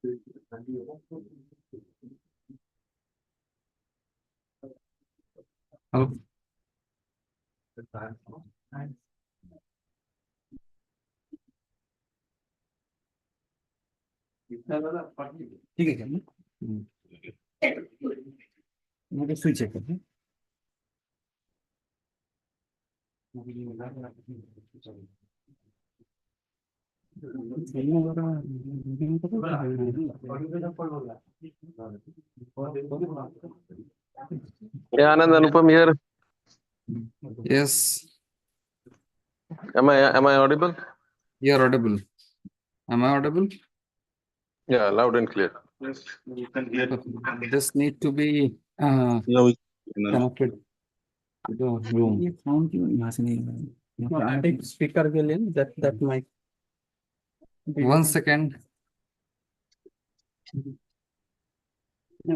Hello. ठीक है क्या? मुझे स्विच चेक करते हैं। Yeah, Anand Anupam here. Yes, Am I audible? you are audible. Am I audible? Yeah, loud and clear. This need to be Yeah, we can. connected to the room. ये sound क्यों यहाँ से नहीं? एक speaker के लिए that mic. 1 second.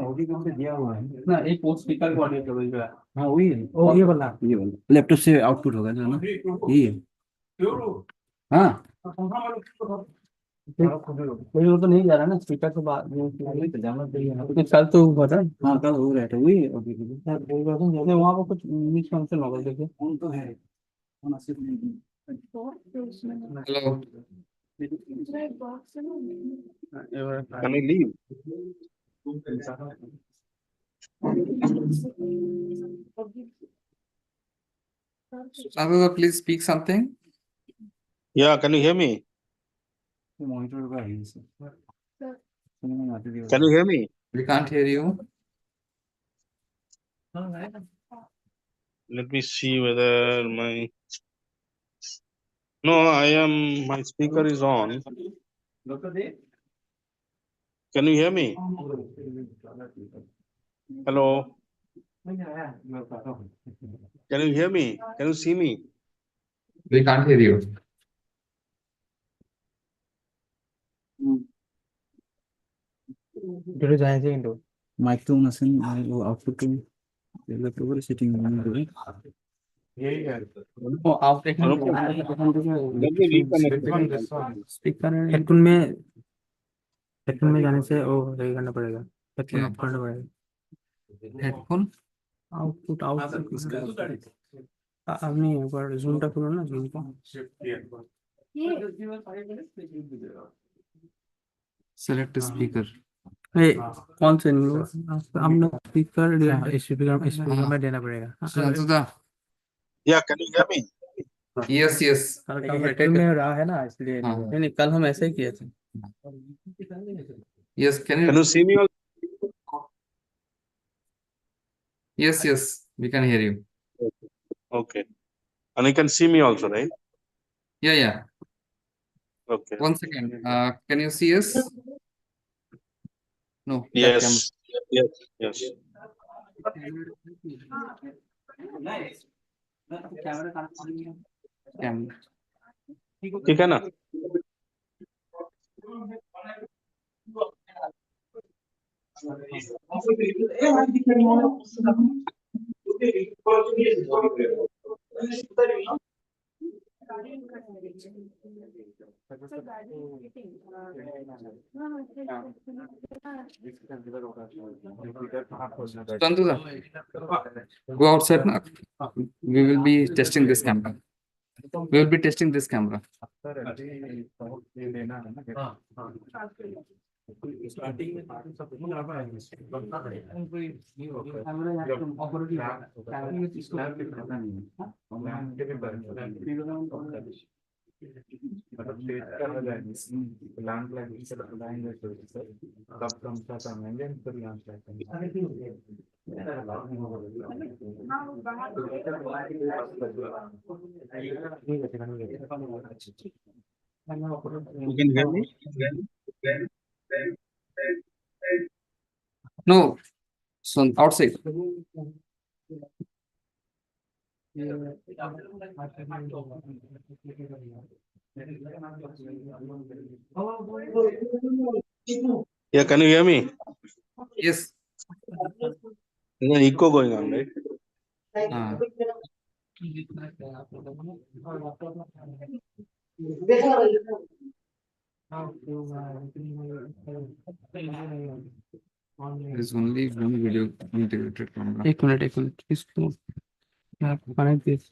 Audio कहाँ से दिया हुआ है ना? एक वो स्पीकर को ऑडियो केबल जो है, हाँ वही है। ओ ये वाला लैपटॉप से आउटपुट होगा जो ना, ये है। हाँ कोई वो तो नहीं जा रहा ना स्पीकर के बाद, तो जाना चाहिए ना, क्योंकि कल तो हुआ था। हाँ कल हो रहा था वही है। जैसे वहाँ पर कुछ मिस फंक्शन होगा, देखिए फोन तो है। Hello. Can I leave? Sir, please speak something. Yeah, can you hear me? Monitor का है इसे। Can you hear me? We can't hear you. Let me see whether my. No, my speaker is on. Can you hear me? Hello? Can you hear me? Can you see me? We can't hear you. Dulu jangan sih itu. Mic tuh nasin, output tuh. Laptop पर setting होने दो। ओ आप देखना। Let me reconnect. Speaker headphone में जाने से वो ये करना पड़ेगा। हेडफोन ऑफ करना पड़ेगा। हेडफोन आउटपुट আপনি একবার জুমটা খুলুন না, জুমটা सेलेक्ट स्पीकर। ए कौन से हमने स्पीकर में देना पड़ेगा। सुधा। Yeah, can you hear me? Yes yes headphone में रहा है ना, इसलिए नहीं कल हम ऐसे ही किए थे। Yes can Can you see me? Yes yes we can hear you. Okay. And you can see me also, right? या Okay. 1 second can you see us? No Yes. Yes. Yes. ठीक है ना? Chanduda, go outside now. We will be testing this camera. We will be testing this camera. You can hear me? No, so outside. Yeah, can you hear me? Yes. There's an echo going on, right? There is only one video integrated camera. एक minute इसको connect this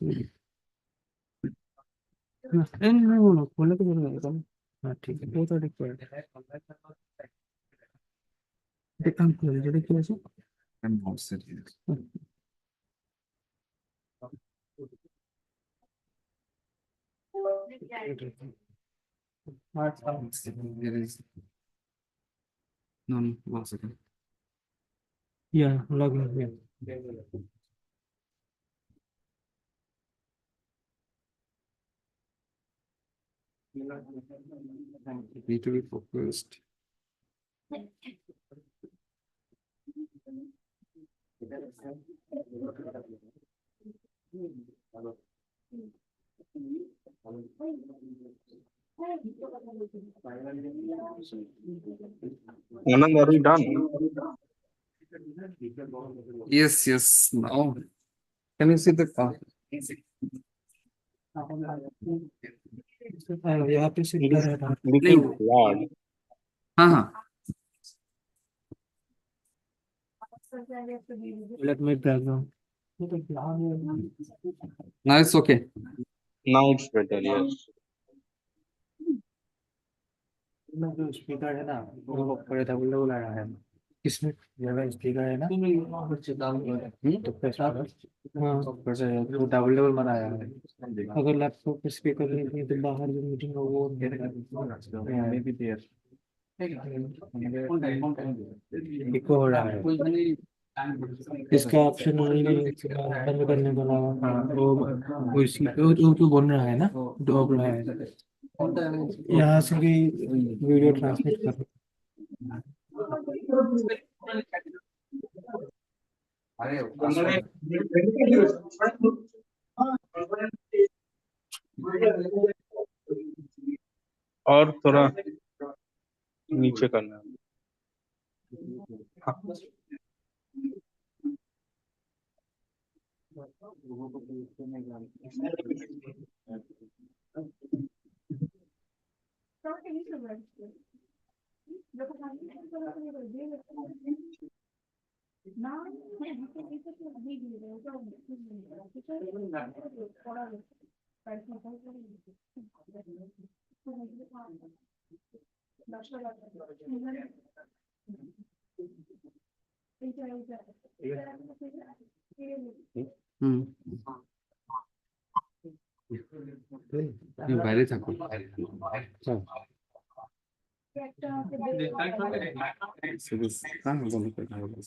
नहीं नहीं खोलने की जरूरत नहीं हाँ ठीक है वो तो रिक्वायर्ड है देख हम खोल जो देखिए ऐसे I'm not serious. There is no 1 second. या log in Need to be focused. Anand, are we done? Yes. Now, can you see the यहाँ पे से blur है ना Looking flawed. हाँ let me background now it's okay. Now it's better, yes. जो speaker है ना वो ऊपर था वो लगा है इसमें जब स्पीकर है ना तो पैसा हाँ ऊपर से वो डबल लेवल बनाया है अगर लैपटॉप पे स्पीकर नहीं है तो बाहर जो मीटिंग हो वो मे बी देयर इको हो रहा है इसका ऑप्शन बंद करने वाला हाँ वो इसी वो बोल रहा है ना डॉग रहा है यहाँ से भी वीडियो ट्रांसमिट कर और थोड़ा नीचे करना है हाँ। বাইরে থাকো हाँ बंद करना होगा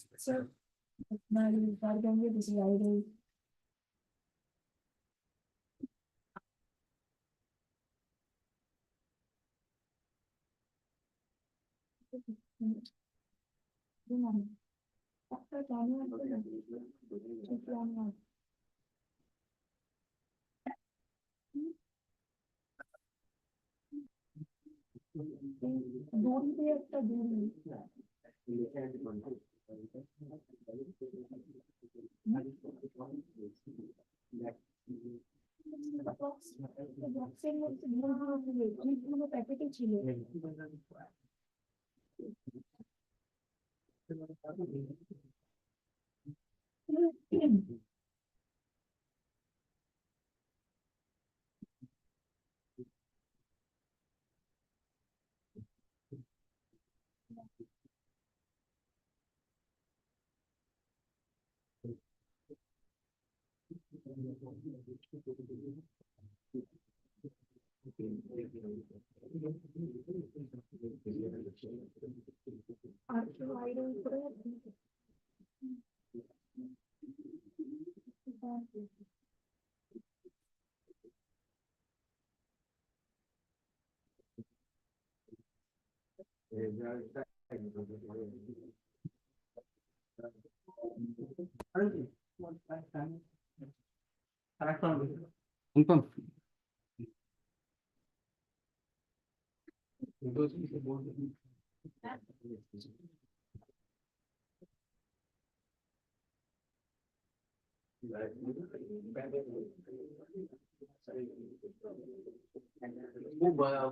अनुपम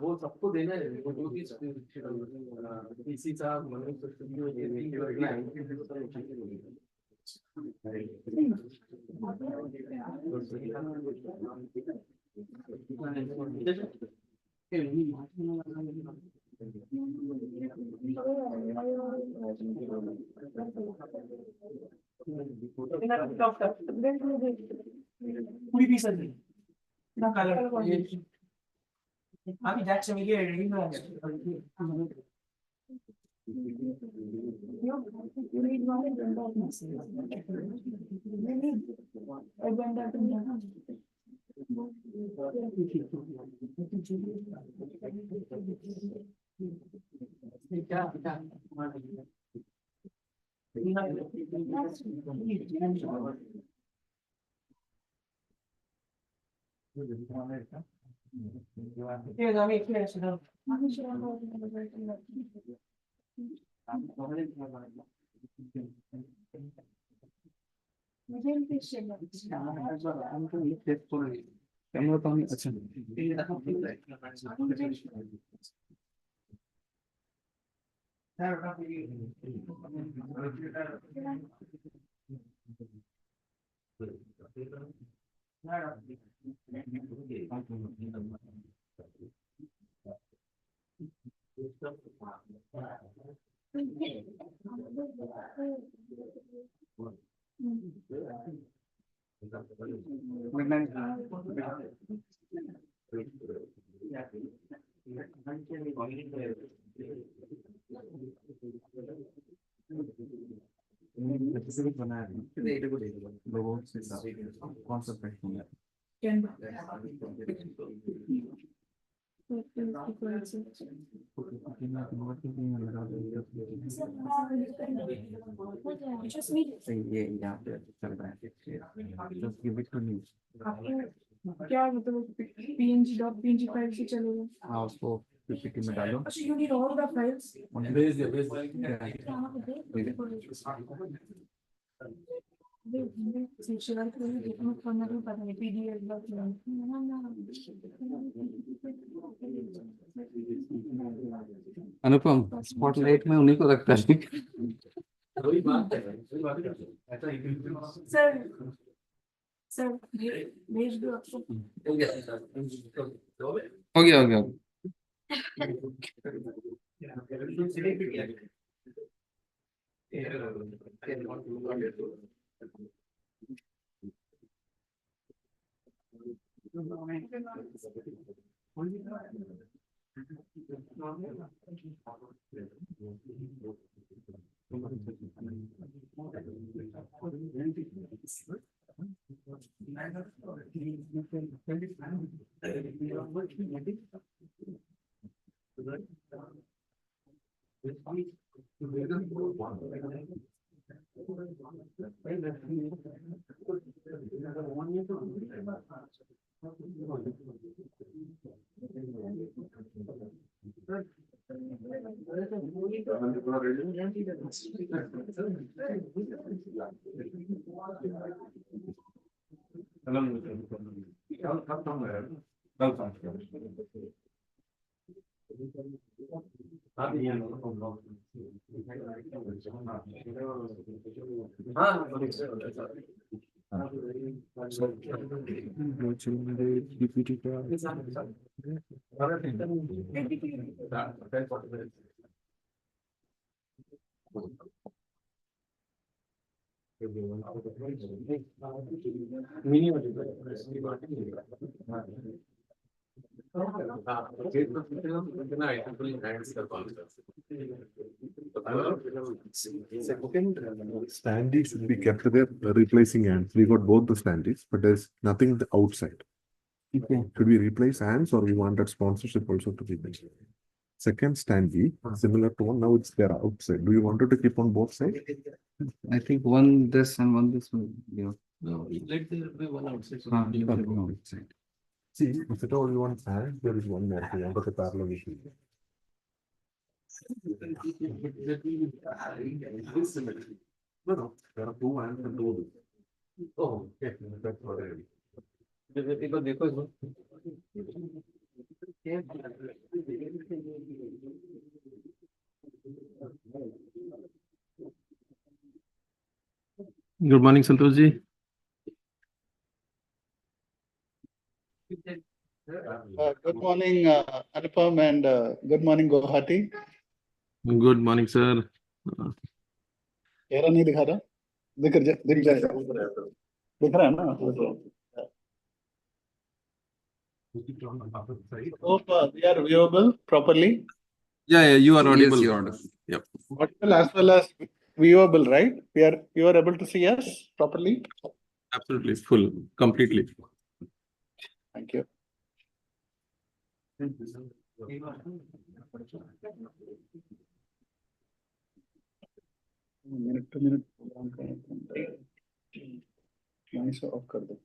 वो सबको देना है वो जो भी इसी का पूरी पीस है ना कलर अभी जाके मिलिए रेडी हो गया कैमरा तो हम अच्छा बनाया लोगों से कौन सा प्लेटफॉर्म है ये यहाँ पे चल रहा है just give it to me क्या मतलब png.png फाइल से चलेगा हाँ उसको पीपीटी में डालो अच्छा you need all the files भेज दे शेयर करेंगे देखने को करना भी पता नहीं पीडीएफ अनुपम स्पॉटलाइट में उन्हीं को रखता है वही बात है ऐसा ही सर सर भेज दो आपको हो गया हो गया पीपीटी का Standees should be kept there, replacing ants. We got both the standees, but there's nothing outside. Okay. Should we replace ants or we want that sponsorship also to be there? Second standee, similar to one, now it's there outside. Do you want it to keep on both sides? I think one this and one this one. No, let there be one outside. Outside. See, if at all you want ants, there is one more. If you want a parallel issue. No, there are two ants and two. देखो देखो इसको। Good morning Santosh ji. Good morning, Anupam, and good morning, Guwahati. Good morning sir. चेहरा नहीं दिखा रहा, दिख रहा है ना? Hope we are viewable properly, Yeah, you are Yes, audible. you are. Yep, audible as well as viewable, right? You are able to see us properly. absolutely full, completely. Thank you. Minute to minute मैं इसे of कर दूं।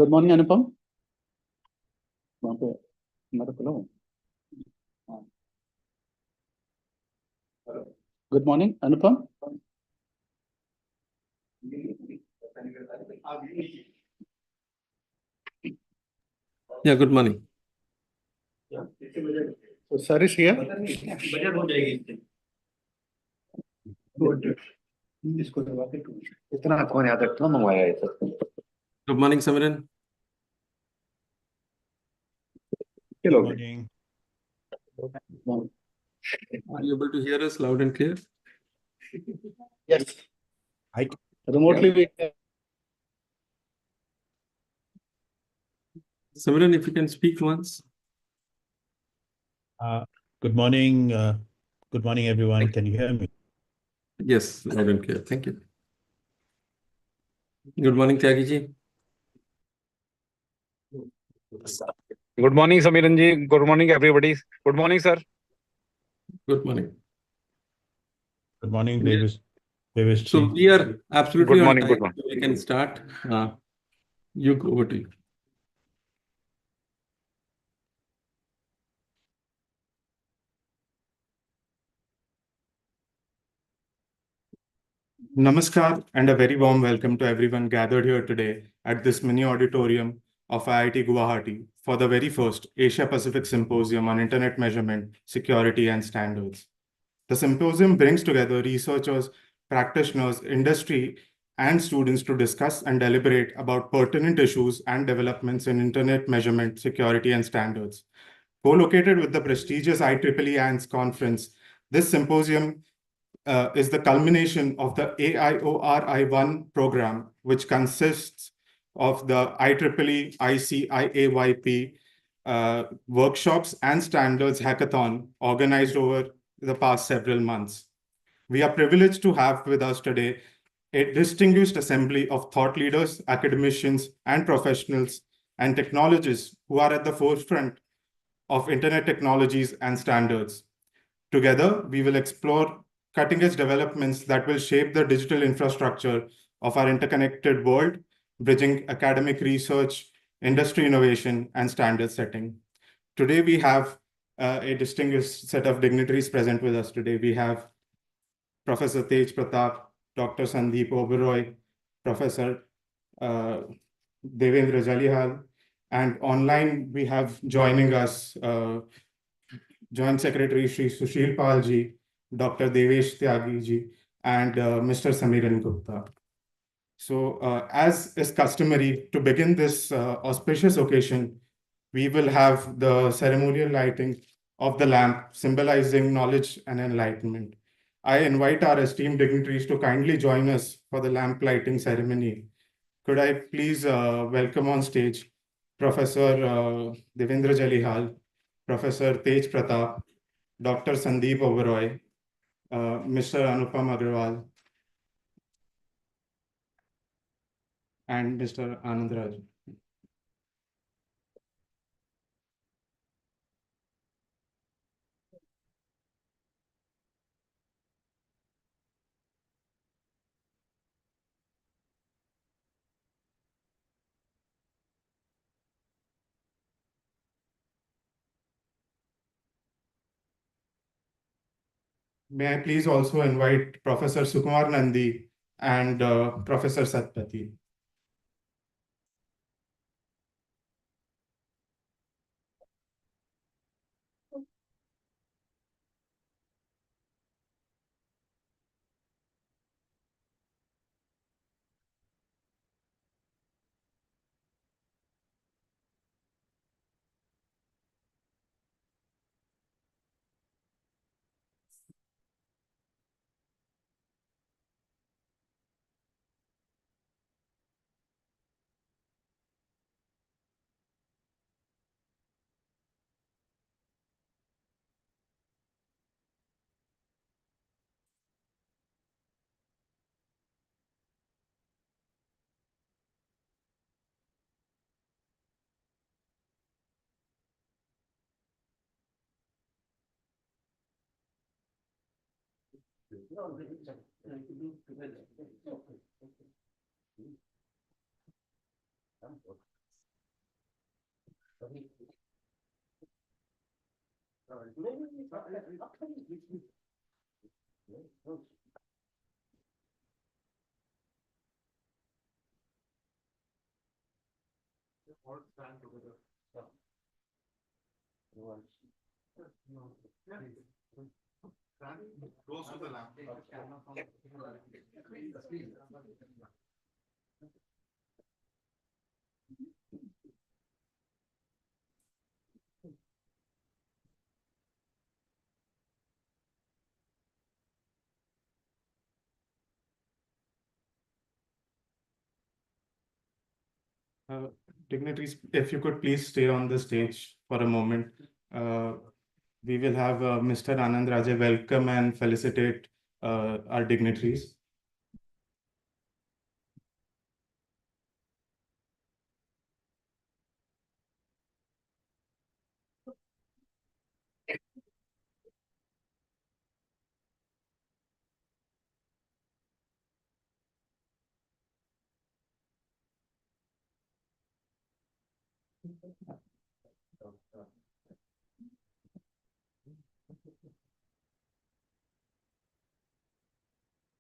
Good morning, Anupam. वहाँ पे हमारा खुला हुआ है। Good morning, Anupam. Yeah, good morning. So, sir is here. इतना कौन याद रखता है मंगवाया है sir? Good morning, Samiran. Hello. Morning. Are you able to hear us loud and clear? Yes. Hi. Remotely we Samiran, if you can speak once. Good morning. Good morning, everyone. Can you hear me? Yes, loud and clear. Thank you. Good morning, Tyagi ji. Good morning, Samiran ji. Good morning, everybody. Good morning, sir. Good morning. Good morning, Yeah. Devish So ji. we are absolutely Good on morning, time. good morning. So we can start. You go over to you. Namaskar and a very warm welcome to everyone gathered here today at this mini auditorium of IIT Guwahati for the very first Asia Pacific Symposium on Internet Measurement, Security and Standards. The symposium brings together researchers, practitioners, industry, and students to discuss and deliberate about pertinent issues and developments in Internet measurement, security, and standards. Co-located with the prestigious IEEE ANS conference, this symposium is the culmination of the AIORI-1 program, which consists of the IEEE ICIAYP workshops and standards hackathon organized over the past several months. We are privileged to have with us today a distinguished assembly of thought leaders, academicians, and professionals and technologists who are at the forefront of internet technologies and standards. Together, we will explore cutting-edge developments that will shape the digital infrastructure of our interconnected world, bridging academic research, industry innovation, and standard setting. Today, we have a distinguished set of dignitaries present with us today. We have Professor Tej Pratap, Dr. Sandeep Oberoi, Professor Devendra Jalihal, and online we have joining us Joint Secretary Shri Sushil Pal ji, Dr. Devesh Tyagi ji, and Mr. Samiran Gupta. So, as is customary, to begin this auspicious occasion, we will have the ceremonial lighting of the lamp, symbolizing knowledge and enlightenment. I invite our esteemed dignitaries to kindly join us for the lamp lighting ceremony. Could I please welcome on stage Professor Devendra Jalihal, Professor Tej Pratap, Dr. Sandeep Oberoi, Mr. Anupam Agrawal, and Mr. Anand Raj. May I please also invite Professor Sukumar Nandi and Professor Satpathy. Uh, Dignitaries, if you could please stay on the stage for a moment. We will have Mr. Anand Raje welcome and felicitate our dignitaries.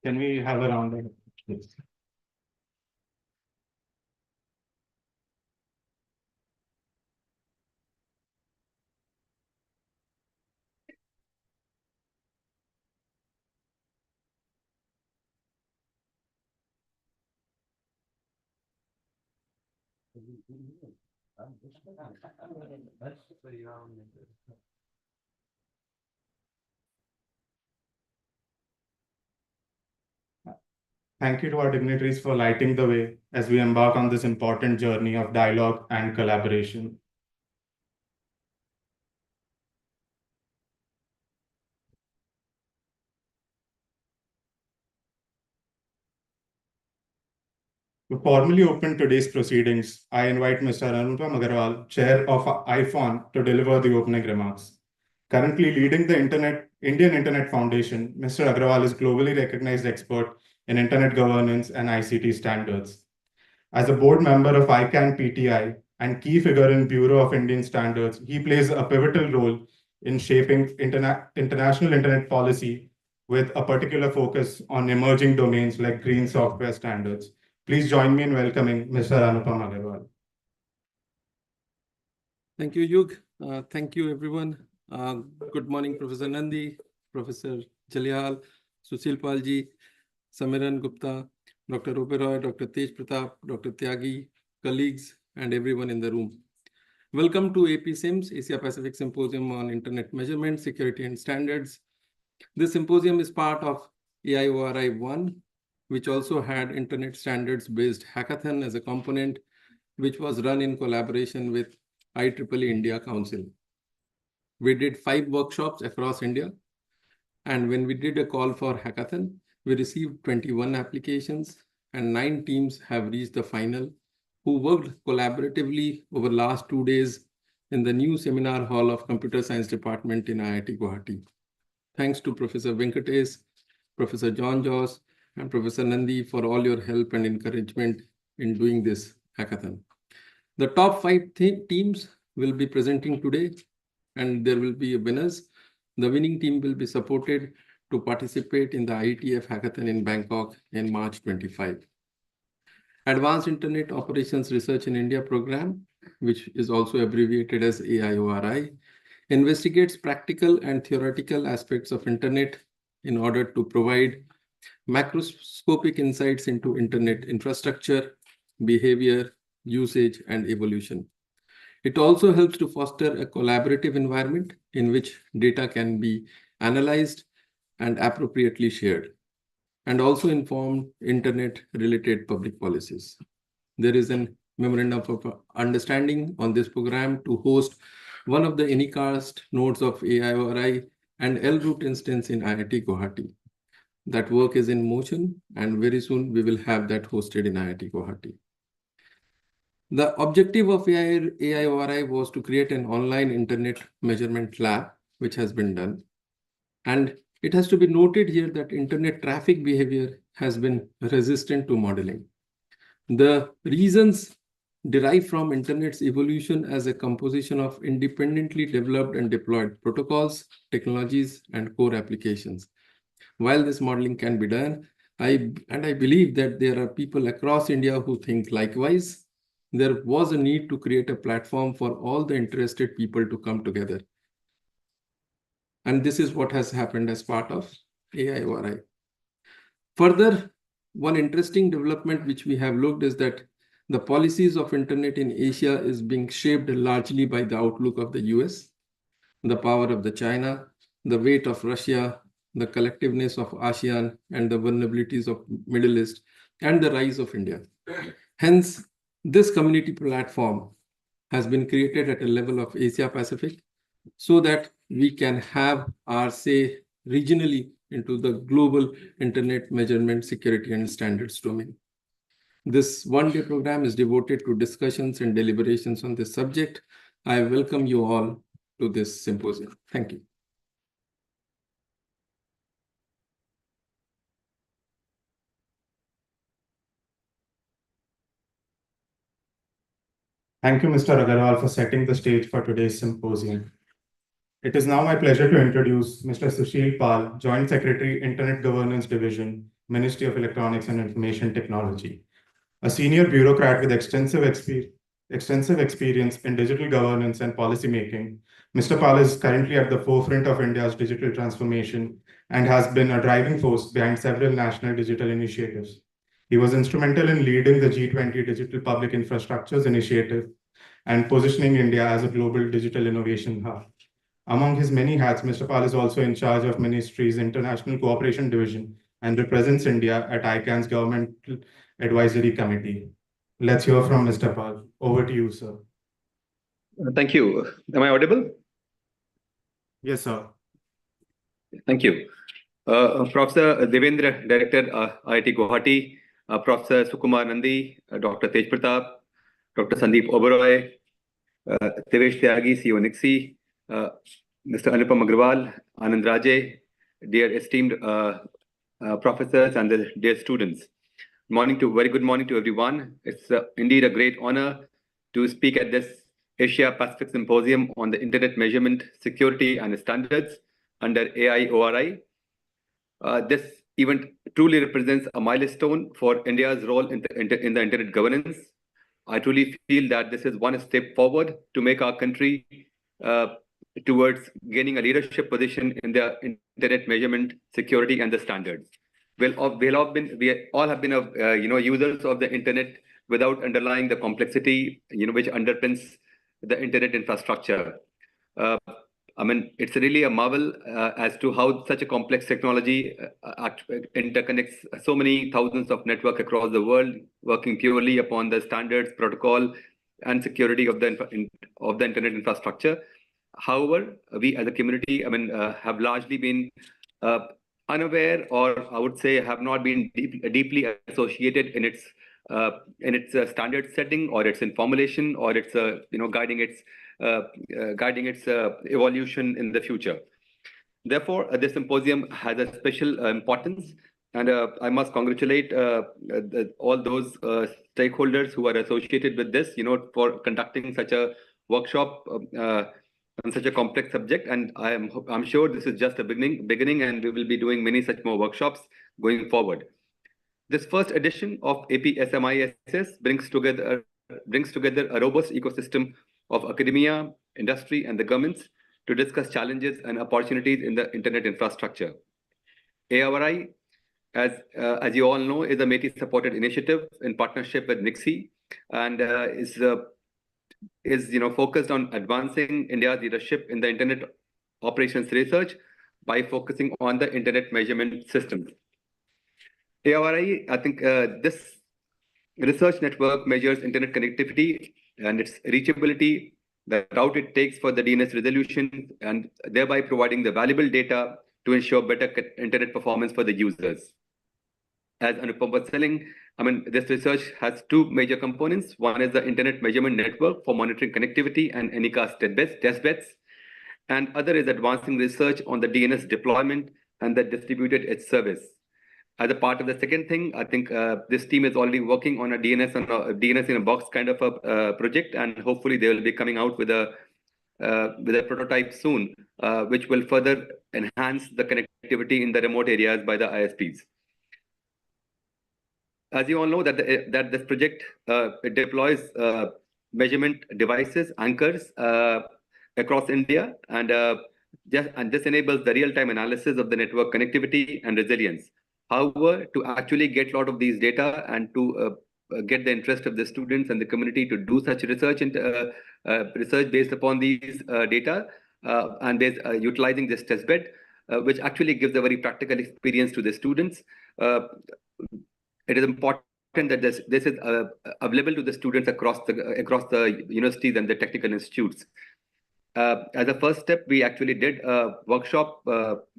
Can we have a round of applause? Thank you to our dignitaries for lighting the way as we embark on this important journey of dialogue and collaboration. To formally open today's proceedings, I invite Mr. Anupam Agarwal, Chair of IFON, to deliver the opening remarks. Currently leading the Indian Internet Foundation, Mr. Agarwal is globally recognized expert in internet governance and ICT standards. As a board member of ICANN PTI and key figure in Bureau of Indian Standards, he plays a pivotal role in shaping international internet policy with a particular focus on emerging domains like green software standards. Please join me in welcoming Mr. Anupam Agarwal. Thank you, Yug. Thank you, everyone. Good morning, Professor Nandi, Professor Jalial, Sushil Palji, Samiran Gupta, Dr. Oberoi, Dr. Tej Pratap, Dr. Tyagi, colleagues, and everyone in the room. Welcome to Apsimss, Asia Pacific Symposium on Internet Measurement, Security and Standards. This symposium is part of AIORI 1, which also had Internet Standards-based hackathon as a component, which was run in collaboration with IEEE India Council. We did 5 workshops across India. And when we did a call for hackathon, we received 21 applications and 9 teams have reached the final who worked collaboratively over the last 2 days in the new seminar hall of Computer Science Department in IIT Guwahati. Thanks to Professor Venkatesh, Professor John Joss, and Professor Nandi for all your help and encouragement in doing this hackathon. The top 5 teams will be presenting today, and there will be winners. The winning team will be supported to participate in the IETF hackathon in Bangkok in March 25. Advanced Internet Operations Research in India program, which is also abbreviated as AIORI, investigates practical and theoretical aspects of Internet in order to provide macroscopic insights into Internet infrastructure, behavior, usage, and evolution. It also helps to foster a collaborative environment in which data can be analyzed and appropriately shared, and also inform Internet-related public policies. There is a memorandum of understanding on this program to host one of the Anycast nodes of AIORI and LRoot instance in IIT Guwahati. That work is in motion, and very soon we will have that hosted in IIT Guwahati. The objective of AIORI was to create an online internet measurement lab, which has been done. And it has to be noted here that internet traffic behavior has been resistant to modeling. The reasons derive from Internet's evolution as a composition of independently developed and deployed protocols, technologies, and core applications. While this modeling can be done, I believe that there are people across India who think likewise. There was a need to create a platform for all the interested people to come together. And this is what has happened as part of AI-ORI. Further, one interesting development which we have looked is that the policies of Internet in Asia is being shaped largely by the outlook of the US, the power of the China, the weight of Russia, the collectiveness of ASEAN, and the vulnerabilities of Middle East, and the rise of India. Hence, this community platform has been created at a level of Asia Pacific so that we can have our say regionally into the global Internet measurement, security, and standards domain. This one-day program is devoted to discussions and deliberations on this subject. I welcome you all to this symposium. Thank you. Thank you, Mr. Agarwal, for setting the stage for today's symposium. It is now my pleasure to introduce Mr. Sushil Pal, Joint Secretary, Internet Governance Division, Ministry of Electronics and Information Technology. A senior bureaucrat with extensive experience in digital governance and policy making, Mr. Pal is currently at the forefront of India's digital transformation and has been a driving force behind several national digital initiatives. He was instrumental in leading the G20 Digital Public Infrastructures Initiative and positioning India as a global digital innovation hub. Among his many hats, Mr. Pal is also in charge of Ministry's International Cooperation Division and represents India at ICANN's Government Advisory Committee. Let's hear from Mr. Pal. Over to you, sir. Thank you. Am I audible? Yes, sir. Thank you. Professor Devendra, Director, IIT Guwahati, Professor Sukumar Nandi, Dr. Tej Pratap, Dr. Sandeep Oberoi, Devesh Tyagi, CEO NIXI, Mr. Anupam Agrawal, Anand Raje, dear esteemed professors and dear students. Very good morning to everyone. It's indeed a great honor to speak at this Asia Pacific Symposium on the Internet Measurement, Security and Standards under AI-ORI. This event truly represents a milestone for India's role in the Internet governance. I truly feel that this is one step forward to make our country towards gaining a leadership position in the Internet measurement, security, and the standards. We all have been users of the Internet without underlying the complexity, which underpins the Internet infrastructure. I mean, it's really a marvel as to how such a complex technology interconnects so many thousands of networks across the world, working purely upon the standards, protocol, and security of the Internet infrastructure. However, we as a community, have largely been unaware, or I would say have not been deeply associated in its standard setting, or its formulation, or its guiding its evolution in the future. Therefore, this symposium has a special importance, and I must congratulate all those stakeholders who are associated with this, for conducting such a workshop on such a complex subject. And I'm sure this is just a beginning, and we will be doing many such more workshops going forward. This first edition of APSMISS brings together a robust ecosystem of academia, industry, and the governments to discuss challenges and opportunities in the Internet infrastructure. AI-ORI, as you all know, is a METI-supported initiative in partnership with NIXI, and is focused on advancing India's leadership in the Internet operations research by focusing on the Internet measurement systems. AI-ORI, I think this research network measures Internet connectivity and its reachability, the route it takes for the DNS resolution, and thereby providing the valuable data to ensure better Internet performance for the users. As Anupam was telling, this research has two major components. One is the Internet measurement network for monitoring connectivity and anycast testbeds, and other is advancing research on the DNS deployment and the distributed edge service. As a part of the second thing, I think this team is already working on a DNS in a box kind of a project, and hopefully they will be coming out with a prototype soon, which will further enhance the connectivity in the remote areas by the ISPs. As you all know, that this project it deploys measurement devices, anchors across India, and this enables the real-time analysis of the network connectivity and resilience. However, to actually get a lot of these data and to get the interest of the students and the community to do such research and research based upon these data and utilizing this testbed, which actually gives a very practical experience to the students. It is important that this is available to the students across the universities and the technical institutes. As a first step, we actually did a workshop,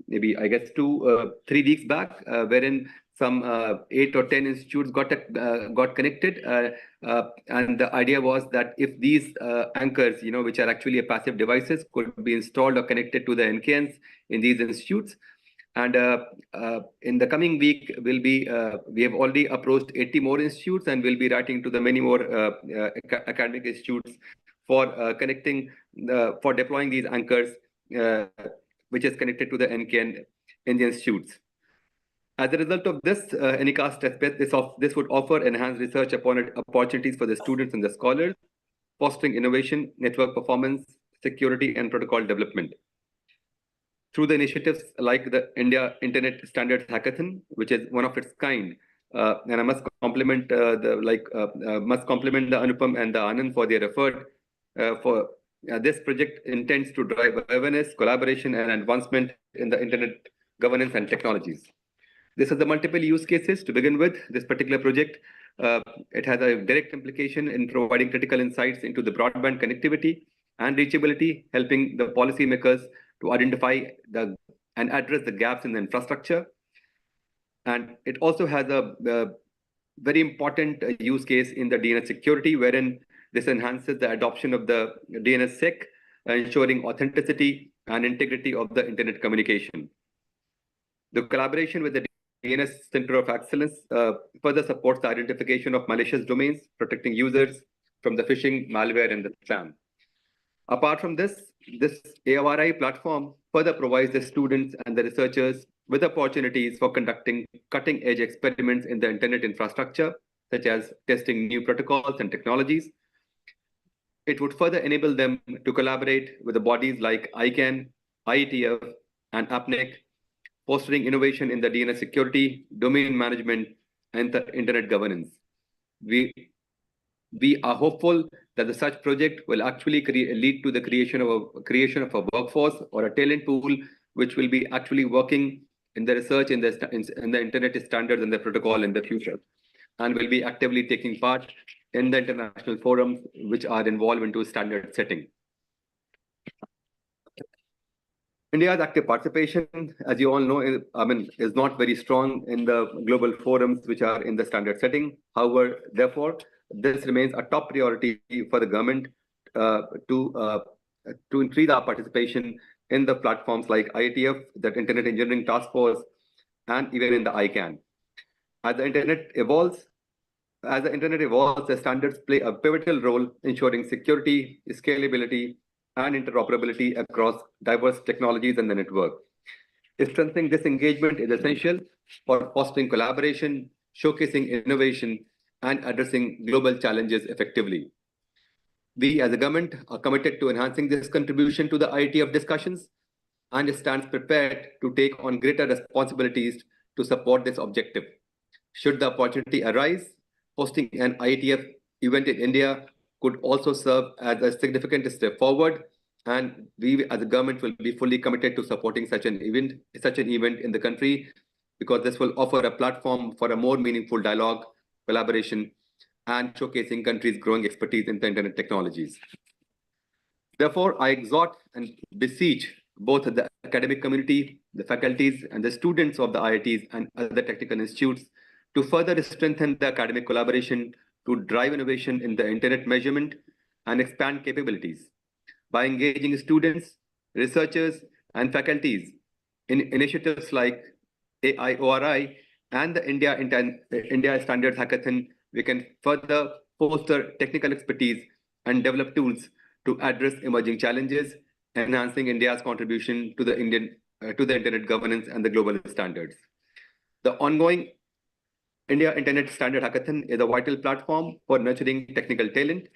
maybe I guess 3 weeks back, wherein some 8 or 10 institutes got connected, and the idea was that if these anchors, which are actually a passive devices, could be installed or connected to the NKNs in these institutes. And in the coming week, we have already approached 80 more institutes, and we'll be writing to the many more academic institutes for for deploying these anchors, which is connected to the NKN in the institutes. As a result of this, Anycast testbed, this would offer enhanced research opportunities for the students and the scholars, fostering innovation, network performance, security, and protocol development. Through the initiatives like the India Internet Standards Hackathon, which is one of its kind, and I must compliment the Anupam and the Anand for their effort. This project intends to drive awareness, collaboration, and advancement in the internet governance and technologies. This is the multiple use cases to begin with. This particular project, it has a direct implication in providing critical insights into the broadband connectivity and reachability, helping the policymakers to identify and address the gaps in the infrastructure. And it also has a very important use case in the DNS security, wherein this enhances the adoption of the DNSSEC, ensuring authenticity and integrity of the internet communication. The collaboration with the DNS Center of Excellence further supports the identification of malicious domains, protecting users from the phishing, malware, and the spam. Apart from this AORI platform further provides the students and the researchers with opportunities for conducting cutting-edge experiments in the internet infrastructure, such as testing new protocols and technologies. It would further enable them to collaborate with the bodies like ICANN, IETF, and APNIC, fostering innovation in the DNS security, domain management, and the internet governance. We are hopeful that such project will actually lead to the creation of a workforce or a talent pool, which will be actually working in the research in the internet standards and the protocol in the future, and will be actively taking part in the international forums which are involved into standard setting. India's active participation, as you all know, is not very strong in the global forums which are in the standard setting. However, therefore, this remains a top priority for the government to increase our participation in the platforms like IETF, the Internet Engineering Task Force, and even in the ICANN. As the internet evolves, the standards play a pivotal role ensuring security, scalability, and interoperability across diverse technologies in the network. Strengthening this engagement is essential for fostering collaboration, showcasing innovation, and addressing global challenges effectively. We as a government are committed to enhancing this contribution to the IETF discussions and stands prepared to take on greater responsibilities to support this objective. Should the opportunity arise, hosting an IETF event in India could also serve as a significant step forward, and we as a government will be fully committed to supporting such an event in the country, because this will offer a platform for a more meaningful dialogue, collaboration, and showcasing countries' growing expertise in the internet technologies. Therefore, I exhort and beseech both the academic community, the faculties, and the students of the IITs and other technical institutes to further strengthen the academic collaboration to drive innovation in the internet measurement and expand capabilities. By engaging students, researchers, and faculties in initiatives like AIORI and the India Standards Hackathon, we can further foster technical expertise and develop tools to address emerging challenges, enhancing India's contribution to the internet governance and the global standards. The ongoing India Internet Standard Hackathon is a vital platform for nurturing technical talent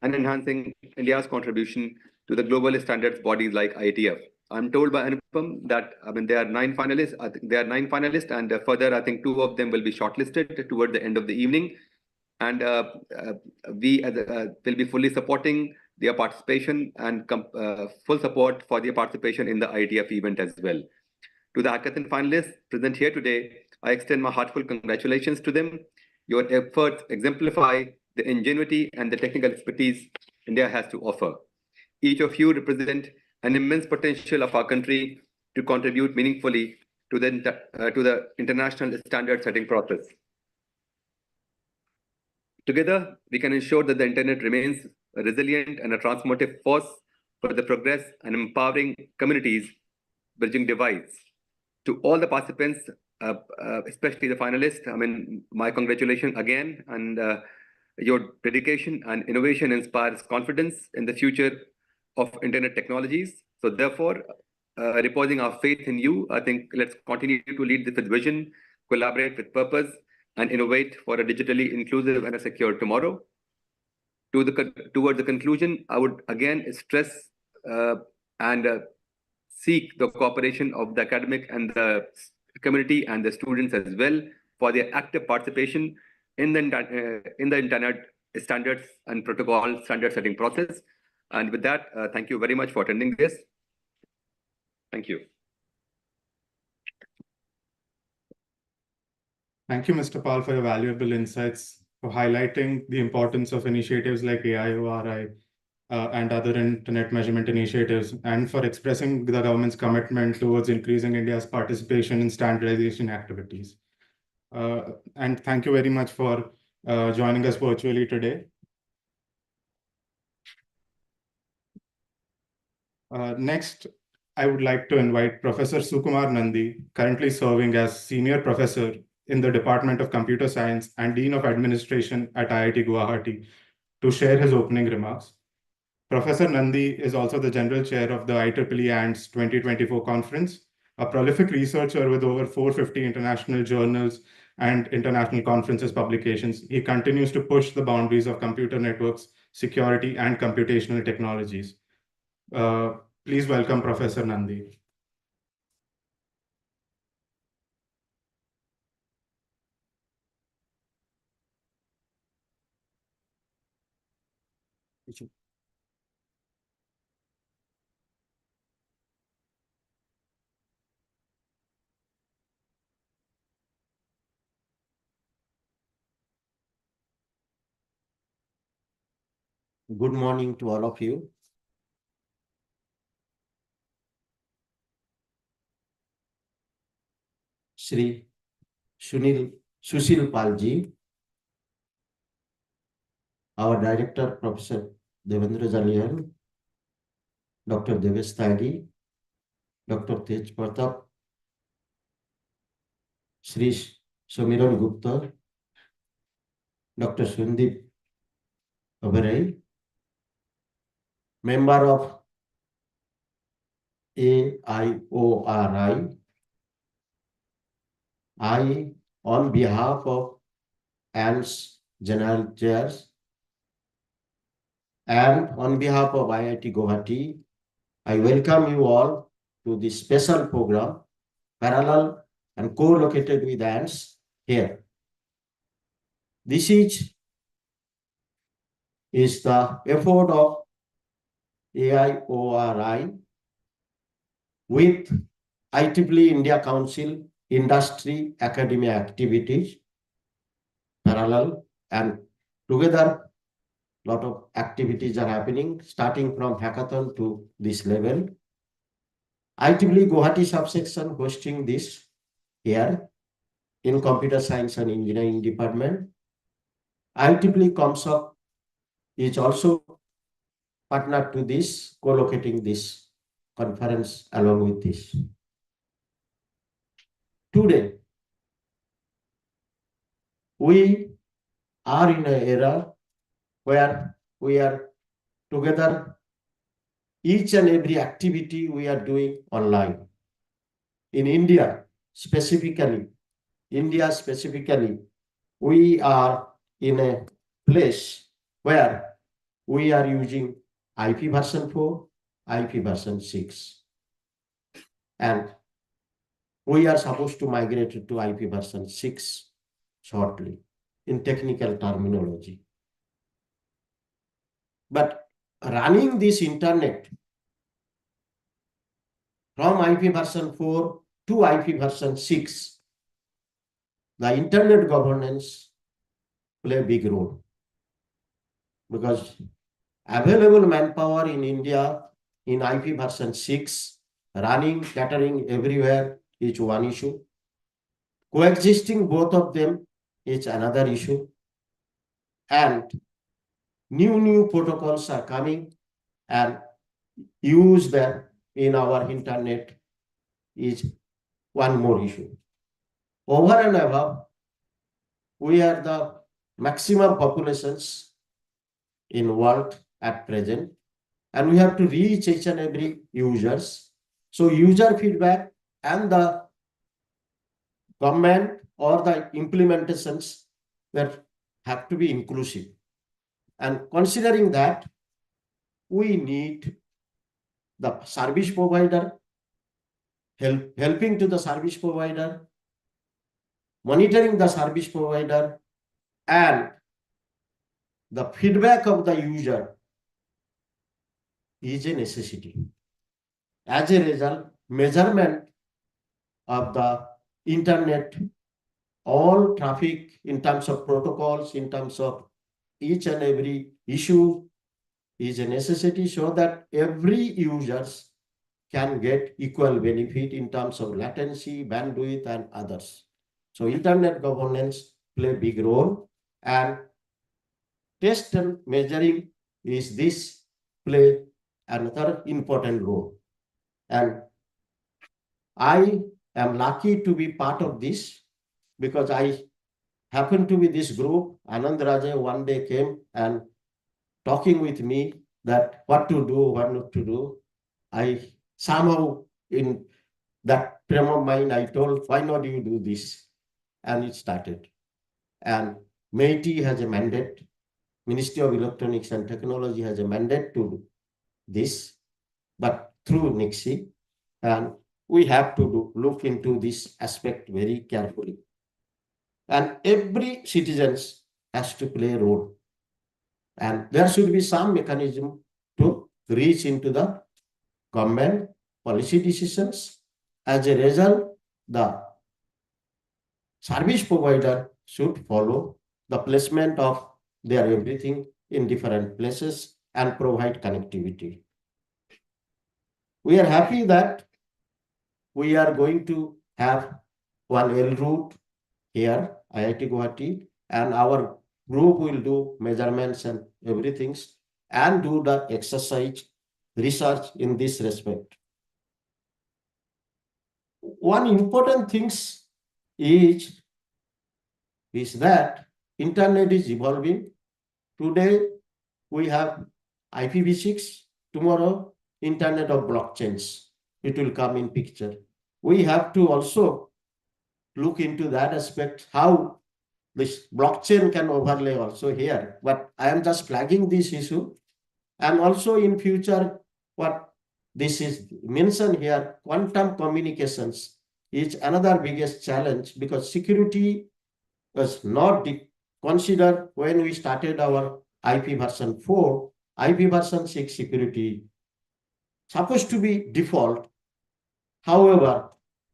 and enhancing India's contribution to the global standards bodies like IETF. I'm told by Anupam that there are 9 finalists. I think there are 9 finalists, and further, I think 2 of them will be shortlisted toward the end of the evening. And we will be fully supporting their participation and full support for their participation in the IETF event as well. To the hackathon finalists present here today, I extend my heartfelt congratulations to them. Your efforts exemplify the ingenuity and the technical expertise India has to offer. Each of you represent an immense potential of our country to contribute meaningfully to the international standard setting process. Together, we can ensure that the internet remains a resilient and a transformative force for the progress and empowering communities bridging divides. To all the participants, especially the finalists, my congratulations again, and your dedication and innovation inspires confidence in the future of internet technologies. So therefore, reposing our faith in you, I think let's continue to lead this with vision, collaborate with purpose, and innovate for a digitally inclusive and a secure tomorrow. Toward the conclusion, I would again stress and seek the cooperation of the academic and the community and the students as well for their active participation in the internet standards and protocol standard setting process. And with that, thank you very much for attending this. Thank you. Thank you, Mr. Pal, for your valuable insights, for highlighting the importance of initiatives like AIORI and other internet measurement initiatives, and for expressing the government's commitment towards increasing India's participation in standardization activities. And thank you very much for joining us virtually today. Next, I would like to invite Professor Sukumar Nandi, currently serving as Senior Professor in the Department of Computer Science and Dean of Administration at IIT Guwahati, to share his opening remarks. Professor Nandi is also the General Chair of the IEEE ANDS 2024 conference, a prolific researcher with over 450 international journals and international conferences publications. He continues to push the boundaries of computer networks, security, and computational technologies. Please welcome Professor Nandi. Good morning to all of you. Shri Sushil Palji, our Director, Professor Devendra Jalial, Dr. Devesh Tagi, Dr. Tej Pratap, Shri Somiran Gupta, Dr. Sandeep Oberoi, member of AIORI, I, on behalf of ANDS General Chairs and on behalf of IIT Guwahati, I welcome you all to this special program, parallel and co-located with ANDS here. This is the effort of AIORI with IEEE India Council industry academia activities parallel, and together lot of activities are happening starting from hackathon to this level. IEEE Guwahati subsection hosting this here in computer science and engineering department. IEEE ComSoc is also partner to this, co-locating this conference along with this. Today, We are in an era where we are together, each and every activity we are doing online. In India specifically, we are in a place where we are using IP version 4, IP version 6. And we are supposed to migrate to IP version 6 shortly in technical terminology. But running this internet from IP version 4 to IP version 6, the internet governance play a big role, because available manpower in India in IP version 6, running, catering everywhere is one issue. Coexisting both of them is another issue. And new protocols are coming, and use them in our internet is one more issue. Over and above, we are the maximum populations in world at present, and we have to reach each and every users. So user feedback and the government or the implementations that have to be inclusive. And considering that, we need the service provider, helping to the service provider, monitoring the service provider, and the feedback of the user is a necessity. As a result, measurement of the internet, all traffic in terms of protocols, in terms of each and every issue is a necessity, so that every users can get equal benefit in terms of latency, bandwidth, and others. So internet governance play a big role, and test and measuring is this play another important role. And I am lucky to be part of this, because I happen to be this group. Anand Raja one day came and talking with me that what to do, what not to do. I somehow in that frame of mind, I told, why not you do this? And it started. And MeitY has a mandate. Ministry of Electronics and Technology has a mandate to do this, but through NICSI. And we have to look into this aspect very carefully. And every citizen has to play a role. And there should be some mechanism to reach into the government policy decisions. As a result, the service provider should follow the placement of their everything in different places and provide connectivity. We are happy that we are going to have one L route here, IIT Guwahati, and our group will do measurements and everything and do the exercise research in this respect. One important thing is that internet is evolving. Today we have IPv6, tomorrow internet of blockchains. It will come in picture. We have to also look into that aspect, how this blockchain can overlay also here. But I am just flagging this issue. And also in future, what this is mentioned here, quantum communications is another biggest challenge, because security was not considered when we started our IP version 4. IP version 6 security supposed to be default. However,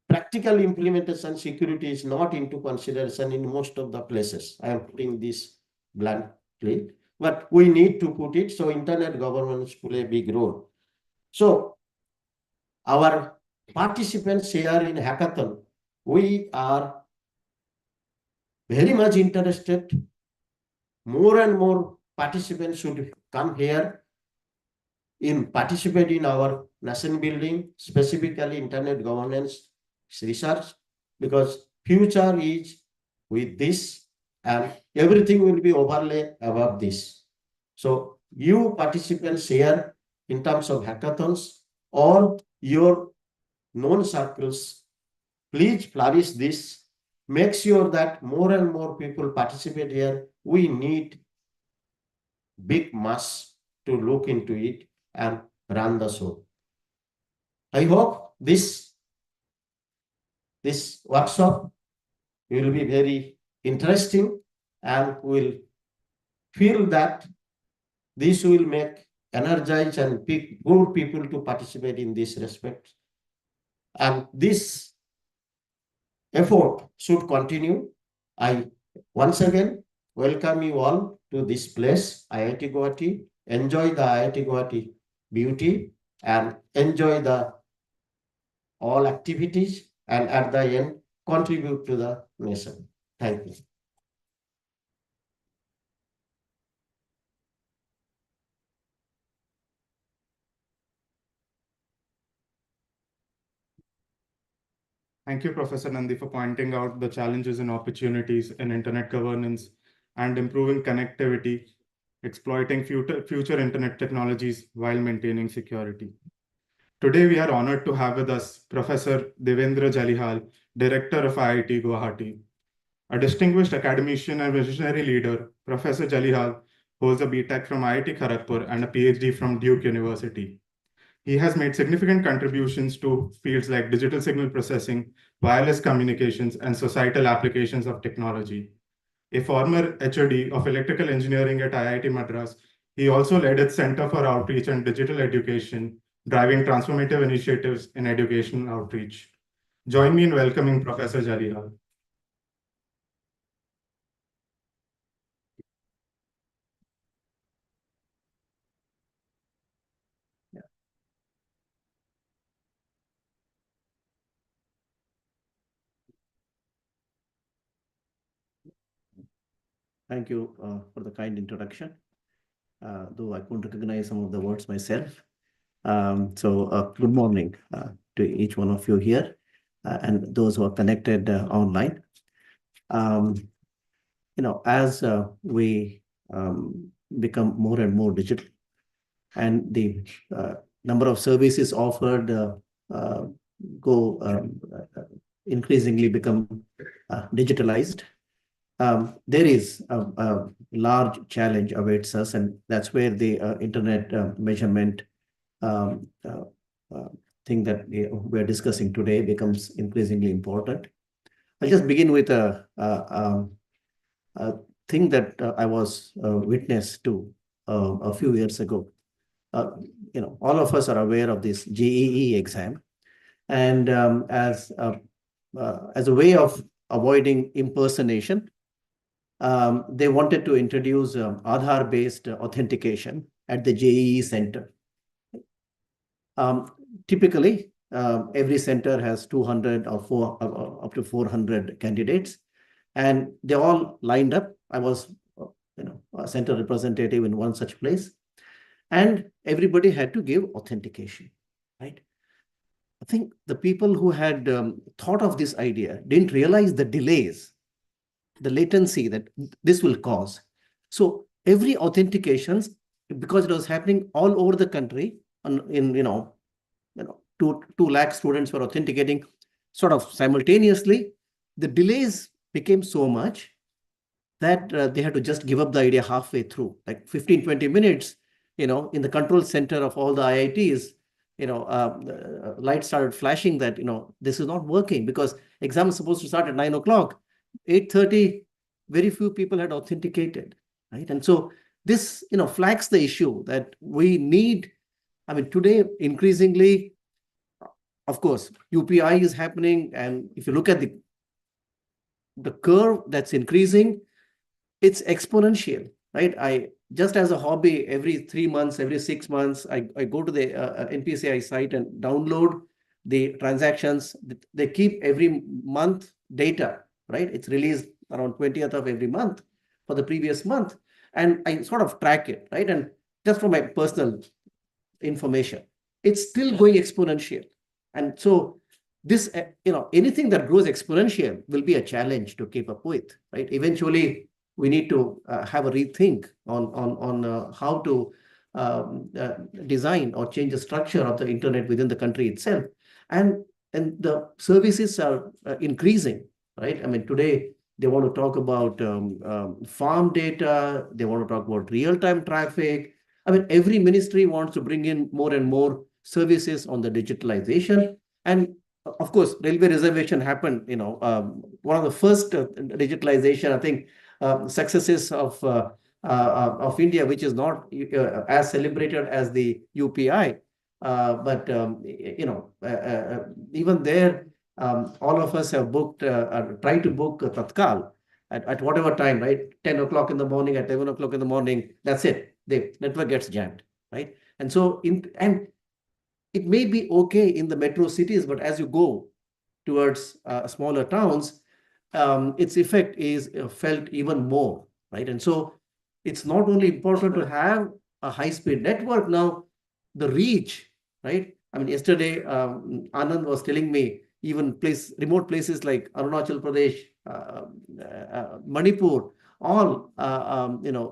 practical implementation security is not into consideration in most of the places. I am putting this bluntly, but we need to put it. So internet governance play a big role. So our participants here in hackathon, we are very much interested. More and more participants should come here in participate in our nation building, specifically internet governance research, because future is with this. and everything will be overlay above this. So you participants here in terms of hackathons, all your known circles, please flourish this. Make sure that more and more people participate here. We need big mass to look into it and run the show. I hope this workshop will be very interesting and will feel that this will make energize and pick good people to participate in this respect. And this effort should continue. I once again welcome you all to this place, IIT Guwahati. Enjoy the IIT Guwahati beauty and enjoy the all activities, and at the end contribute to the nation. Thank you. Thank you, Professor Nandi, for pointing out the challenges and opportunities in internet governance and improving connectivity, exploiting future internet technologies while maintaining security. Today, we are honored to have with us Professor Devendra Jalihal, Director of IIT Guwahati. A distinguished academician and visionary leader, Professor Jalihal holds a BTech from IIT Kharagpur and a PhD from Duke University. He has made significant contributions to fields like digital signal processing, wireless communications, and societal applications of technology. A former HOD of electrical engineering at IIT Madras, he also led its Center for Outreach and Digital Education, driving transformative initiatives in educational outreach. Join me in welcoming Professor Jalihal. Thank you for the kind introduction, though I couldn't recognize some of the words myself. Good morning to each one of you here and those who are connected online. As we become more and more digital and the number of services offered increasingly become digitalized, there is a large challenge awaits us, and that's where the internet measurement thing that we're discussing today becomes increasingly important. I'll just begin with a thing that I was witness to a few years ago. All of us are aware of this JEE exam, and as a way of avoiding impersonation, they wanted to introduce Aadhaar-based authentication at the JEE center. Typically, every center has 200 or up to 400 candidates, and they all lined up. I was, a center representative in one such place, and everybody had to give authentication, right? I think the people who had thought of this idea didn't realize the delays, the latency that this will cause. So every authentications, because it was happening all over the country, in 2 lakh students were authenticating sort of simultaneously, the delays became so much that they had to just give up the idea halfway through, like 15-20 minutes. In the control center of all the IITs, lights started flashing that this is not working because exam is supposed to start at 9 o'clock. 8:30, very few people had authenticated, right? And so this, flags the issue that we need. I mean, today, increasingly, of course, UPI is happening. And if you look at the curve that's increasing, it's exponential, right? Just as a hobby, every 3 months, every 6 months, I go to the NPCI site and download the transactions. They keep every month data, right? It's released around 20th of every month for the previous month. And I sort of track it, right? And just for my personal information, it's still going exponential. And so this, anything that grows exponential will be a challenge to keep up with, right? Eventually, we need to have a rethink on how to design or change the structure of the internet within the country itself. And the services are increasing, right? I mean, today they want to talk about farm data. They want to talk about real-time traffic. I mean, every ministry wants to bring in more and more services on the digitalization. And of course, railway reservation happened, one of the first digitalization, I think, successes of India, which is not as celebrated as the UPI. But even there, all of us have booked, tried to book Tatkal at whatever time, right? 10 o'clock in the morning, at 11 o'clock in the morning, that's it. The network gets jammed, right? And so, it may be okay in the metro cities, but as you go towards smaller towns, its effect is felt even more, right? And so it's not only important to have a high-speed network now, the reach, right? I mean, yesterday, Anand was telling me even remote places like Arunachal Pradesh, Manipur, all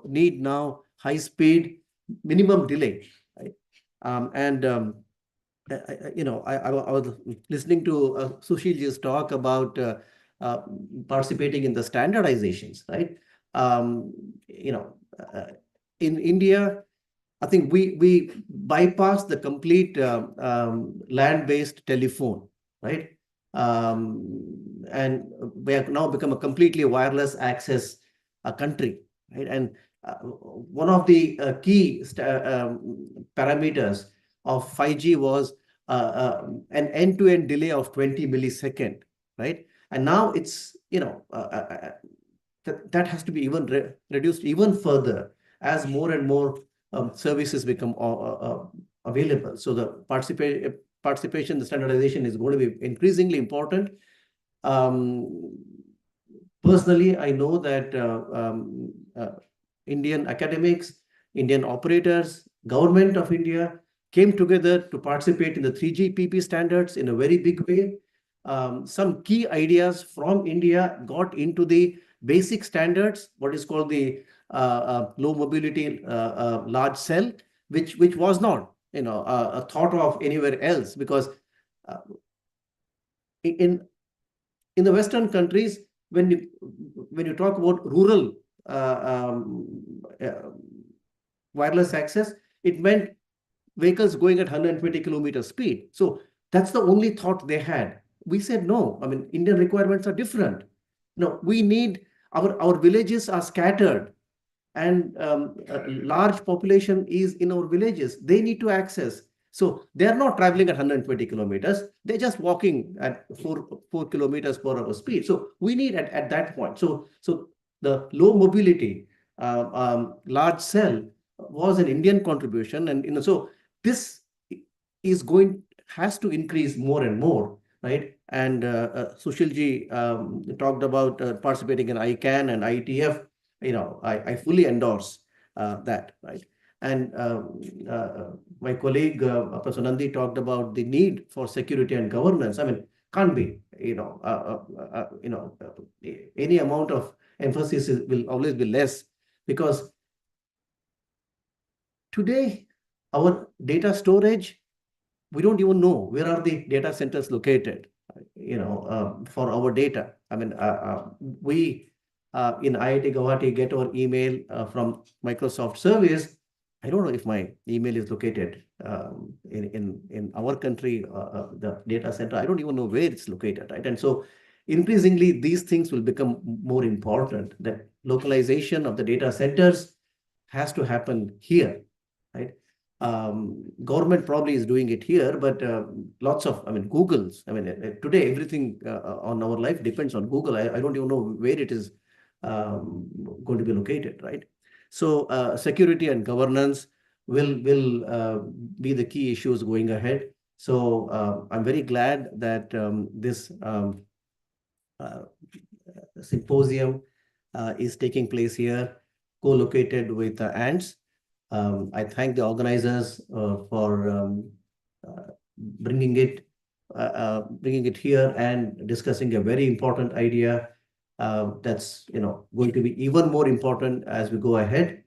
need now high-speed, minimum delay, right? I was listening to Sushil's talk about participating in the standardizations, right? In India, I think we bypassed the complete land-based telephone, right? And we have now become a completely wireless access country, right? And one of the key parameters of 5G was an end-to-end delay of 20 millisecond, right? And now it's, that has to be even reduced even further as more and more services become available. So the participation, the standardization is going to be increasingly important. Personally, I know that Indian academics, Indian operators, government of India came together to participate in the 3GPP standards in a very big way. Some key ideas from India got into the basic standards, what is called the low mobility large cell, which was not thought of anywhere else, because in the Western countries, when you talk about rural wireless access, it meant vehicles going at 120 kilometer speed. So that's the only thought they had. We said, no, I mean, Indian requirements are different. No, we need, our villages are scattered, and a large population is in our villages. They need to access. So they're not traveling at 120 kilometers. They're just walking at 4 kilometers per hour speed. So we need at that point. So the low mobility large cell was an Indian contribution. And so this has to increase more and more, right? And Sushilji talked about participating in ICANN and IETF. I fully endorse that, right? And my colleague Professor Nandi talked about the need for security and governance. I mean, can't be, any amount of emphasis will always be less, because today our data storage, we don't even know where are the data centers located, for our data. I mean, we in IIT Guwahati get our email from Microsoft service. I don't know if my email is located in our country, the data center. I don't even know where it's located, right? And so increasingly, these things will become more important. The localization of the data centers has to happen here, right? Government probably is doing it here, but lots of, Google's, today everything on our life depends on Google. I don't even know where it is going to be located, right? So security and governance will be the key issues going ahead. So I'm very glad that this symposium is taking place here, co-located with ANTS. I thank the organizers for bringing it here and discussing a very important idea. That's going to be even more important as we go ahead.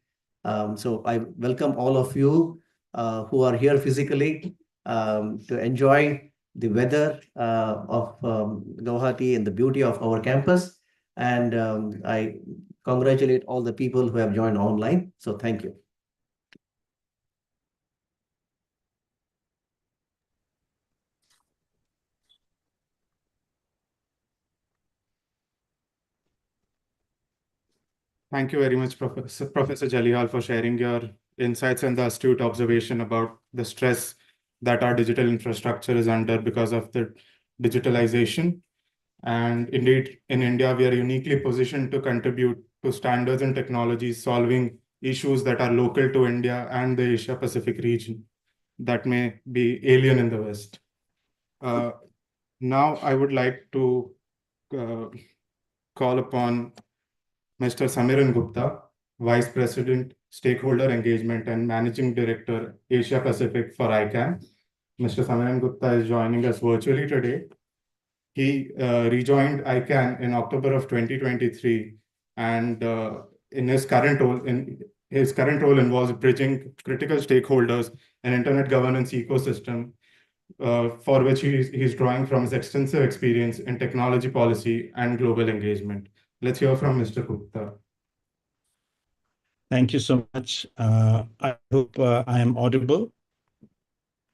So I welcome all of you who are here physically to enjoy the weather of Guwahati and the beauty of our campus. And I congratulate all the people who have joined online. So thank you. Thank you very much, Professor Jalihal, for sharing your insights and the astute observation about the stress that our digital infrastructure is under because of the digitalization. And indeed, in India, we are uniquely positioned to contribute to standards and technologies solving issues that are local to India and the Asia Pacific region that may be alien in the West. Now, I would like to call upon Mr. Samiran Gupta, Vice President, Stakeholder Engagement and Managing Director, Asia Pacific for ICANN. Mr. Samiran Gupta is joining us virtually today. He rejoined ICANN in October of 2023, and in his current role involves bridging critical stakeholders and internet governance ecosystem, for which he's drawing from his extensive experience in technology policy and global engagement. Let's hear from Mr. Gupta. Thank you so much. I hope I am audible.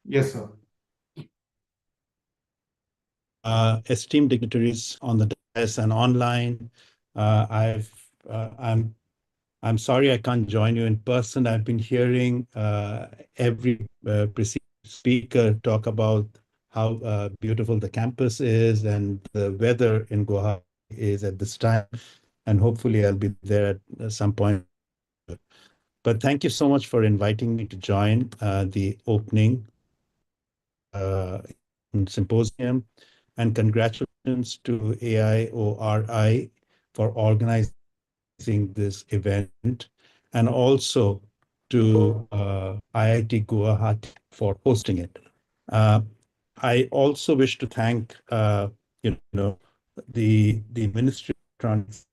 Yes, sir. Esteemed dignitaries on the dais and online, I'm sorry I can't join you in person. I've been hearing every preceding speaker talk about how beautiful the campus is and the weather in Guwahati is at this time, and hopefully I'll be there at some point. But thank you so much for inviting me to join the opening symposium, and congratulations to AIORI for organizing this event, and also to IIT Guwahati for hosting it. I also wish to thank the Ministry of Electronics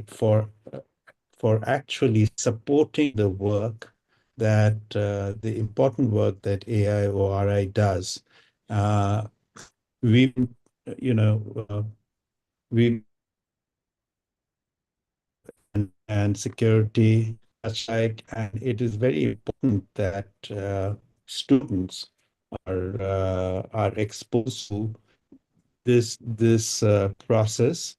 for actually supporting the work that the important work that AIORI does. We, we and security, and it is very important that students are exposed to this process,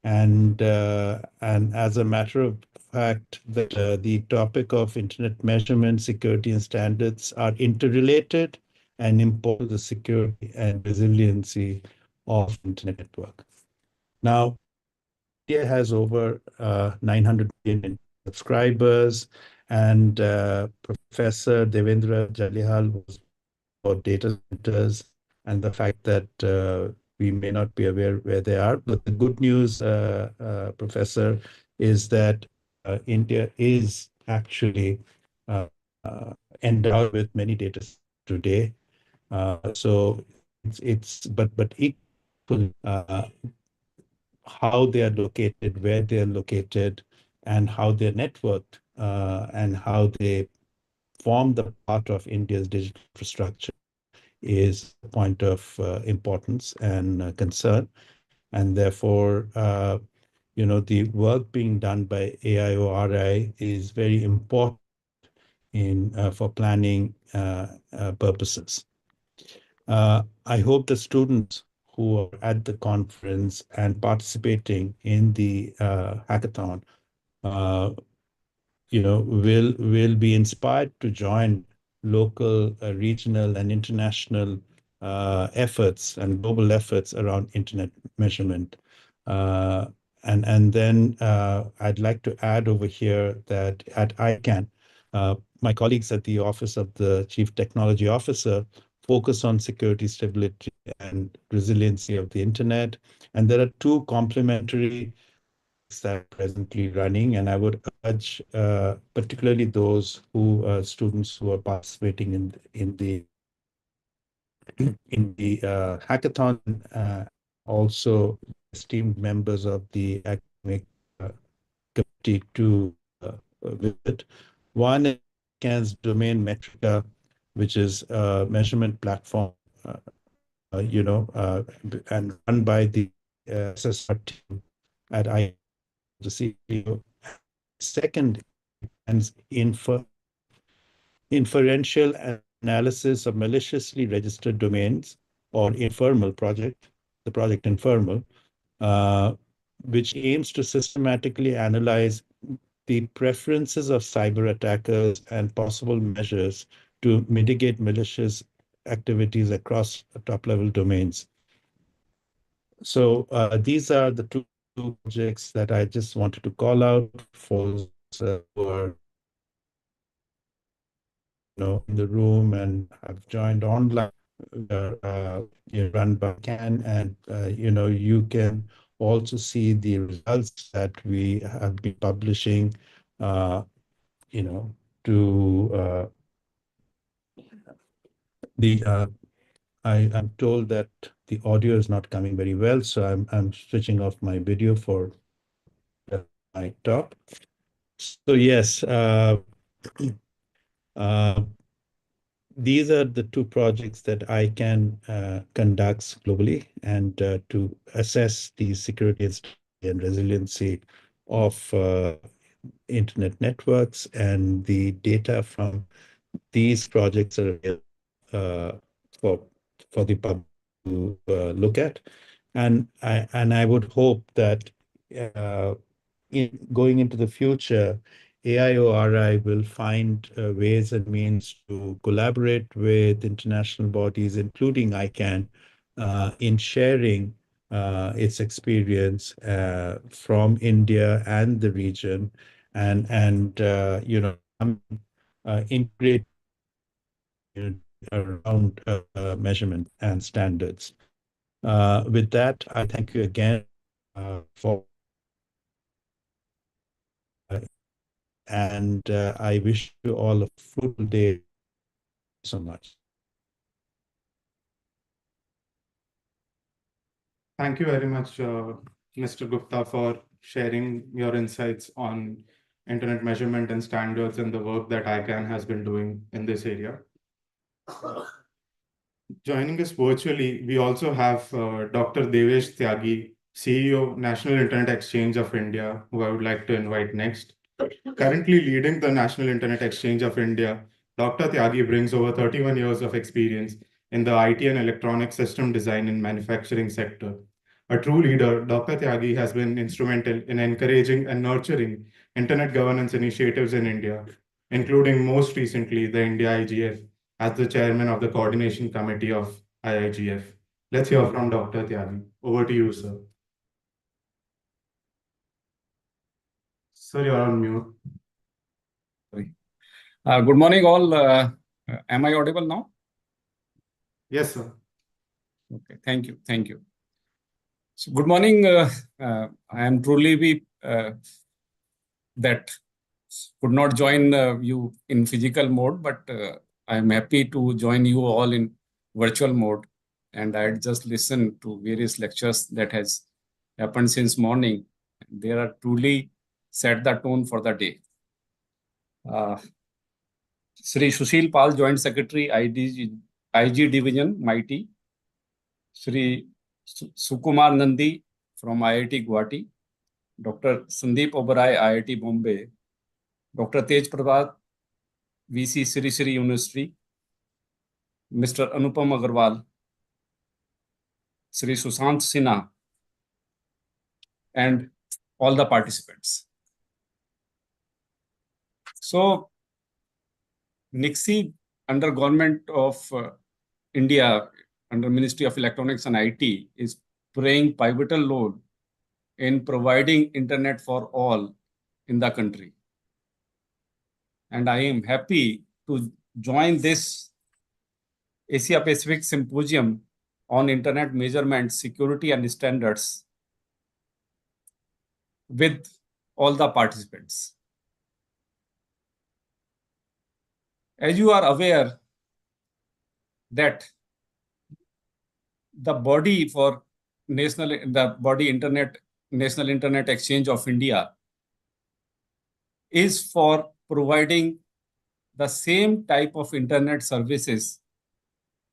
and as a matter of fact, that the topic of internet measurement, security, and standards are interrelated and important to the security and resiliency of internet network. Now, India has over 900 million subscribers, and Professor Devendra Jalihal was about data centers and the fact that we may not be aware where they are. But the good news, Professor, is that India is actually endowed with many data centers today. So but equally, how they are located, where they are located, and how they're networked, and how they form the part of India's digital infrastructure is a point of importance and concern. And therefore, the work being done by AIORI is very important for planning purposes. I hope the students who are at the conference and participating in the hackathon, will be inspired to join local, regional, and international efforts and global efforts around internet measurement. And then I'd like to add over here that at ICANN, my colleagues at the Office of the Chief Technology Officer focus on security, stability, and resiliency of the internet. And there are two complementary that are presently running, and I would urge particularly those students who are participating in the hackathon, also esteemed members of the academic committee to visit. One is ICANN's domain Metrica, which is a measurement platform, and run by the SSR team at ICANN, the CEO. Second, and inferential analysis of maliciously registered domains, or Informal project, the project Informal, which aims to systematically analyze the preferences of cyber attackers and possible measures to mitigate malicious activities across top-level domains. So these are the two projects that I just wanted to call out for those who are in the room and have joined online. Run by CAN, and you can also see the results that we have been publishing. I'm told that the audio is not coming very well, so I'm switching off my video for my talk. So yes, these are the two projects that ICANN conducts globally, and to assess the security and resiliency of internet networks, and the data from these projects are available for the public to look at. And I would hope that going into the future, AIORI will find ways and means to collaborate with international bodies, including ICANN, in sharing its experience from India and the region, and integrate around measurement and standards. With that, I thank you again for and I wish you all a fruitful day. So much. Thank you very much, Mr. Gupta, for sharing your insights on internet measurement and standards and the work that ICANN has been doing in this area. Joining us virtually, we also have Dr. Devesh Tyagi, CEO, National Internet Exchange of India, who I would like to invite next. Currently leading the National Internet Exchange of India, Dr. Tyagi brings over 31 years of experience in the IT and electronic system design and manufacturing sector. A true leader, Dr. Tyagi has been instrumental in encouraging and nurturing internet governance initiatives in India, including most recently the India IGF, as the chairman of the coordination committee of IIGF. Let's hear from Dr. Tyagi. Over to you, sir. Sir, you're on mute. Sorry. Good morning, all. Am I audible now? Yes, sir. Okay, thank you. Thank you. So, good morning. I am truly that could not join you in physical mode, but I am happy to join you all in virtual mode. And I just listened to various lectures that has happened since morning. They are truly set the tone for the day. Sri Sushil Pal, Joint Secretary, IG Division, MIT. Sri Sukumar Nandi from IIT Guwahati. Dr. Sandeep Oberoi, IIT Bombay. Dr. Tej Pratap, VC Sri Sri University. Mr. Anupam Agarwal. Sri Sushant Sinha. And all the participants. So, NIXI under Government of India, under Ministry of Electronics and IT, is playing pivotal role in providing internet for all in the country. And I am happy to join this Asia Pacific Symposium on Internet Measurement, Security and Standards with all the participants. As you are aware that the body for the body National Internet Exchange of India is for providing the same type of internet services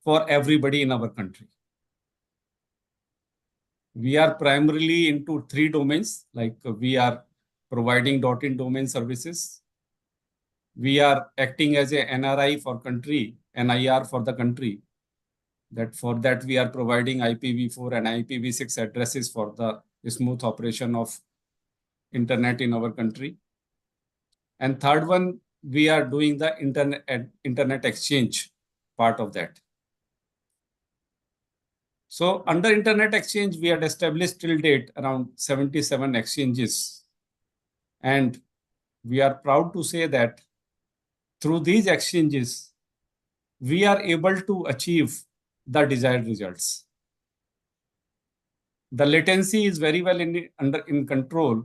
for everybody in our country. We are primarily into 3 domains, like we are providing .in domain services. We are acting as a NRI for country, NIR for the country. For that we are providing IPv4 and IPv6 addresses for the smooth operation of internet in our country. And third one, we are doing the internet exchange part of that. So under internet exchange, we had established till date around 77 exchanges. And we are proud to say that through these exchanges, we are able to achieve the desired results. The latency is very well in control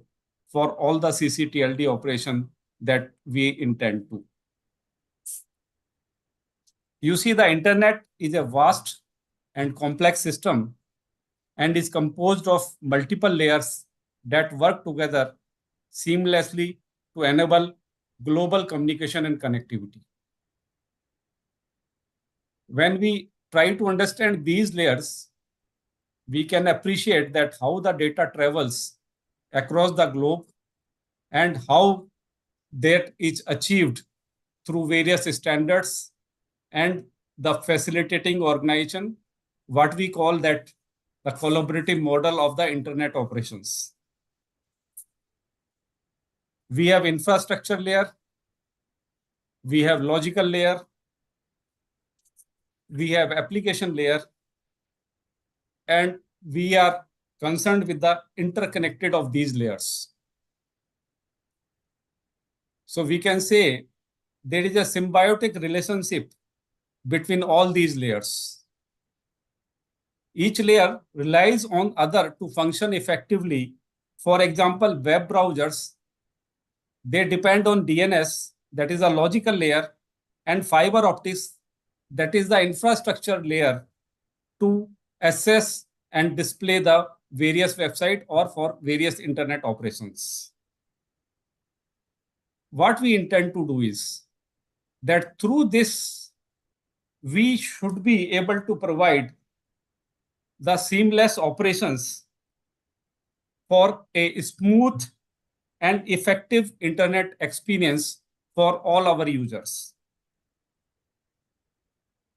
for all the CCTLD operation that we intend to. You see, the internet is a vast and complex system and is composed of multiple layers that work together seamlessly to enable global communication and connectivity. When we try to understand these layers, we can appreciate that how the data travels across the globe and how that is achieved through various standards and the facilitating organization, what we call that the collaborative model of the internet operations. We have infrastructure layer, we have logical layer, we have application layer, and we are concerned with the interconnected of these layers. So we can say there is a symbiotic relationship between all these layers. Each layer relies on other to function effectively. For example, web browsers, they depend on DNS, that is a logical layer, and fiber optics, that is the infrastructure layer, to access and display the various websites or for various internet operations. What we intend to do is that through this, we should be able to provide the seamless operations for a smooth and effective internet experience for all our users.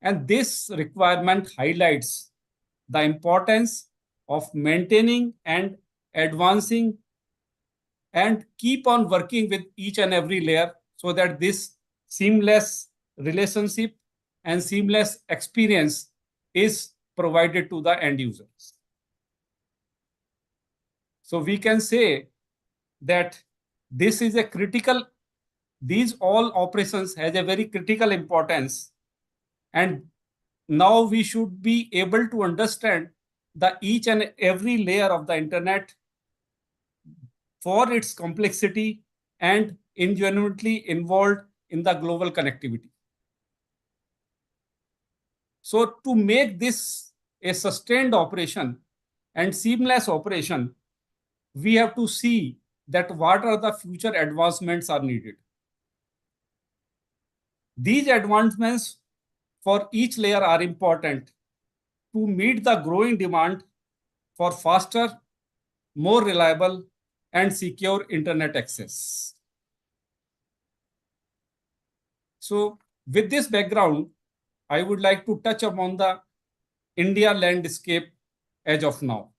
And this requirement highlights the importance of maintaining and advancing and keep on working with each and every layer so that this seamless relationship and seamless experience is provided to the end users. So we can say that this is a critical, these all operations has a very critical importance, and now we should be able to understand the each and every layer of the internet for its complexity and ingenuity involved in the global connectivity. So to make this a sustained operation and seamless operation, we have to see that what are the future advancements are needed. These advancements for each layer are important to meet the growing demand for faster, more reliable, and secure internet access. So with this background, I would like to touch upon the India landscape as of now.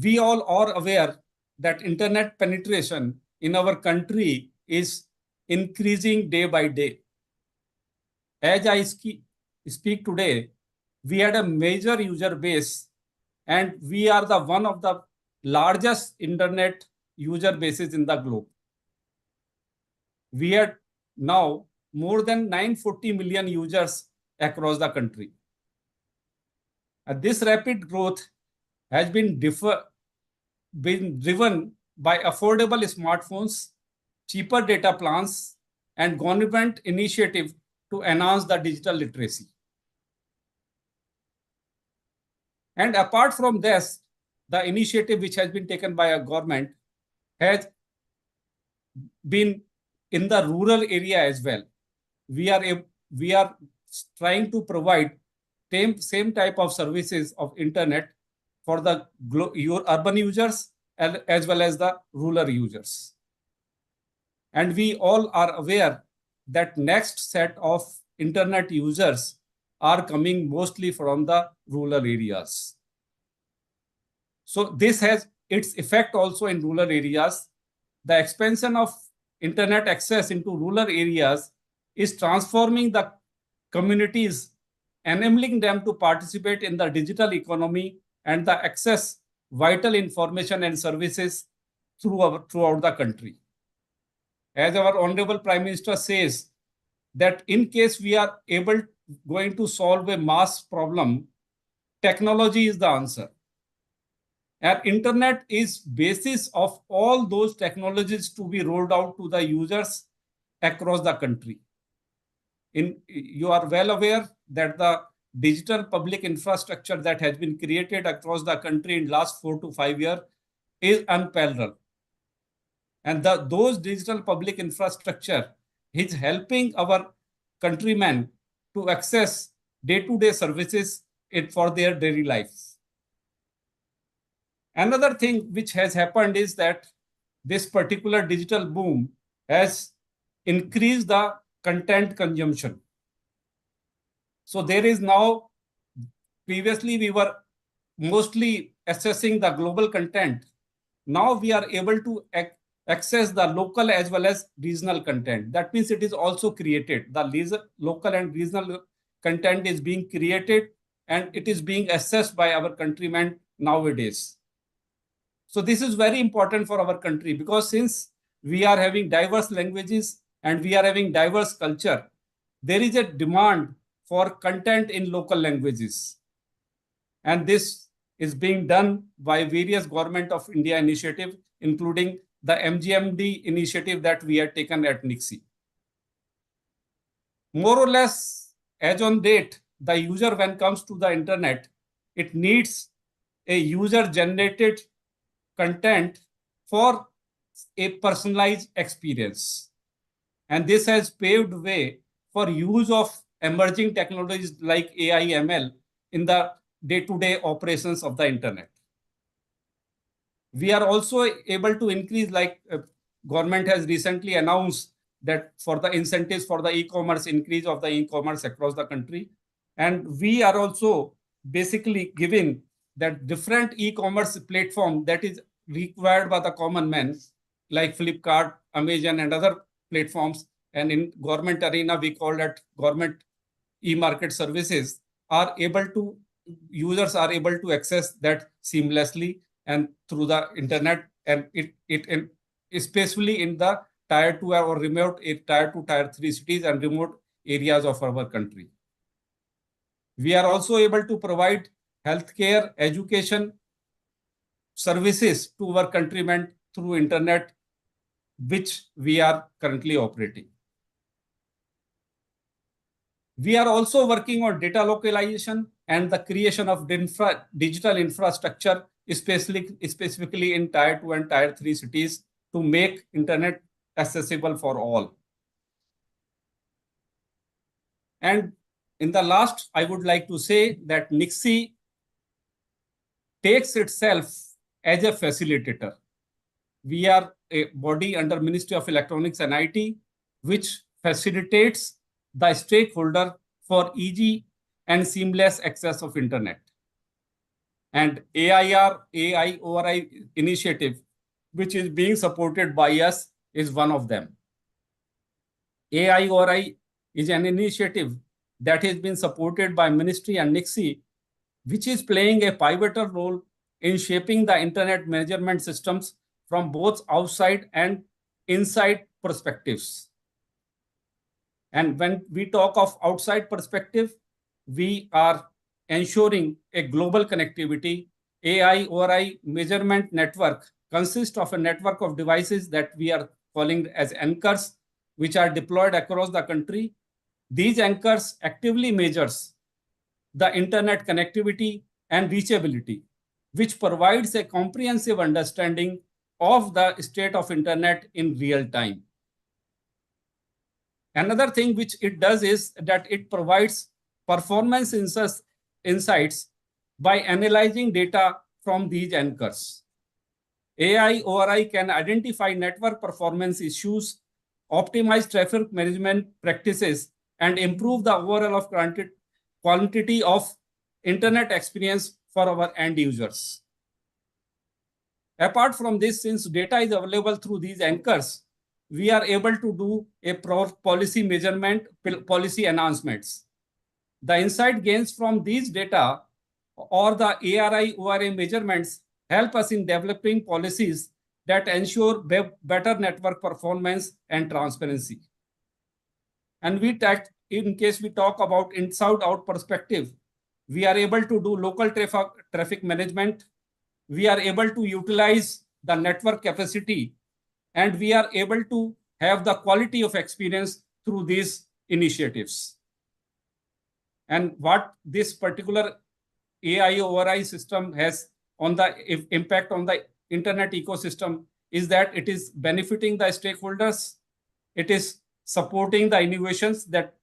We all are aware that internet penetration in our country is increasing day by day. As I speak today, we had a major user base, and we are the one of the largest internet user bases in the globe. We had now more than 940 million users across the country. This rapid growth has been driven by affordable smartphones, cheaper data plans, and government initiative to enhance the digital literacy. And apart from this, the initiative which has been taken by a government has been in the rural area as well. We are trying to provide same type of services of internet for the urban users as well as the rural users. And we all are aware that next set of internet users are coming mostly from the rural areas. So this has its effect also in rural areas. The expansion of internet access into rural areas is transforming the communities, enabling them to participate in the digital economy and the access vital information and services throughout the country. As our Honorable Prime Minister says, that in case we are going to solve a mass problem, technology is the answer. And internet is basis of all those technologies to be rolled out to the users across the country. You are well aware that the digital public infrastructure that has been created across the country in last 4 to 5 years is unparalleled. And those digital public infrastructure is helping our countrymen to access day-to-day services for their daily lives. Another thing which has happened is that this particular digital boom has increased the content consumption. So there is now, previously we were mostly accessing the global content. Now we are able to access the local as well as regional content. That means it is also created. The local and regional content is being created and it is being accessed by our countrymen nowadays. So this is very important for our country, because since we are having diverse languages and we are having diverse culture, there is a demand for content in local languages. And this is being done by various Government of India initiatives, including the MGMD initiative that we have taken at NICSI. More or less, as on date, the user, when comes to the internet, it needs a user-generated content for a personalized experience. And this has paved way for use of emerging technologies like AI, ML in the day-to-day operations of the internet. We are also able to increase, like government has recently announced that for the incentives for the e-commerce, increase of the e-commerce across the country. And we are also basically giving that different e-commerce platform that is required by the common man, like Flipkart, Amazon, and other platforms. And in government arena, we call that government e-market services, users are able to access that seamlessly and through the internet, and it especially in the tier 2 or remote tier 2, tier 3 cities and remote areas of our country. We are also able to provide healthcare, education services to our countrymen through internet, which we are currently operating. We are also working on data localization and the creation of digital infrastructure, specifically in tier 2 and tier 3 cities, to make internet accessible for all. And in the last, I would like to say that NICSI takes itself as a facilitator. We are a body under Ministry of Electronics and IT, which facilitates the stakeholder for easy and seamless access of internet. And AIORI initiative, which is being supported by us, is one of them. AIORI is an initiative that has been supported by Ministry and NICSI, which is playing a pivotal role in shaping the internet measurement systems from both outside and inside perspectives. And when we talk of outside perspective, we are ensuring a global connectivity. AIORI measurement network consists of a network of devices that we are calling as anchors, which are deployed across the country. These anchors actively measures the internet connectivity and reachability, which provides a comprehensive understanding of the state of internet in real time. Another thing which it does is that it provides performance insights by analyzing data from these anchors. AI ORI can identify network performance issues, optimize traffic management practices, and improve the overall quantity of internet experience for our end users. Apart from this, since data is available through these anchors, we are able to do a policy measurement, policy enhancements. The insight gains from these data or the ARI ORA measurements help us in developing policies that ensure better network performance and transparency. And in case we talk about inside-out perspective, we are able to do local traffic management. We are able to utilize the network capacity, and we are able to have the quality of experience through these initiatives. And what this particular AI ORI system has on the impact on the internet ecosystem is that it is benefiting the stakeholders. It is supporting the innovations that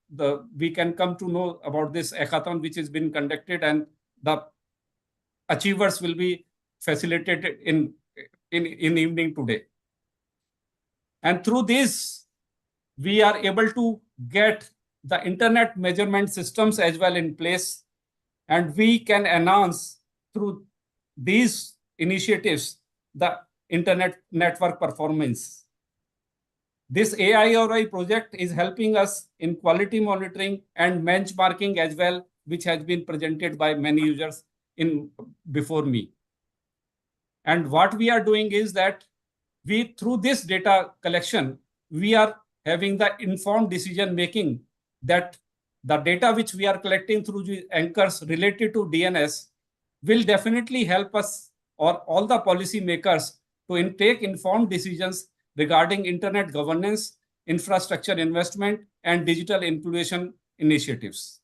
we can come to know about this hackathon, which has been conducted, and the achievers will be facilitated in evening today. And through this, we are able to get the internet measurement systems as well in place, and we can enhance through these initiatives the internet network performance. This AIRI project is helping us in quality monitoring and benchmarking as well, which has been presented by many users before me. And what we are doing is that through this data collection, we are having the informed decision making that the data which we are collecting through the anchors related to DNS will definitely help us or all the policy makers to take informed decisions regarding internet governance, infrastructure investment, and digital inclusion initiatives.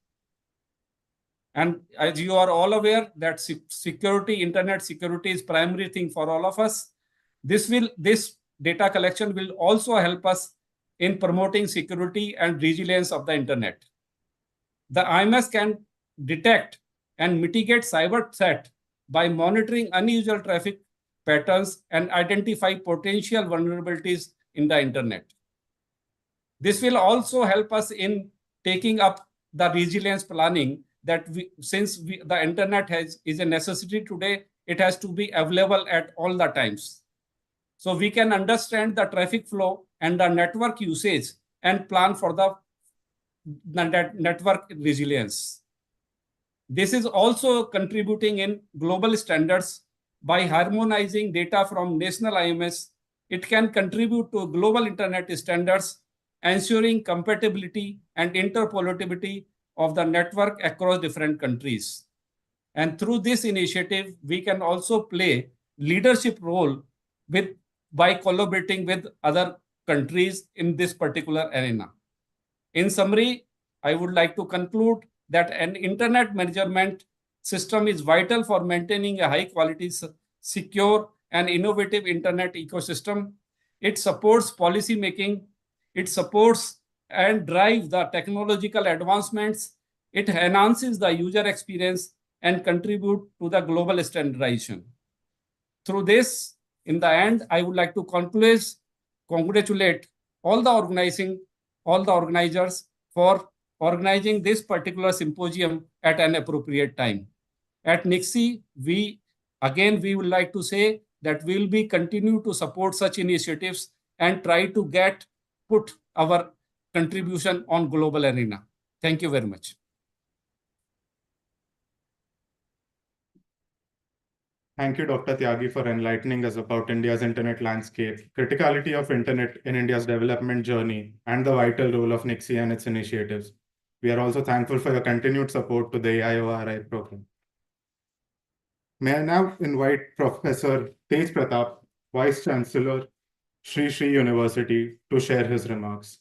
And as you are all aware that internet security is primary thing for all of us. This data collection will also help us in promoting security and resilience of the internet. The IMS can detect and mitigate cyber threat by monitoring unusual traffic patterns and identify potential vulnerabilities in the internet. This will also help us in taking up the resilience planning that since the internet is a necessity today, it has to be available at all the times. So we can understand the traffic flow and the network usage and plan for the network resilience. This is also contributing in global standards by harmonizing data from national IMS. It can contribute to global internet standards, ensuring compatibility and interoperability of the network across different countries. And through this initiative, we can also play leadership role by collaborating with other countries in this particular arena. In summary, I would like to conclude that an internet measurement system is vital for maintaining a high quality, secure, and innovative internet ecosystem. It supports policy making. It supports and drives the technological advancements. It enhances the user experience and contribute to the global standardization. Through this, in the end, I would like to congratulate all the organizers for organizing this particular symposium at an appropriate time. At NIXI, we would like to say that we will be continue to support such initiatives and try to put our contribution on global arena. Thank you very much. Thank you, Dr. Tyagi, for enlightening us about India's internet landscape, criticality of internet in India's development journey, and the vital role of NIXI and its initiatives. We are also thankful for your continued support to the AIORI program. May I now invite Professor Tej Pratap, Vice Chancellor, Sri Sri University, to share his remarks.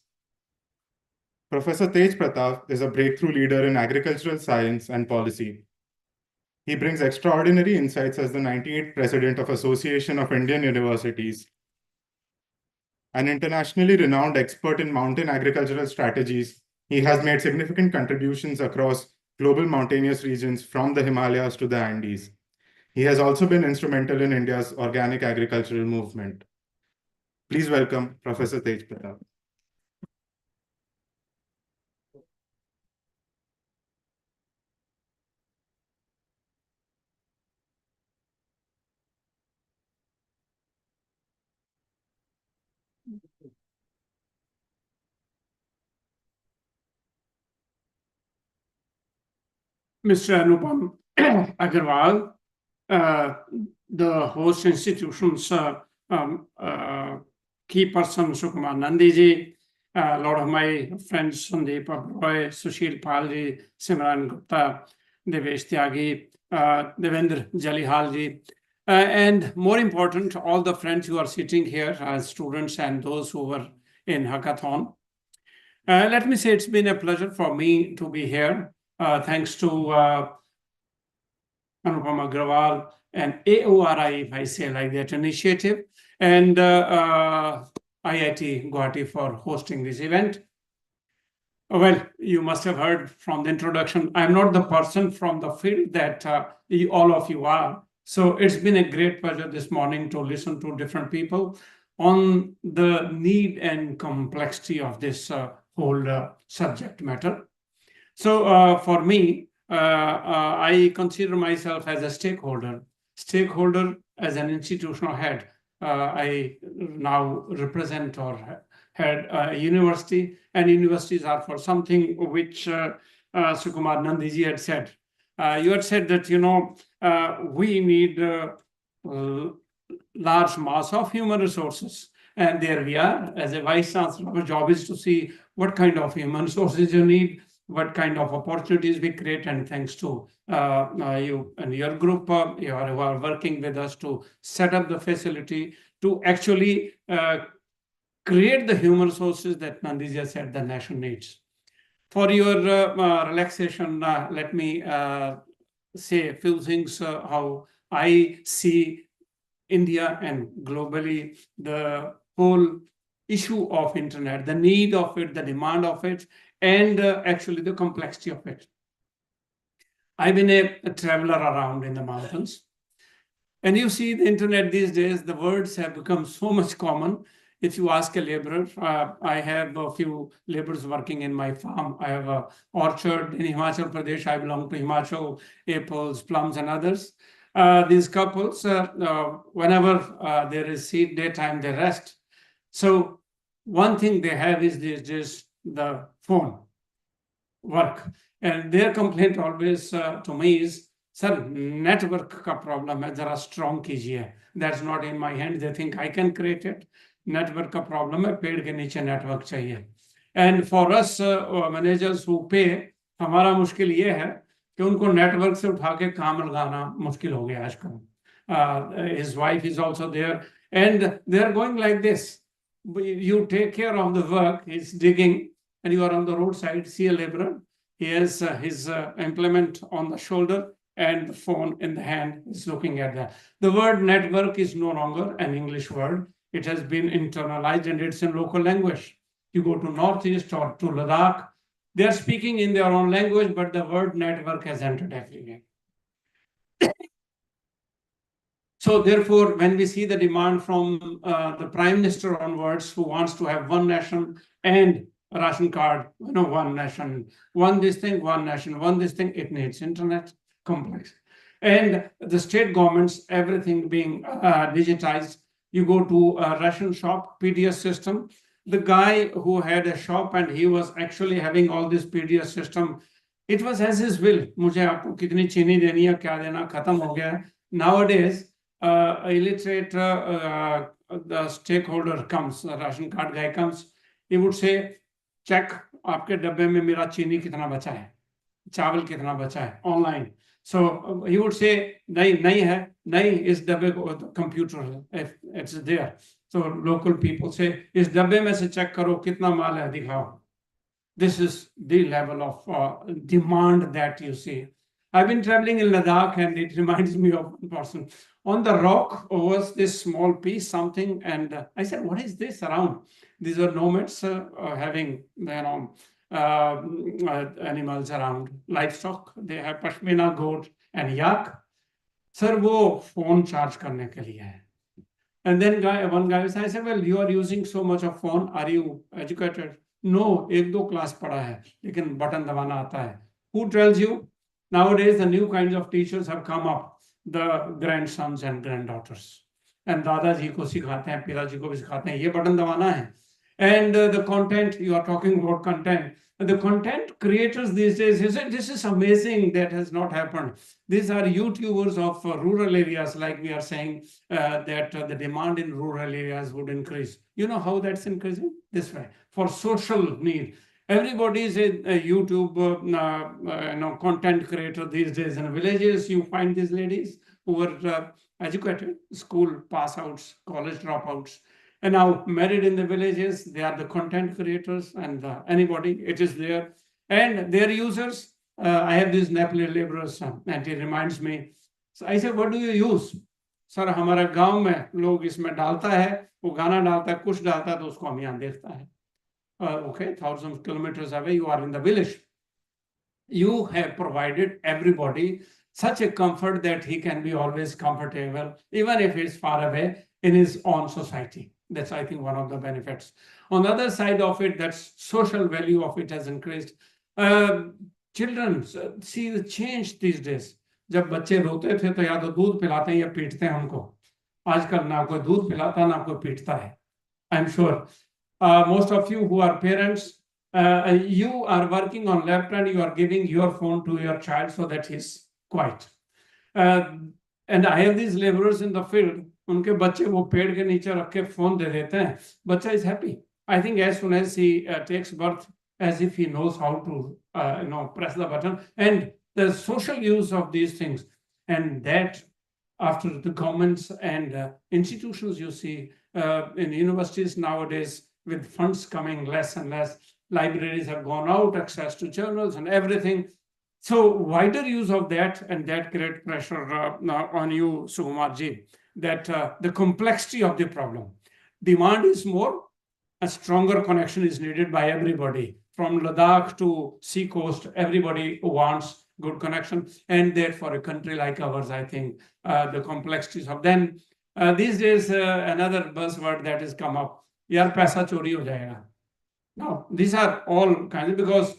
Professor Tej Pratap is a breakthrough leader in agricultural science and policy. He brings extraordinary insights as the 98th President of Association of Indian Universities. An internationally renowned expert in mountain agricultural strategies, he has made significant contributions across global mountainous regions from the Himalayas to the Andes. He has also been instrumental in India's organic agricultural movement. Please welcome Professor Tej Pratap. Mr. Anupam Agarwal, the host institution's key person, Sukumar Nandiji, a lot of my friends, Sandeep Roy, Sushil Palji, Simran Gupta, Devesh Tyagi, Devendra Jalihalji, and more important, all the friends who are sitting here as students and those who were in hackathon. Let me say it's been a pleasure for me to be here. Thanks to Anupam Agrawal and AORI, if I say like that, initiative, and IIT Guwahati for hosting this event. Well, you must have heard from the introduction, I'm not the person from the field that all of you are. So it's been a great pleasure this morning to listen to different people on the need and complexity of this whole subject matter. So for me, I consider myself as a stakeholder as an institutional head. I now represent or head a university, and universities are for something which Sukumar Nandiji had said. You had said that, we need large mass of human resources. And there we are. As a vice chancellor, our job is to see what kind of human resources you need, what kind of opportunities we create, and thanks to you and your group, you are working with us to set up the facility to actually create the human resources that Nandiji said the nation needs. For your relaxation, let me say a few things how I see India and globally the whole issue of internet, the need of it, the demand of it, and actually the complexity of it. I've been a traveler around in the mountains. And you see the internet these days, the words have become so much common. If you ask a laborer, I have a few laborers working in my farm. I have an orchard in Himachal Pradesh. I belong to Himachal, apples, plums, and others. These couples, whenever there is seed daytime, they rest. So one thing they have is just the phone work. And their complaint always to me is, sir, network ka problem hai, zara strong kijiye. That's not in my hand. They think I can create it. Network ka problem hai, पेड़ के नीचे network चाहिए. And for us managers who pay, हमारा मुश्किल ये है कि उनको network से उठा के काम लगाना मुश्किल हो गया आजकल. His wife is also there, and they are going like this. You take care of the work. He's digging, and you are on the roadside. See a laborer. He has his implement on the shoulder and the phone in the hand. He's looking at that. The word network is no longer an English word. It has been internalized and it's in local language. You go to Northeast or to Ladakh, they are speaking in their own language, but the word network has entered everywhere. So therefore, when we see the demand from the Prime Minister onwards, who wants to have one nation and a ration card, one nation, one this thing, one nation, one this thing, it needs internet, complex. And the state governments, everything being digitized. You go to a ration shop, PDS system. The guy who had a shop and he was actually having all this PDS system, it was as his will. मुझे आपको कितनी चीनी देनी है, क्या देना, खत्म हो गया. Nowadays, illiterate the stakeholder comes, the ration card guy comes. He would say, check आपके डब्बे में मेरा चीनी कितना बचा है, चावल कितना बचा है, online. So he would say, nahi hai, nahi, is dabbe ko computer, if it's there. So local people say, is dabbe mein se check karo, kitna maal hai, dikhao. This is the level of demand that you see. I've been traveling in Ladakh, and it reminds me of one person. On the rock was this small piece, something, and I said, "What is this around?" These are nomads having, animals around, livestock. They have pashmina goat and yak. Sir, वो phone charge करने के लिए है. And then one guy said, I said, well, you are using so much of phone. Are you educated? No, 1-2 class पढ़ा है, लेकिन button दबाना आता है. Who tells you? Nowadays, the new kinds of teachers have come up, the grandsons and granddaughters. And दादाजी को सिखाते हैं, पिताजी को भी सिखाते हैं, ये button दबाना है. And the content, you are talking about content. The content creators these days, you said, this is amazing, that has not happened. These are YouTubers of rural areas, like we are saying that the demand in rural areas would increase. You know how that's increasing? This way, for social need. Everybody is a YouTube content creator these days. In villages, you find these ladies who are educated, school pass outs, college dropouts, and now married in the villages. They are the content creators, and anybody, it is there. And their users, I have these Nepali laborers, and he reminds me. So I said, what do you use? Sir, हमारा गांव में लोग इसमें डालता है, वो गाना डालता है, कुछ डालता है, तो उसको हम यहाँ देखता है. Okay, 1,000 kilometers away, you are in the village. You have provided everybody such a comfort that he can be always comfortable, even if he's far away in his own society. That's, I think, one of the benefits. On the other side of it, that social value of it has increased. Children see the change these days. जब बच्चे रोते थे तो या तो दूध पिलाते हैं या पीटते हैं उनको. आजकल ना कोई दूध पिलाता ना कोई पीटता है. I'm sure most of you who are parents, you are working on left hand, you are giving your phone to your child so that he's quiet. And I have these laborers in the field. उनके बच्चे वो पेड़ के नीचे रख के phone दे देते हैं. बच्चा is happy. I think as soon as he takes birth, as if he knows how to press the button, and the social use of these things, and that after the governments and institutions, you see in universities nowadays, with funds coming less and less, libraries have gone out, access to journals and everything. So wider use of that, and that create pressure on you, Sukumar ji, that the complexity of the problem. Demand is more, a stronger connection is needed by everybody. From Ladakh to sea coast, everybody wants good connection. And therefore, a country like ours, I think, the complexities of then. These days, another buzzword that has come up, yaar paisa chori ho jayega. No, these are all kinds of, because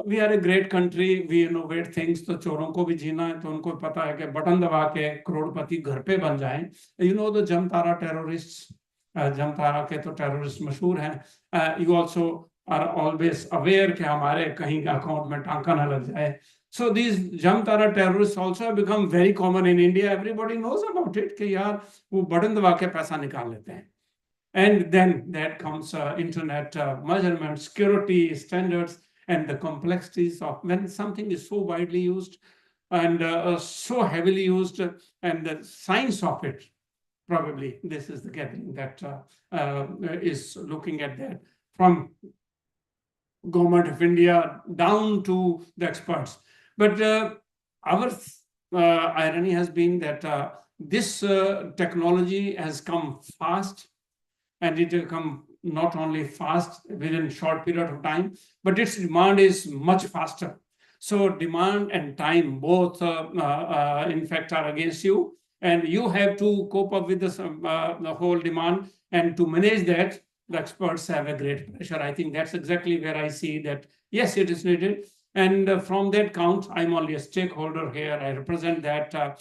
we are a great country, we innovate things, तो चोरों को भी जीना है, तो उनको पता है कि बटन दबा के करोड़पति घर पे बन जाएं. You know the Jamtara terrorists, Jamtara के तो terrorists मशहूर हैं. You also are always aware कि हमारे कहीं अकाउंट में टांका ना लग जाए. So these Jamtara terrorists also have become very common in India. Everybody knows about it कि यार वो बटन दबा के पैसा निकाल लेते हैं. And then that comes internet measurement, security standards, and the complexities of when something is so widely used and so heavily used, and the science of it. Probably this is the gathering that is looking at that from government of India down to the experts. But our irony has been that this technology has come fast, and it will come not only fast within a short period of time, but its demand is much faster. So demand and time both, in fact, are against you, and you have to cope up with the whole demand, and to manage that, the experts have a great pressure. I think that's exactly where I see that, yes, it is needed. And from that count, I'm only a stakeholder here. I represent that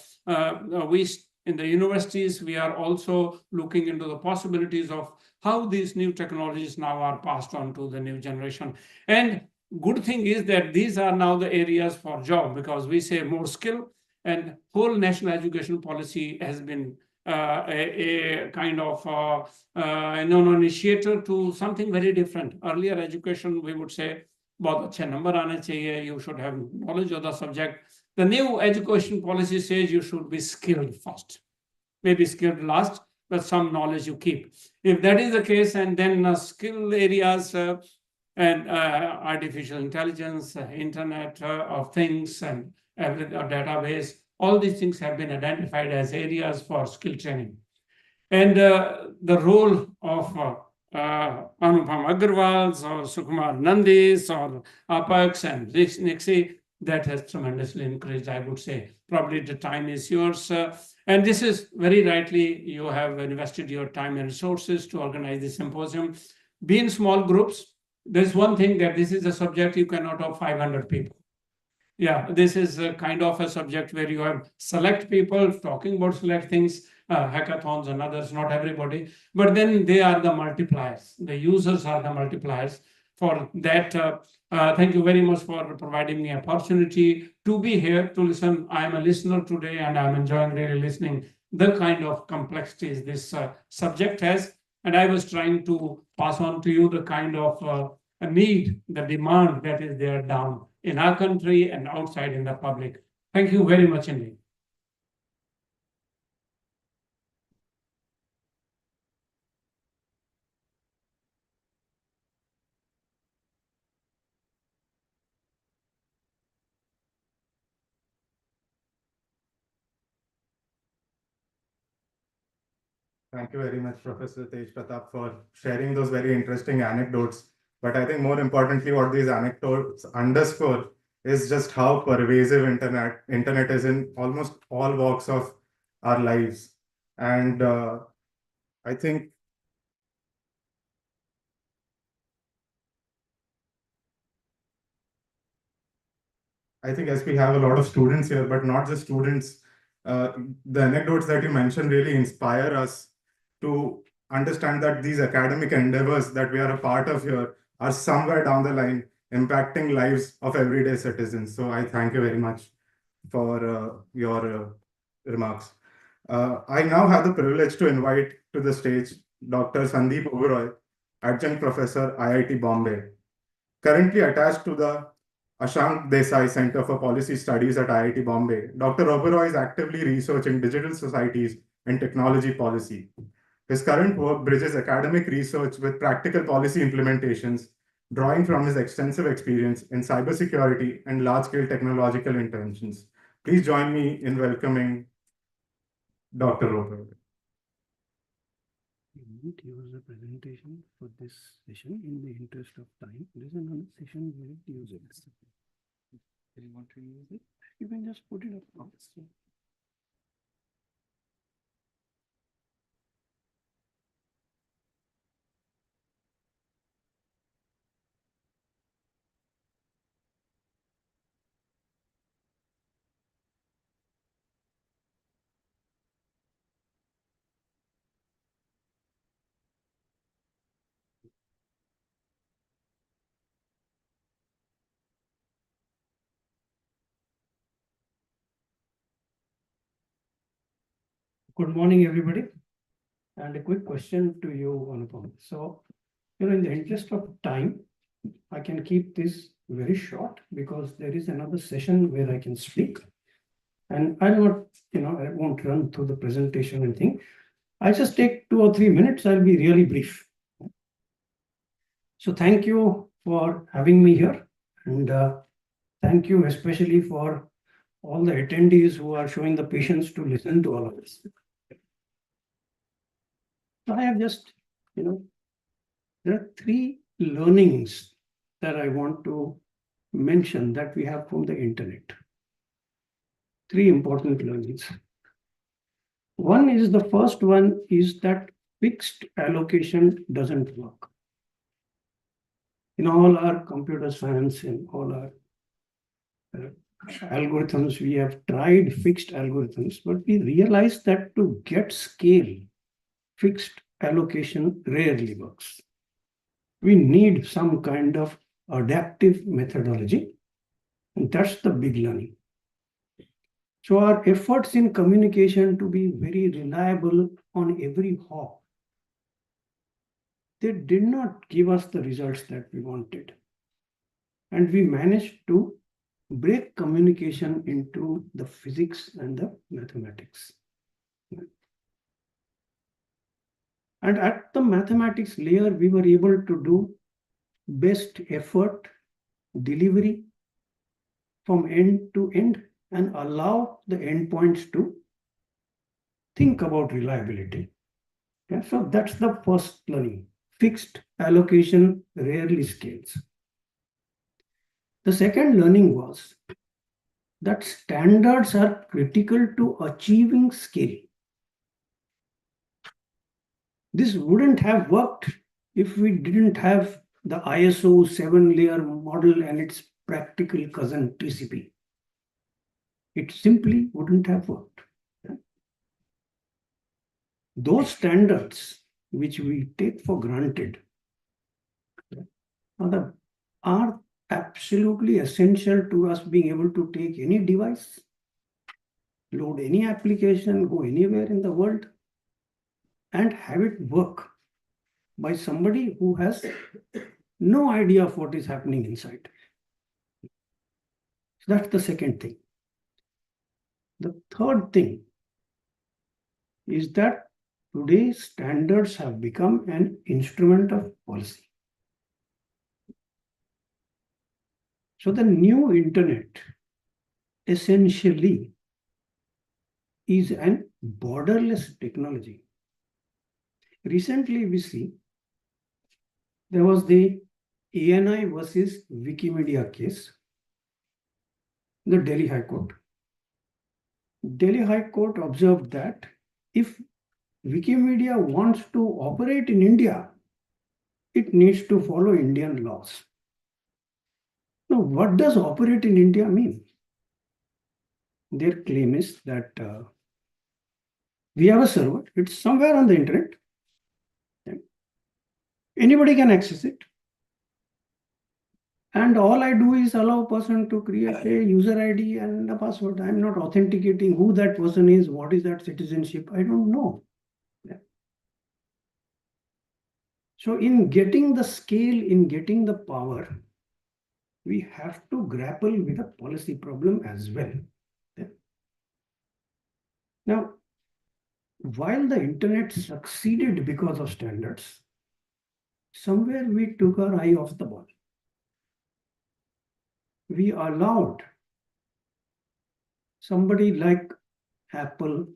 we in the universities, we are also looking into the possibilities of how these new technologies now are passed on to the new generation. And good thing is that these are now the areas for job, because we say more skill, and whole national education policy has been a kind of initiator to something very different. Earlier education, we would say, बहुत अच्छे number आने चाहिए, you should have knowledge of the subject. The new education policy says you should be skilled first, maybe skilled last, but some knowledge you keep. If that is the case, and then skill areas and artificial intelligence, internet of things, and database. All these things have been identified as areas for skill training. And the role of Anupam Agarwal's or Sukumar Nandis or Apsimss and Nixie, that has tremendously increased, I would say. Probably the time is yours. And this is very rightly, you have invested your time and resources to organize this symposium. Be in small groups. There's one thing that this is a subject you cannot have 500 people. Yeah, this is a kind of a subject where you have select people talking about select things, hackathons and others, not everybody, but then they are the multipliers. The users are the multipliers. For that, thank you very much for providing me opportunity to be here to listen. I am a listener today and I'm enjoying really listening the kind of complexities this subject has. And I was trying to pass on to you the kind of a need, the demand that is there down in our country and outside in the public. Thank you very much indeed. Thank you very much, Professor Tej Pratap, for sharing those very interesting anecdotes. But I think more importantly, what these anecdotes underscore is just how pervasive internet is in almost all walks of our lives. And I think as we have a lot of students here, but not just students, the anecdotes that you mentioned really inspire us to understand that these academic endeavors that we are a part of here are somewhere down the line impacting lives of everyday citizens. So I thank you very much for your remarks. I now have the privilege to invite to the stage Dr. Sandeep Oberoi, Adjunct Professor, IIT Bombay. Currently attached to the Ashank Desai Center for Policy Studies at IIT Bombay, Dr. Oberoi is actively researching digital societies and technology policy. His current work bridges academic research with practical policy implementations, drawing from his extensive experience in cybersecurity and large-scale technological interventions. Please join me in welcoming Dr. Oberoi. I won't use the presentation for this session in the interest of time. There is another session where it use it. Do you want to use it? You can just put it up. Good morning, everybody. And a quick question to you, Anupam. So, in the interest of time, I can keep this very short because there is another session where I can speak. And I'll not, I won't run through the presentation and thing. I'll just take 2 or 3 minutes. I'll be really brief. So thank you for having me here. And thank you especially for all the attendees who are showing the patience to listen to all of this. So I have just, there are 3 learnings that I want to mention that we have from the internet. 3 important learnings. One is the first one is that fixed allocation doesn't work. In all our computer science and all our algorithms, we have tried fixed algorithms, but we realized that to get scale, fixed allocation rarely works. We need some kind of adaptive methodology, and that's the big learning. So our efforts in communication to be very reliable on every hop, they did not give us the results that we wanted. And we managed to break communication into the physics and the mathematics. And at the mathematics layer, we were able to do best effort delivery from end to end and allow the endpoints to think about reliability. Yeah, so that's the first learning. Fixed allocation rarely scales. The second learning was that standards are critical to achieving scale. This wouldn't have worked if we didn't have the ISO 7-layer model and its practical cousin TCP. It simply wouldn't have worked. Those standards which we take for granted are absolutely essential to us being able to take any device, load any application, go anywhere in the world, and have it work by somebody who has no idea of what is happening inside. So that's the second thing. The third thing is that today's standards have become an instrument of policy. So the new internet essentially is an borderless technology. Recently, we see there was the ANI versus Wikimedia case, the Delhi High Court. Delhi High Court observed that if Wikimedia wants to operate in India, it needs to follow Indian laws. Now, what does operate in India mean? Their claim is that we have a server, it's somewhere on the internet. Anybody can access it. And all I do is allow a person to create a user ID and a password. I'm not authenticating who that person is, what is that citizenship, I don't know. Yeah. So in getting the scale, in getting the power, we have to grapple with a policy problem as well. Yeah. Now, while the internet succeeded because of standards, somewhere we took our eye off the ball. We allowed somebody like Apple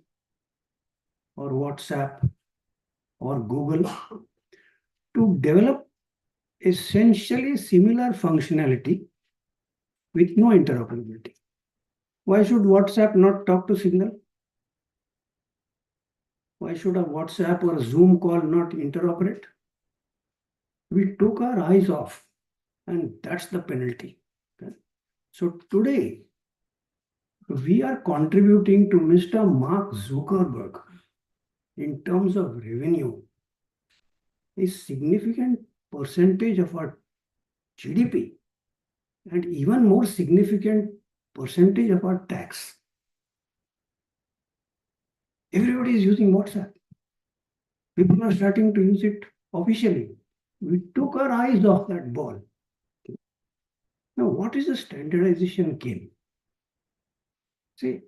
or WhatsApp or Google to develop essentially similar functionality with no interoperability. Why should WhatsApp not talk to Signal? Why should a WhatsApp or a Zoom call not interoperate? We took our eyes off, and that's the penalty. Okay? So today, we are contributing to Mr. Mark Zuckerberg in terms of revenue, a significant percentage of our GDP, and even more significant percentage of our tax. Everybody is using WhatsApp. People are starting to use it officially. We took our eyes off that ball. Now, what is the standardization game? See,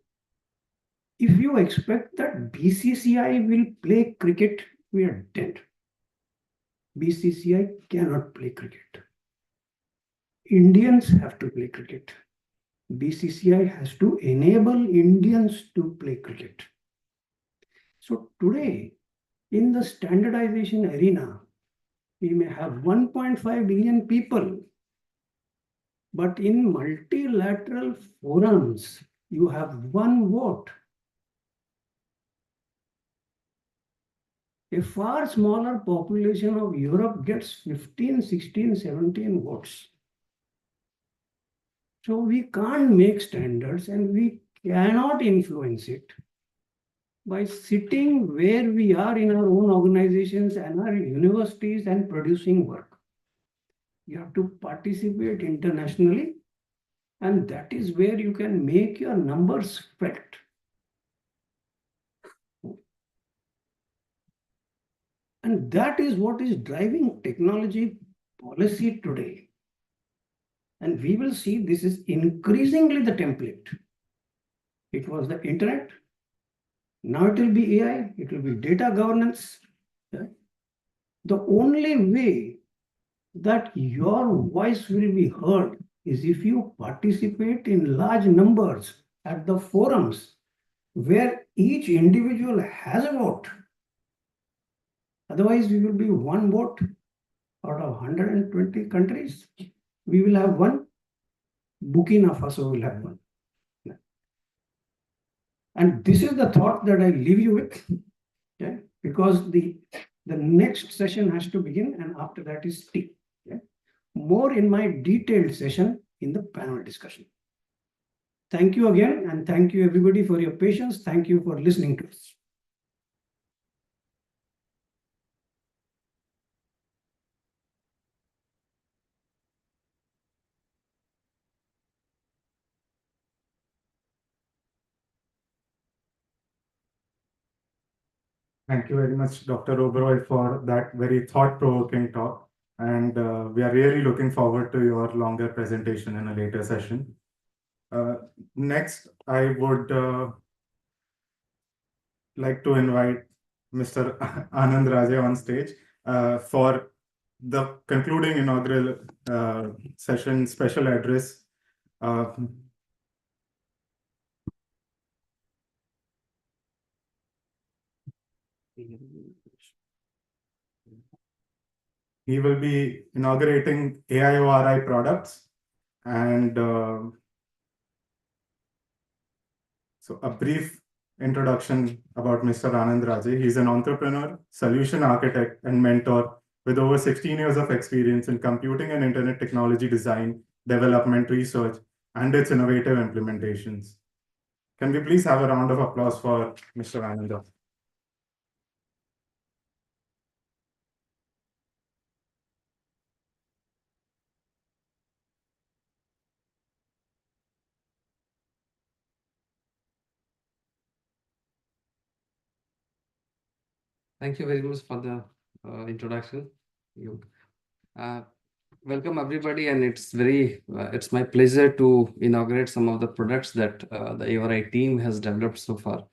if you expect that BCCI will play cricket, we are dead. BCCI cannot play cricket. Indians have to play cricket. BCCI has to enable Indians to play cricket. So today, in the standardization arena, we may have 1.5 billion people, but in multilateral forums, you have one vote. A far smaller population of Europe gets 15, 16, 17 votes. So we can't make standards and we cannot influence it by sitting where we are in our own organizations and our universities and producing work. You have to participate internationally, and that is where you can make your numbers felt. And that is what is driving technology policy today. And we will see this is increasingly the template. It was the internet. Now it will be AI. It will be data governance. Okay? The only way that your voice will be heard is if you participate in large numbers at the forums where each individual has a vote. Otherwise, we will be one vote out of 120 countries. We will have one. Burkina Faso will have one. And this is the thought that I leave you with, okay? Because the next session has to begin, and after that is tea. Okay? More in my detailed session in the panel discussion. Thank you again, and thank you everybody for your patience. Thank you for listening to us. Thank you very much, Dr. Oberoi, for that very thought-provoking talk. And we are really looking forward to your longer presentation in a later session. Next, I would like to invite Mr. Anand Raje on stage for the concluding inaugural session special address. He will be inaugurating AIORI products, and so a brief introduction about Mr. Anand Raje. He's an entrepreneur, solution architect, and mentor with over 16 years of experience in computing and internet technology design, development, research, and its innovative implementations. Can we please have a round of applause for Mr. Anand? Thank you very much for the introduction. Welcome everybody, and it's my pleasure to inaugurate some of the products that the AORI team has developed so far.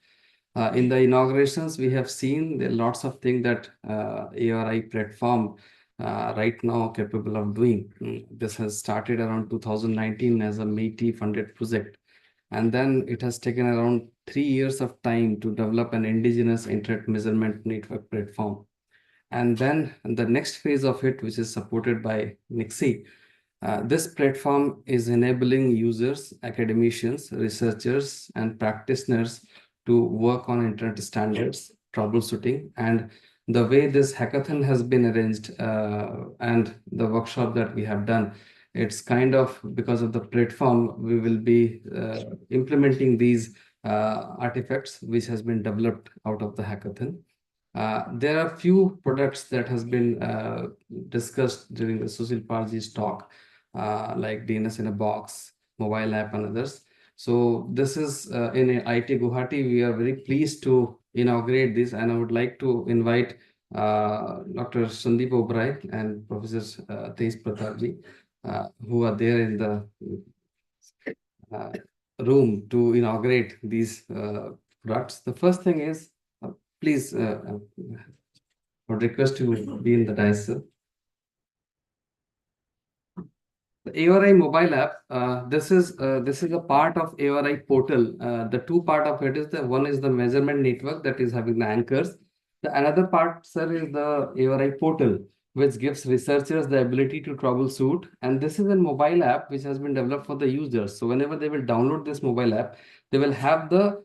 In the inaugurations, we have seen there are lots of things that AORI platform right now capable of doing. This has started around 2019 as a MeitY funded project. And then it has taken around 3 years of time to develop an indigenous internet measurement network platform. And then the next phase of it, which is supported by NIXI, this platform is enabling users, academicians, researchers, and practitioners to work on internet standards, troubleshooting, and the way this hackathon has been arranged and the workshop that we have done. It's kind of because of the platform, we will be implementing these artifacts which has been developed out of the hackathon. There are few products that has been discussed during the Sushil Parji's talk, like DNS in a box, mobile app, and others. So this is in IIT Guwahati. We are very pleased to inaugurate this, and I would like to invite Dr. Sandeep Oberoi and Professor Tej Pratapji, who are there in the room to inaugurate these products. The first thing is, please, I would request you to be in the dais, sir. The AORI mobile app, this is a part of AORI portal. The two part of it is one is the measurement network that is having the anchors. The another part, sir, is the AORI portal, which gives researchers the ability to troubleshoot. And this is a mobile app which has been developed for the users. So whenever they will download this mobile app, they will have the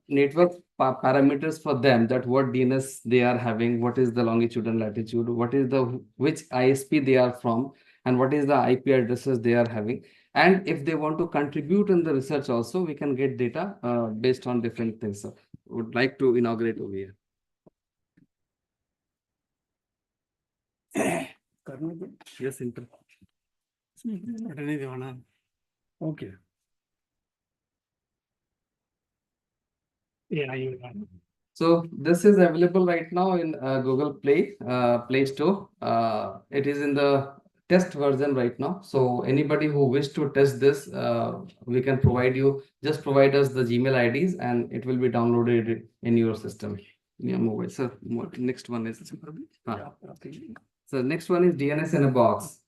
network parameters for them, that what DNS they are having, what is the longitude and latitude, what is which ISP they are from, and what is the IP addresses they are having. And if they want to contribute in the research also, we can get data based on different things. So would like to inaugurate over here. Yes, Okay. Yeah, you got it. So this is available right now in Google Play Store. It is in the test version right now. So anybody who wish to test this, we can provide you. Just provide us the Gmail IDs, and it will be downloaded in your system. Yeah, mobile. So next one is. So next one is DNS in a box.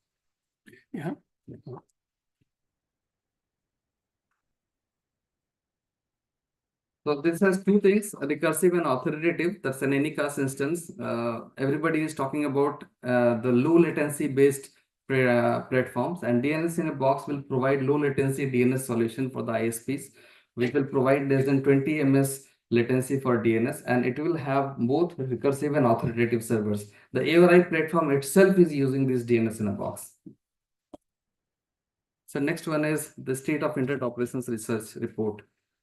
Yeah. So this has two things, recursive and authoritative. That's an Anycast instance. Everybody is talking about the low latency based platforms, and DNS in a box will provide low latency DNS solution for the ISPs, which will provide less than 20 ms latency for DNS, and it will have both recursive and authoritative servers. The AORI platform itself is using this DNS in a box. So next one is the state of internet operations research report.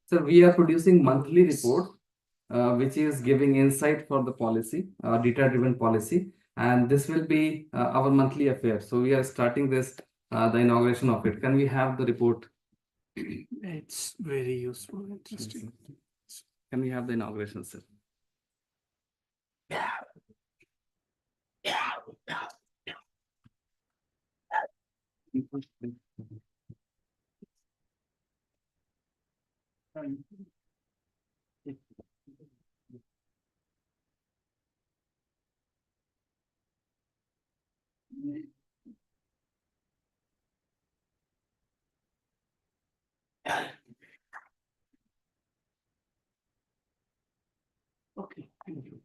So we are producing monthly report, which is giving insight for the policy, data-driven policy, and this will be our monthly affair. So we are starting this, the inauguration of it. Can we have the report? It's very useful, interesting. Can we have the inauguration, sir? Okay, thank you.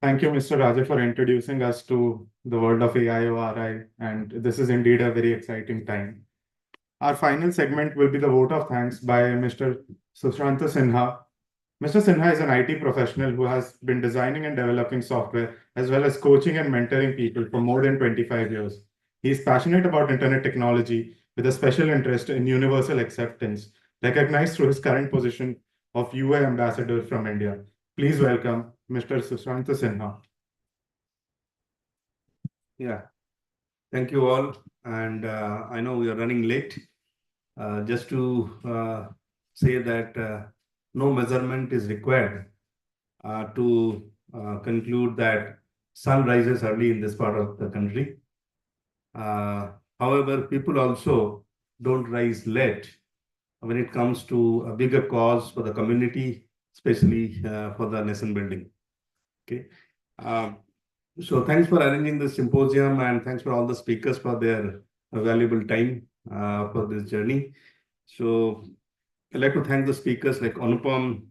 Thank you, Mr. Raja, for introducing us to the world of AIORI, and this is indeed a very exciting time. Our final segment will be the vote of thanks by Mr. Sushranta Sinha. Mr. Sinha is an IT professional who has been designing and developing software, as well as coaching and mentoring people for more than 25 years. He is passionate about internet technology with a special interest in universal acceptance, recognized through his current position of UA Ambassador from India. Please welcome Mr. Sushranta Sinha. Yeah, thank you all. And I know we are running late. Just to say that no measurement is required to conclude that sun rises early in this part of the country. However, people also don't rise late when it comes to a bigger cause for the community, especially for the nation building. Okay. So thanks for arranging this symposium, and thanks for all the speakers for their valuable time for this journey. So I'd like to thank the speakers like Anupam,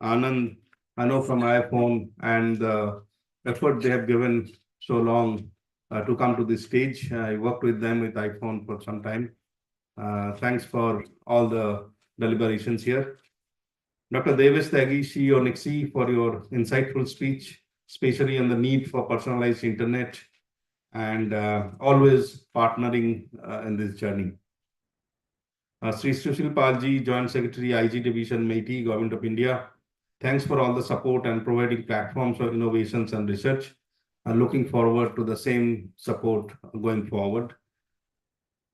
Anand, I know from iPhone, and the effort they have given so long to come to this stage. I worked with them with iPhone for some time. Thanks for all the deliberations here. Dr. Davis Tyagi, CEO Nixie, for your insightful speech, especially on the need for personalized internet and always partnering in this journey. Sri Sushil Palji, Joint Secretary, IG Division, MeitY, Government of India. Thanks for all the support and providing platforms for innovations and research. I'm looking forward to the same support going forward.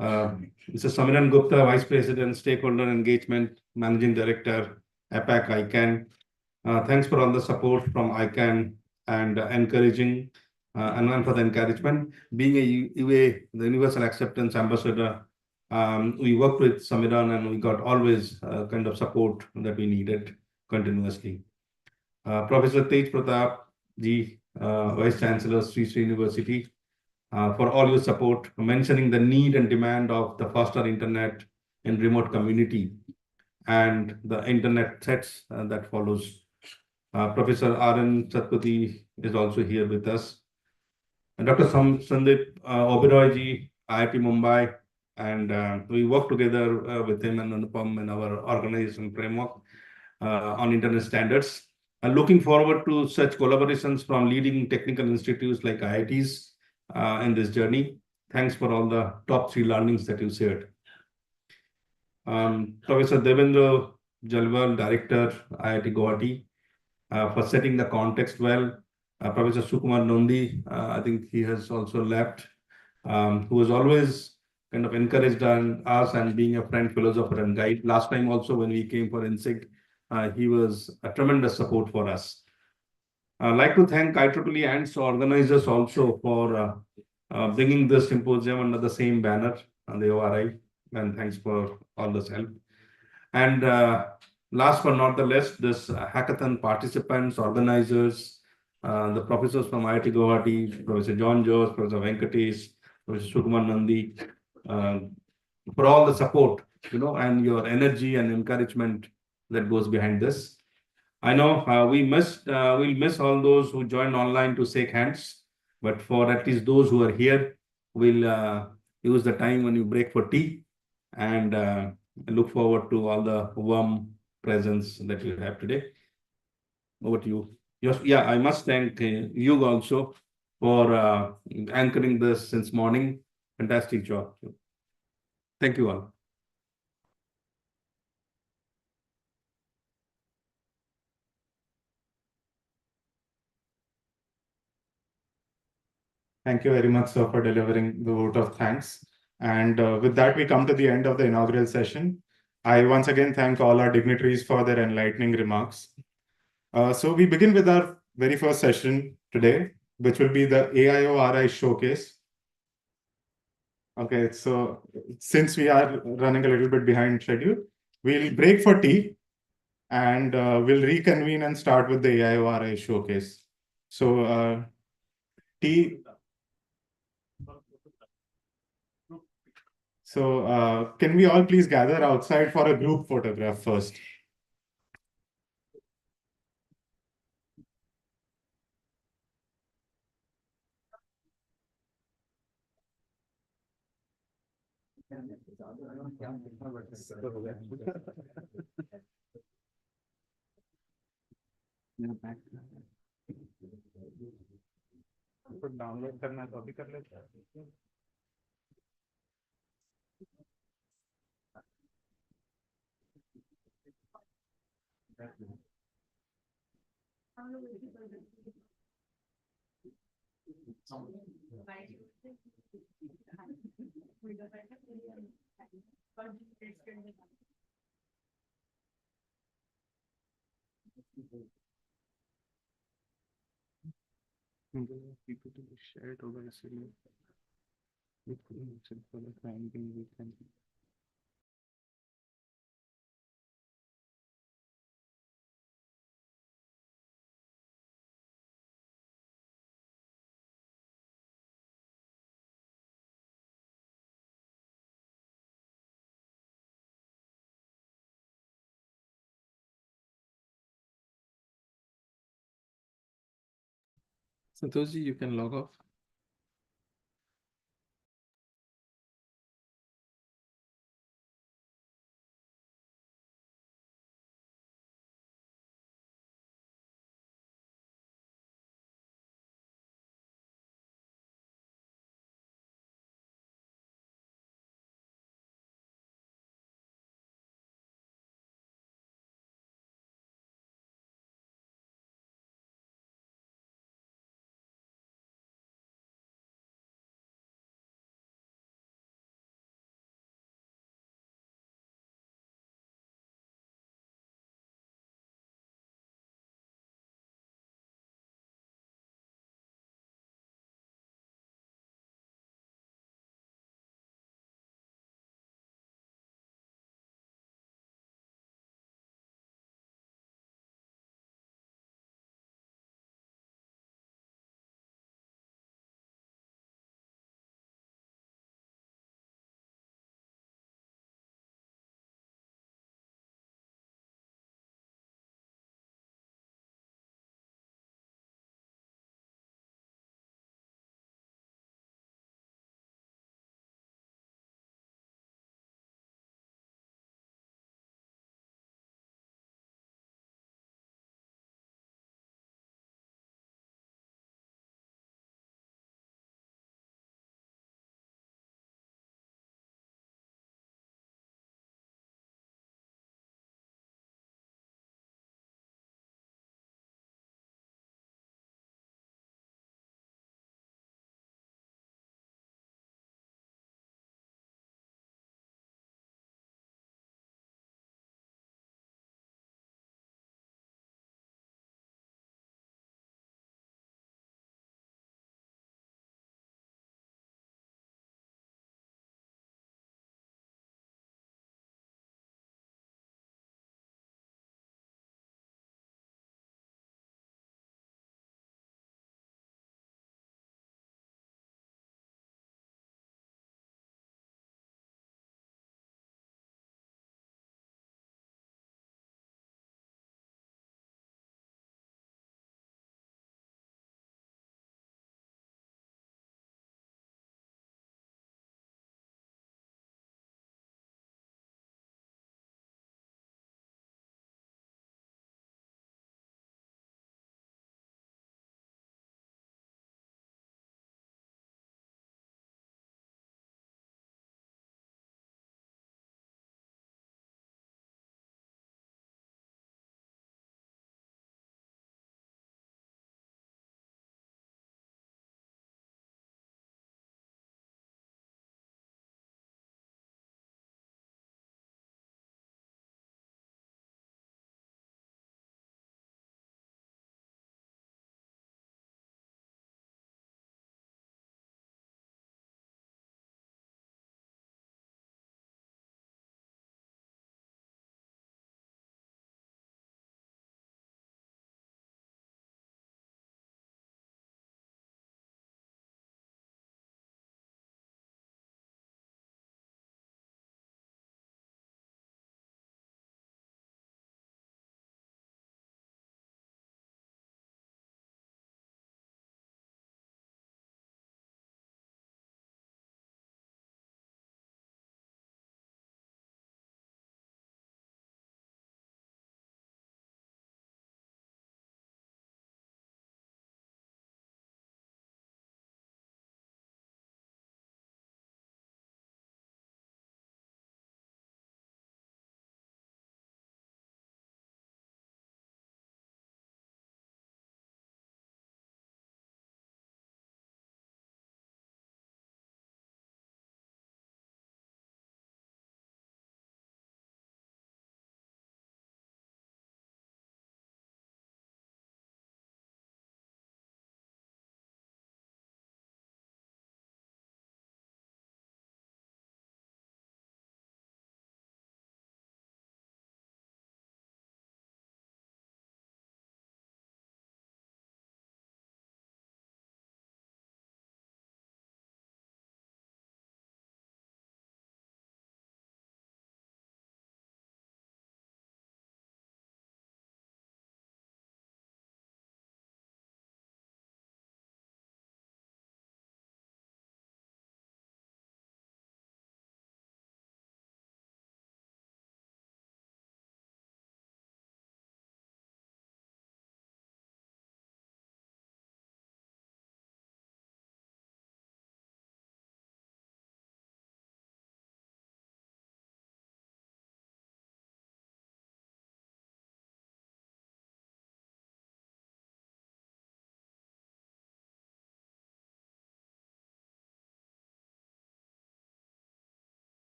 Mr. Samiran Gupta, Vice President, Stakeholder Engagement, Managing Director, APAC ICANN. Thanks for all the support from ICANN and encouraging and for the encouragement. Being a UA, the Universal Acceptance Ambassador, we worked with Samiran and we got always kind of support that we needed continuously. Professor Tej Pratap Ji, Vice Chancellor, Sri University, for all your support, mentioning the need and demand of the faster internet in remote community and the internet threats that follows. Professor R.N. Satpathy is also here with us. And Dr. Sandeep Oberoi Ji, IIT Mumbai, and we work together with him and Anupam in our organization framework on internet standards. I'm looking forward to such collaborations from leading technical institutes like IITs in this journey. Thanks for all the top 3 learnings that you shared. Professor Devendra Jalwal, Director, IIT Guwahati, for setting the context well. Professor Sukumar Nandi, I think he has also left, who has always kind of encouraged us and being a friend, philosopher, and guide. Last time also when we came for INSIG, he was a tremendous support for us. I'd like to thank IEEE and organizers also for bringing this symposium under the same banner, the ORI, and thanks for all this help. And last but not the least, this hackathon participants, organizers, the professors from IIT Guwahati, Professor John Jose, Professor Venkatesh, Professor Sukumar Nandi, for all the support, and your energy and encouragement that goes behind this. I know we'll miss all those who joined online to shake hands, but for at least those who are here, we'll use the time when you break for tea, and I look forward to all the warm presence that you have today. Over to you. Yes, yeah, I must thank you also for anchoring this since morning. Fantastic job. Thank you all. Thank you very much, sir, for delivering the vote of thanks. And with that, we come to the end of the inaugural session. I once again thank all our dignitaries for their enlightening remarks. So we begin with our very first session today, which will be the AIORI showcase. Okay, so since we are running a little bit behind schedule, we'll break for tea and we'll reconvene and start with the AIORI showcase. So tea. So can we all please gather outside for a group photograph first? Download करना तो अभी कर लेते हैं. Share होगा इसलिए Santosh ji, you can log off.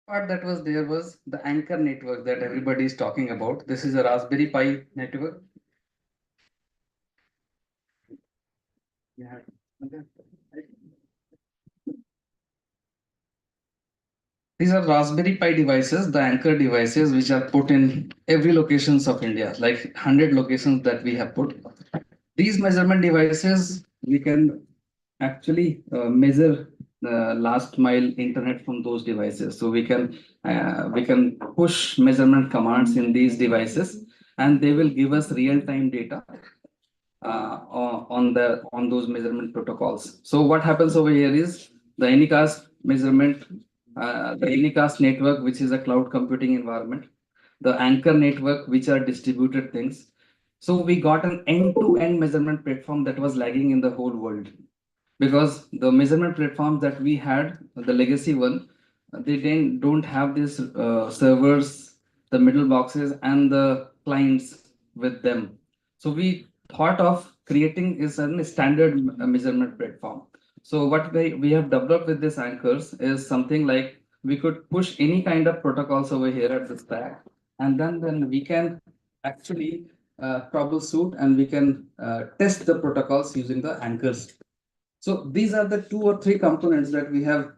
Part that was there was the anchor network that everybody is talking about. This is a Raspberry Pi network. Yeah. These are Raspberry Pi devices, the anchor devices, which are put in every locations of India, like 100 locations that we have put. These measurement devices, we can actually measure the last mile internet from those devices. So we can push measurement commands in these devices, and they will give us real-time data on those measurement protocols. So what happens over here is the Anycast measurement, the Anycast network, which is a cloud computing environment, the anchor network, which are distributed things. So we got an end-to-end measurement platform that was lagging in the whole world, because the measurement platforms that we had, the legacy one, they don't have these servers, the middle boxes, and the clients with them. So we thought of creating is a standard measurement platform. So what we have developed with these anchors is something like we could push any kind of protocols over here at the stack, and then we can actually troubleshoot, and we can test the protocols using the anchors. So these are the 2 or 3 components that we have.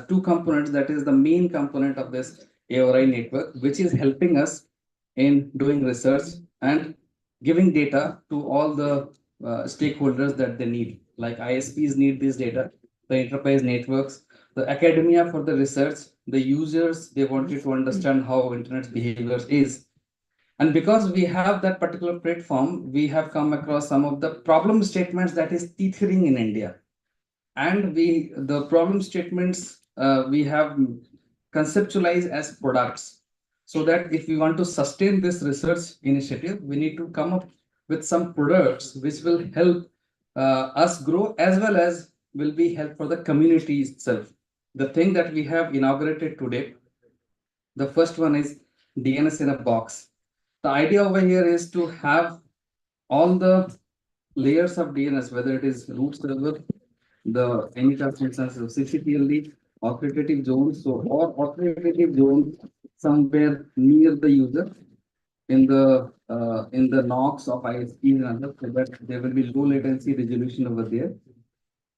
2 components, that is the main component of this AORI network, which is helping us in doing research and giving data to all the stakeholders that they need. Like ISPs need this data, the enterprise networks, the academia for the research, the users, they wanted to understand how internet behavior is. And because we have that particular platform, we have come across some of the problem statements that is teethering in India. And the problem statements we have conceptualized as products, so that if we want to sustain this research initiative, we need to come up with some products which will help us grow, as well as will be help for the community itself. The thing that we have inaugurated today, the first one is DNS in a box. The idea over here is to have all the layers of DNS, whether it is root server, the any instance of CCTLD, authoritative zones, so or authoritative zones somewhere near the user in the NOCs of ISPs and others, so that there will be low latency resolution over there.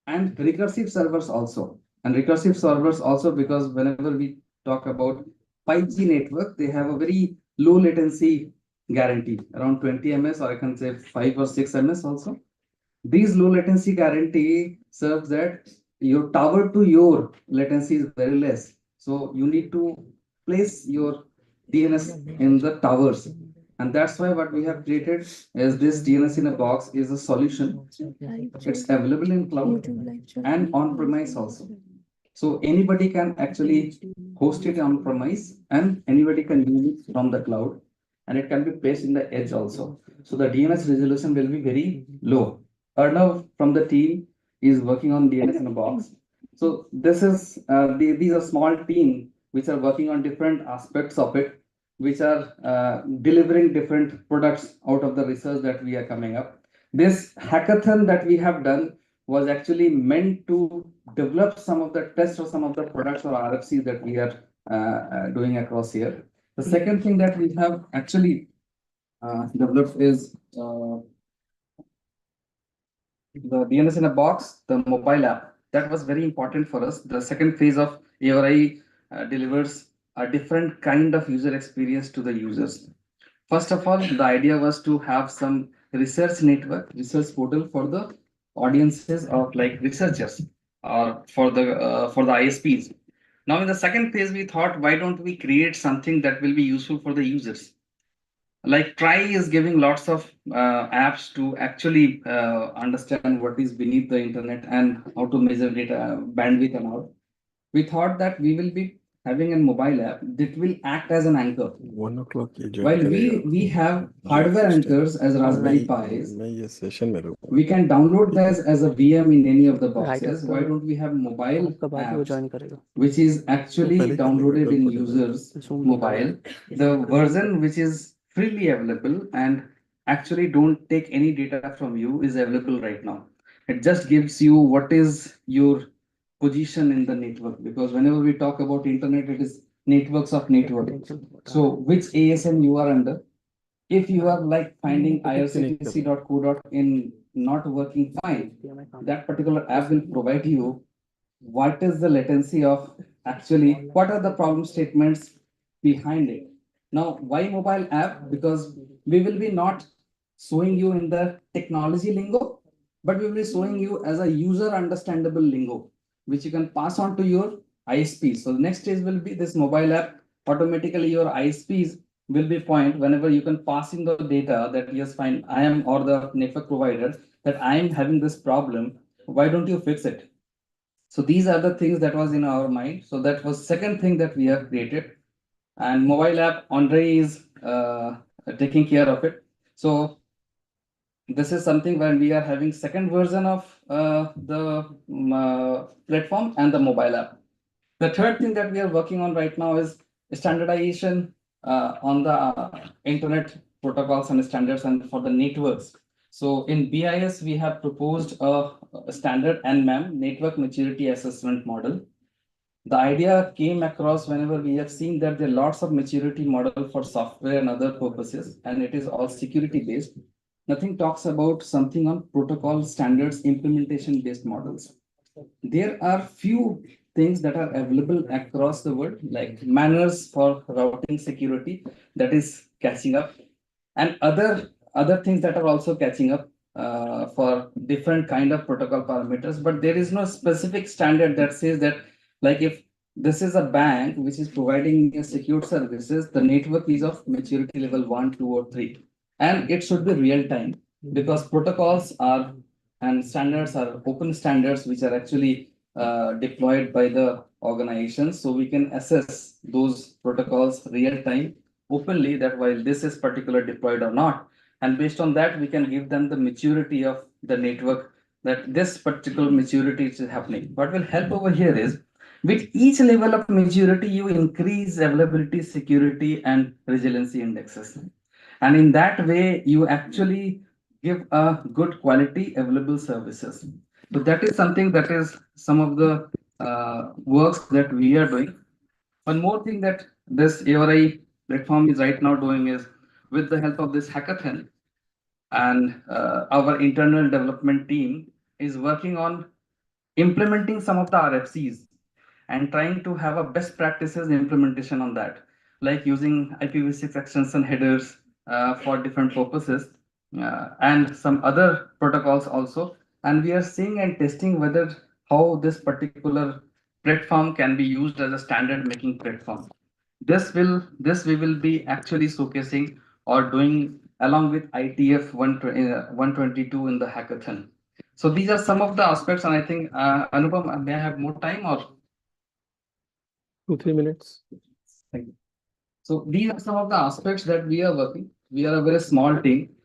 And recursive servers also. And recursive servers also, because whenever we talk about 5G network, they have a very low latency guarantee, around 20 ms, or I can say 5 or 6 ms also. These low latency guarantee serves that your tower to your latency is very less. So you need to place your DNS in the towers. And that's why what we have created is this DNS in a box is a solution. It's available in cloud and on premise also. So anybody can actually host it on premise, and anybody can use it from the cloud, and it can be placed in the edge also. So the DNS resolution will be very low. Arnav from the team is working on DNS in a box. So this is these are small team which are working on different aspects of it, which are delivering different products out of the research that we are coming up. This hackathon that we have done was actually meant to develop some of the tests or some of the products or RFCs that we are doing across here. The second thing that we have actually developed is the DNS in a box, the mobile app. That was very important for us. The second phase of AORI delivers a different kind of user experience to the users. First of all, the idea was to have some research network, research portal for the audiences of like researchers or for the ISPs. Now, in the second phase, we thought, why don't we create something that will be useful for the users? Like Try is giving lots of apps to actually understand what is beneath the internet and how to measure data bandwidth and all. We thought that we will be having a mobile app that will act as an anchor. 1 o'clock While we have hardware anchors as Raspberry Pis, we can download this as a VM in any of the boxes. Why don't we have mobile apps, which is actually downloaded in users' mobile, the version which is freely available and actually don't take any data from you is available right now. It just gives you what is your position in the network, because whenever we talk about internet, it is networks of networking. So which ASN you are under? If you are like finding irctc.co.in not working fine, that particular app will provide you what is the latency of actually, what are the problem statements behind it. Now, why mobile app? Because we will be not showing you in the technology lingo, but we will be showing you as a user understandable lingo, which you can pass on to your ISP. So the next stage will be this mobile app. Automatically your ISPs will be point whenever you can pass in the data that yes, fine, I am, or the network provider, that I am having this problem. Why don't you fix it? So these are the things that was in our mind. So that was second thing that we have created. And mobile app, Andre is taking care of it. So this is something when we are having second version of the platform and the mobile app. The third thing that we are working on right now is standardization on the internet protocols and standards and for the networks. So in BIS, we have proposed a standard NMAM, Network Maturity Assessment Model. The idea came across whenever we have seen that there are lots of maturity model for software and other purposes, and it is all security based. Nothing talks about something on protocol standards implementation based models. There are few things that are available across the world, like manners for routing security that is catching up, and other things that are also catching up for different kind of protocol parameters. But there is no specific standard that says that, like if this is a bank which is providing secure services, the network is of maturity level 1, 2, or 3, and it should be real time, because protocols are and standards are open standards which are actually deployed by the organizations. So we can assess those protocols real time openly, that while this is particular deployed or not. And based on that, we can give them the maturity of the network, that this particular maturity is happening. What will help over here is, with each level of maturity, you increase availability, security, and resiliency indexes. And in that way, you actually give a good quality available services. So that is something that is some of the works that we are doing. One more thing that this ARI platform is right now doing is, with the help of this hackathon, and our internal development team is working on implementing some of the RFCs and trying to have a best practices implementation on that, like using IPv6 extension headers for different purposes and some other protocols also. And we are seeing and testing whether how this particular platform can be used as a standard making platform. This we will be actually showcasing or doing along with ITF 122 in the hackathon. So these are some of the aspects, and I think Anupam, may I have more time or 2-3 minutes? Thank you. So these are some of the aspects that we are working. We are a very small team.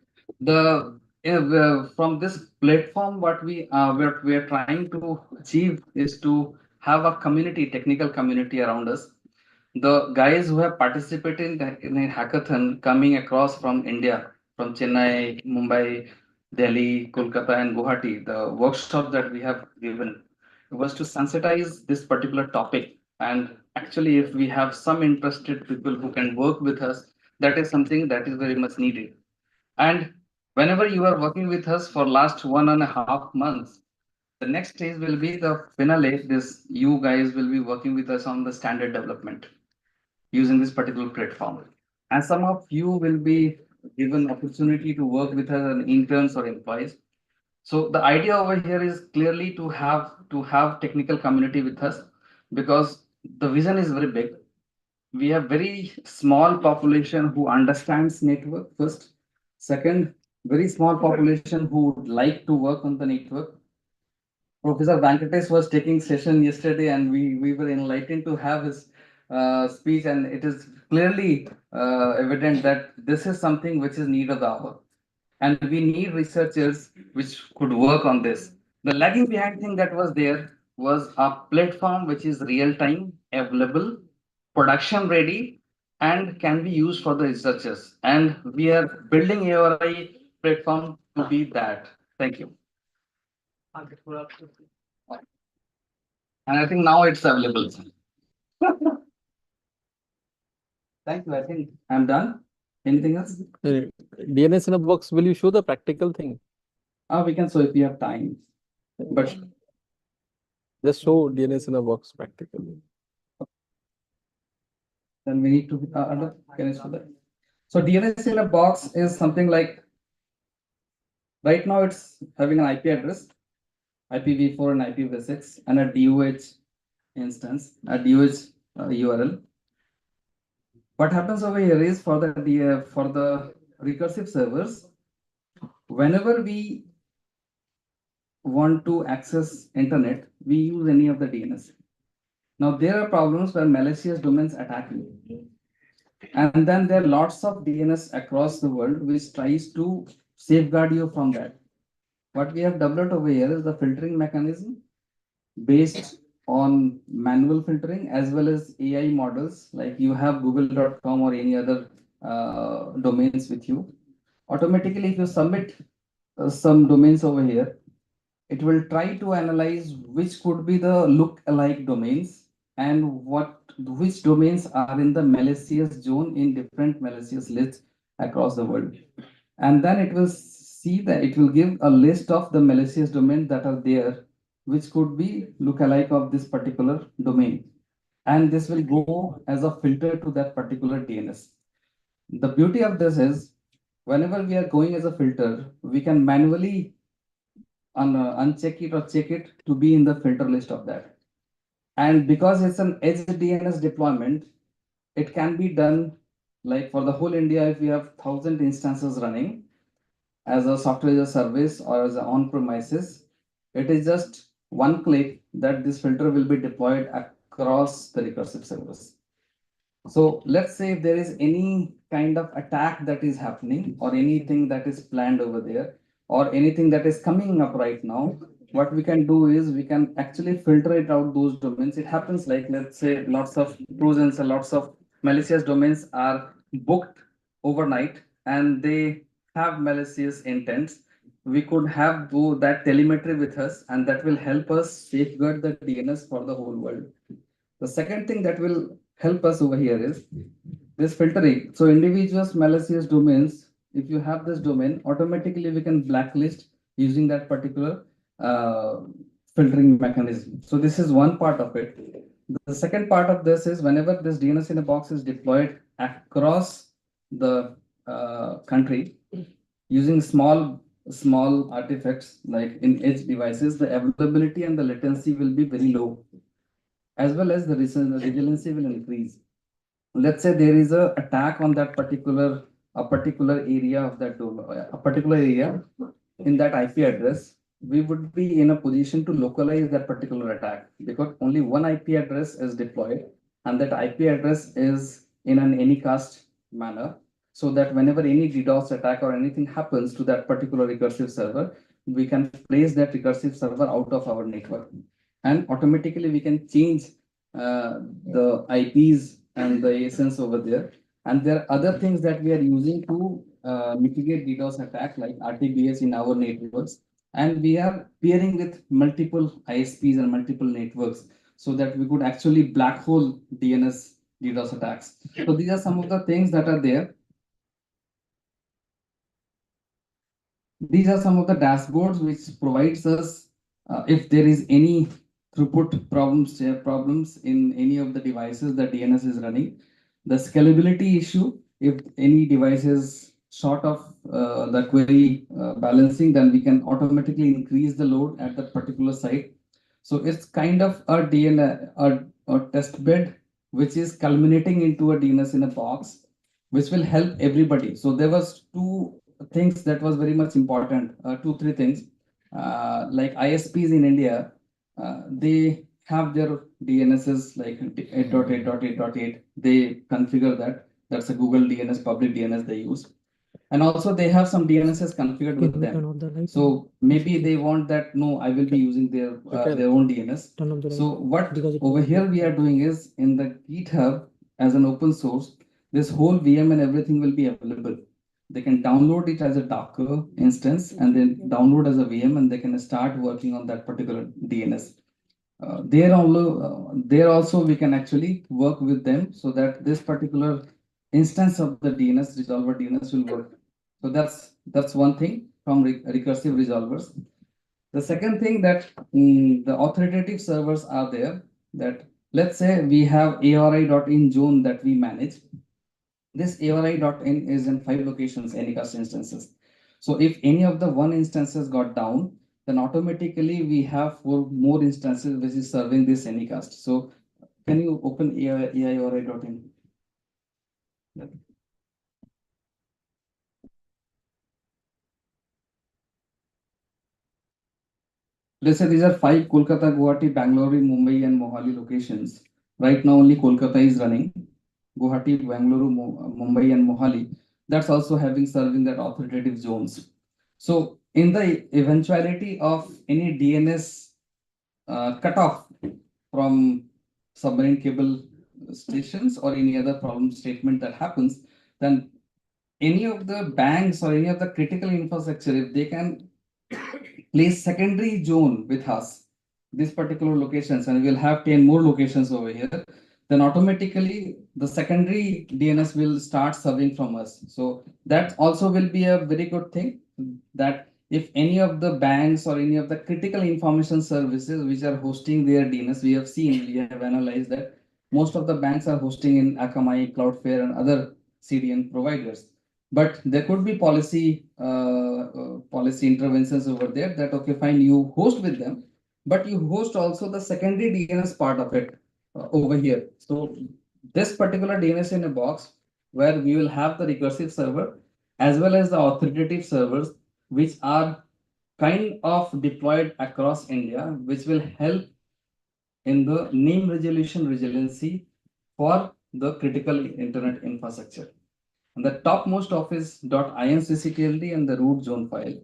From this platform, what we are trying to achieve is to have a community, technical community around us. The guys who have participated in a hackathon coming across from India, from Chennai, Mumbai, Delhi, Kolkata, and Guwahati, the workshop that we have given was to sensitize this particular topic. And actually, if we have some interested people who can work with us, that is something that is very much needed. And whenever you are working with us for last 1.5 months, the next stage will be the finale. This you guys will be working with us on the standard development using this particular platform. And some of you will be given opportunity to work with us as interns or employees. So the idea over here is clearly to have technical community with us, because the vision is very big. We have very small population who understands network first. Second, very small population who would like to work on the network. Professor Venkatesh was taking session yesterday, and we were enlightened to have his speech, and it is clearly evident that this is something which is need of the hour, and we need researchers which could work on this. The lagging behind thing that was there was a platform which is real time, available, production ready, and can be used for the researchers. And we are building ARI platform to be that. Thank you. And I think now it's available. Thank you. I think I'm done. Anything else? DNS in a box, will you show the practical thing? We can show if we have time. But Just show DNS in a box practically. then we need to can I show that? So DNS in a box is something like right now it's having an IP address, IPv4 and IPv6, and a DOH instance, a DOH URL. What happens over here is for the recursive servers, whenever we want to access internet, we use any of the DNS. Now there are problems where malicious domains attack you. And then there are lots of DNS across the world which tries to safeguard you from that. What we have developed over here is the filtering mechanism based on manual filtering as well as AI models, like you have google.com or any other domains with you. Automatically, if you submit some domains over here, it will try to analyze which could be the look-alike domains and which domains are in the malicious zone in different malicious lists across the world. And then it will see that it will give a list of the malicious domains that are there, which could be look-alike of this particular domain. And this will go as a filter to that particular DNS. The beauty of this is whenever we are going as a filter, we can manually uncheck it or check it to be in the filter list of that. And because it's an edge DNS deployment, it can be done like for the whole India, if we have 1,000 instances running as a software as a service or as an on-premises, it is just one click that this filter will be deployed across the recursive servers. So let's say if there is any kind of attack that is happening or anything that is planned over there or anything that is coming up right now, what we can do is we can actually filter it out those domains. It happens like, let's say lots of Trojans and lots of malicious domains are booked overnight and they have malicious intents. We could have that telemetry with us and that will help us safeguard the DNS for the whole world. The second thing that will help us over here is this filtering. So individuals malicious domains, if you have this domain, automatically we can blacklist using that particular filtering mechanism. So this is one part of it. The second part of this is whenever this DNS in a box is deployed across the country using small artifacts like in edge devices, the availability and the latency will be very low, as well as the resiliency will increase. Let's say there is a attack on that particular area of that a particular area in that IP address, we would be in a position to localize that particular attack because only one IP address is deployed and that IP address is in an anycast manner, so that whenever any DDoS attack or anything happens to that particular recursive server, we can place that recursive server out of our network and automatically we can change the IPs and the ASNs over there. And there are other things that we are using to mitigate DDoS attack like RTBS in our networks. And we are pairing with multiple ISPs and multiple networks so that we could actually black hole DNS DDoS attacks. So these are some of the things that are there. These are some of the dashboards which provides us if there is any throughput problems in any of the devices that DNS is running. The scalability issue, if any device is short of the query balancing, then we can automatically increase the load at that particular site. So it's kind of a test bed, which is culminating into a DNS in a box, which will help everybody. So there was two things that was very much important, 2-3 things, like ISPs in India, they have their DNSs like 8.8.8.8. They configure that. That's a Google DNS, public DNS they use. And also they have some DNSs configured with them. So maybe they want that, no, I will be using their own DNS. So what over here we are doing is in the GitHub as an open source, this whole VM and everything will be available. They can download it as a Docker instance and then download as a VM and they can start working on that particular DNS. There also we can actually work with them so that this particular instance of the DNS resolver DNS will work. So that's one thing from recursive resolvers. The second thing that the authoritative servers are there, that let's say we have ARI.in zone that we manage. This ARI.in is in 5 locations, Anycast instances. So if any of the one instances got down, then automatically we have 4 more instances which is serving this Anycast. So can you open ARI.in? Yeah. Let's say these are 5 Kolkata, Guwahati, Bangalore, Mumbai, and Mohali locations. Right now, only Kolkata is running. Guwahati, Bangalore, Mumbai, and Mohali. That's also serving that authoritative zones. So, in the eventuality of any DNS cutoff from submarine cable stations or any other problem statement that happens, then any of the banks or any of the critical infrastructure, if they can place secondary zone with us, these particular locations, and we'll have 10 more locations over here, then automatically the secondary DNS will start serving from us. So that also will be a very good thing, that if any of the banks or any of the critical information services which are hosting their DNS, we have analyzed that most of the banks are hosting in Akamai, Cloudflare, and other CDN providers. But there could be policy interventions over there that, okay, fine, you host with them, but you host also the secondary DNS part of it over here. So this particular DNS in a box where we will have the recursive server as well as the authoritative servers, which are kind of deployed across India, which will help in the name resolution resiliency for the critical internet infrastructure. And the topmost of is .incctld and the root zone file.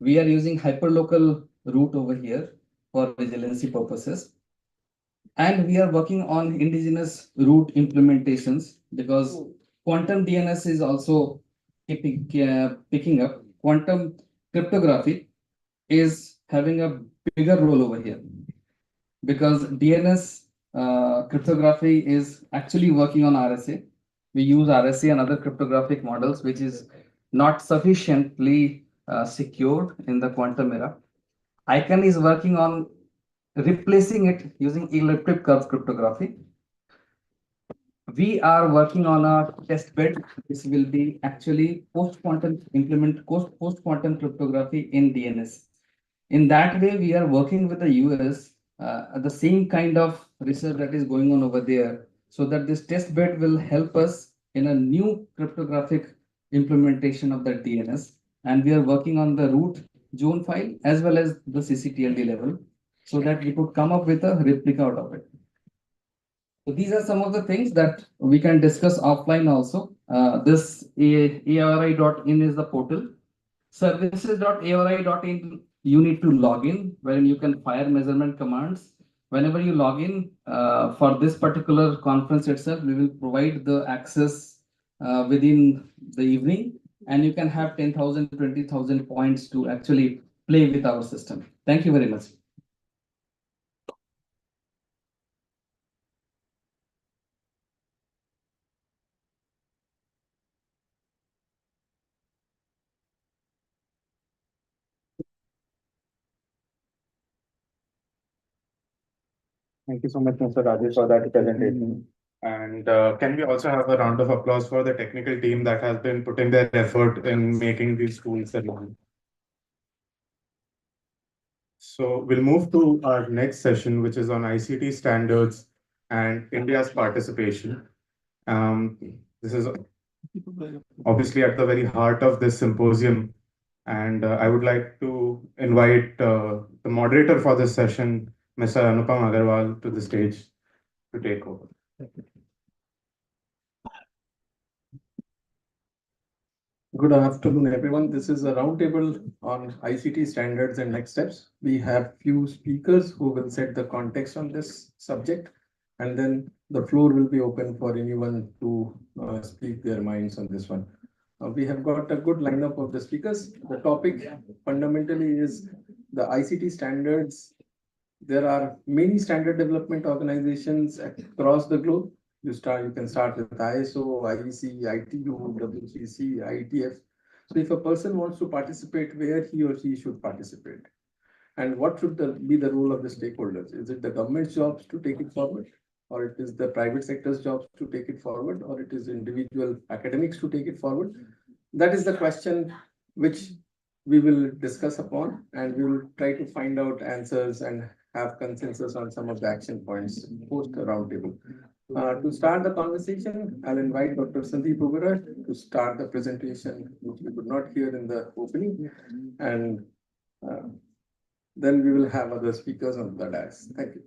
We are using hyperlocal root over here for resiliency purposes. And we are working on indigenous root implementations because quantum DNS is also picking up. Quantum cryptography is having a bigger role over here because DNS cryptography is actually working on RSA. We use RSA and other cryptographic models, which is not sufficiently secured in the quantum era. ICANN is working on replacing it using elliptic curve cryptography. We are working on a test bed. This will be actually post-quantum cryptography in DNS. In that way, we are working with the US, the same kind of research that is going on over there, so that this test bed will help us in a new cryptographic implementation of that DNS. And we are working on the root zone file as well as the CCTLD level, so that we could come up with a replica out of it. So these are some of the things that we can discuss offline also. This ARI.in is the portal. Services.ari.in, you need to log in, wherein you can fire measurement commands. Whenever you log in for this particular conference itself, we will provide the access within the evening, and you can have 10,000, 20,000 points to actually play with our system. Thank you very much. Thank you so much, Mr. Rajesh, for that presentation. And can we also have a round of applause for the technical team that has been putting their effort in making these tools available? So we'll move to our next session, which is on ICT standards and India's participation. This is obviously at the very heart of this symposium. And I would like to invite the moderator for this session, Mr. Anupam Agarwal, to the stage to take over. Good afternoon, everyone. This is a roundtable on ICT standards and next steps. We have few speakers who will set the context on this subject, and then the floor will be open for anyone to speak their minds on this one. We have got a good lineup of the speakers. The topic fundamentally is the ICT standards. There are many standard development organizations across the globe, You can start with ISO, IEC, ITU, WCC, IETF. So if a person wants to participate, where he or she should participate? And what should be the role of the stakeholders? Is it the government's jobs to take it forward? Or it is the private sector's jobs to take it forward? Or it is individual academics to take it forward? That is the question which we will discuss upon, and we will try to find out answers and have consensus on some of the action points post the roundtable. To start the conversation, I'll invite Dr. Sandeep Oberoi to start the presentation, which we could not hear in the opening, and then we will have other speakers on the dais. Thank you.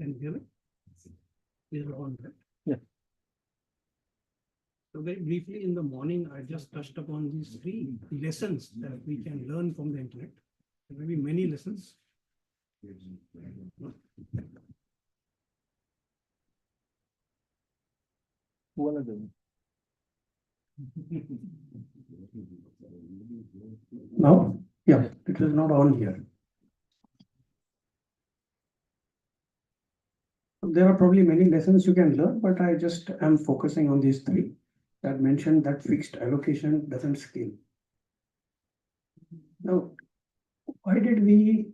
Can you hear me? Is it on, right? Yeah. So very briefly in the morning, I just touched upon these three lessons that we can learn from the internet. There may be many lessons. Now, yeah, it is not on here. There are probably many lessons you can learn, but I just am focusing on these three that mentioned that fixed allocation doesn't scale. Now, why did we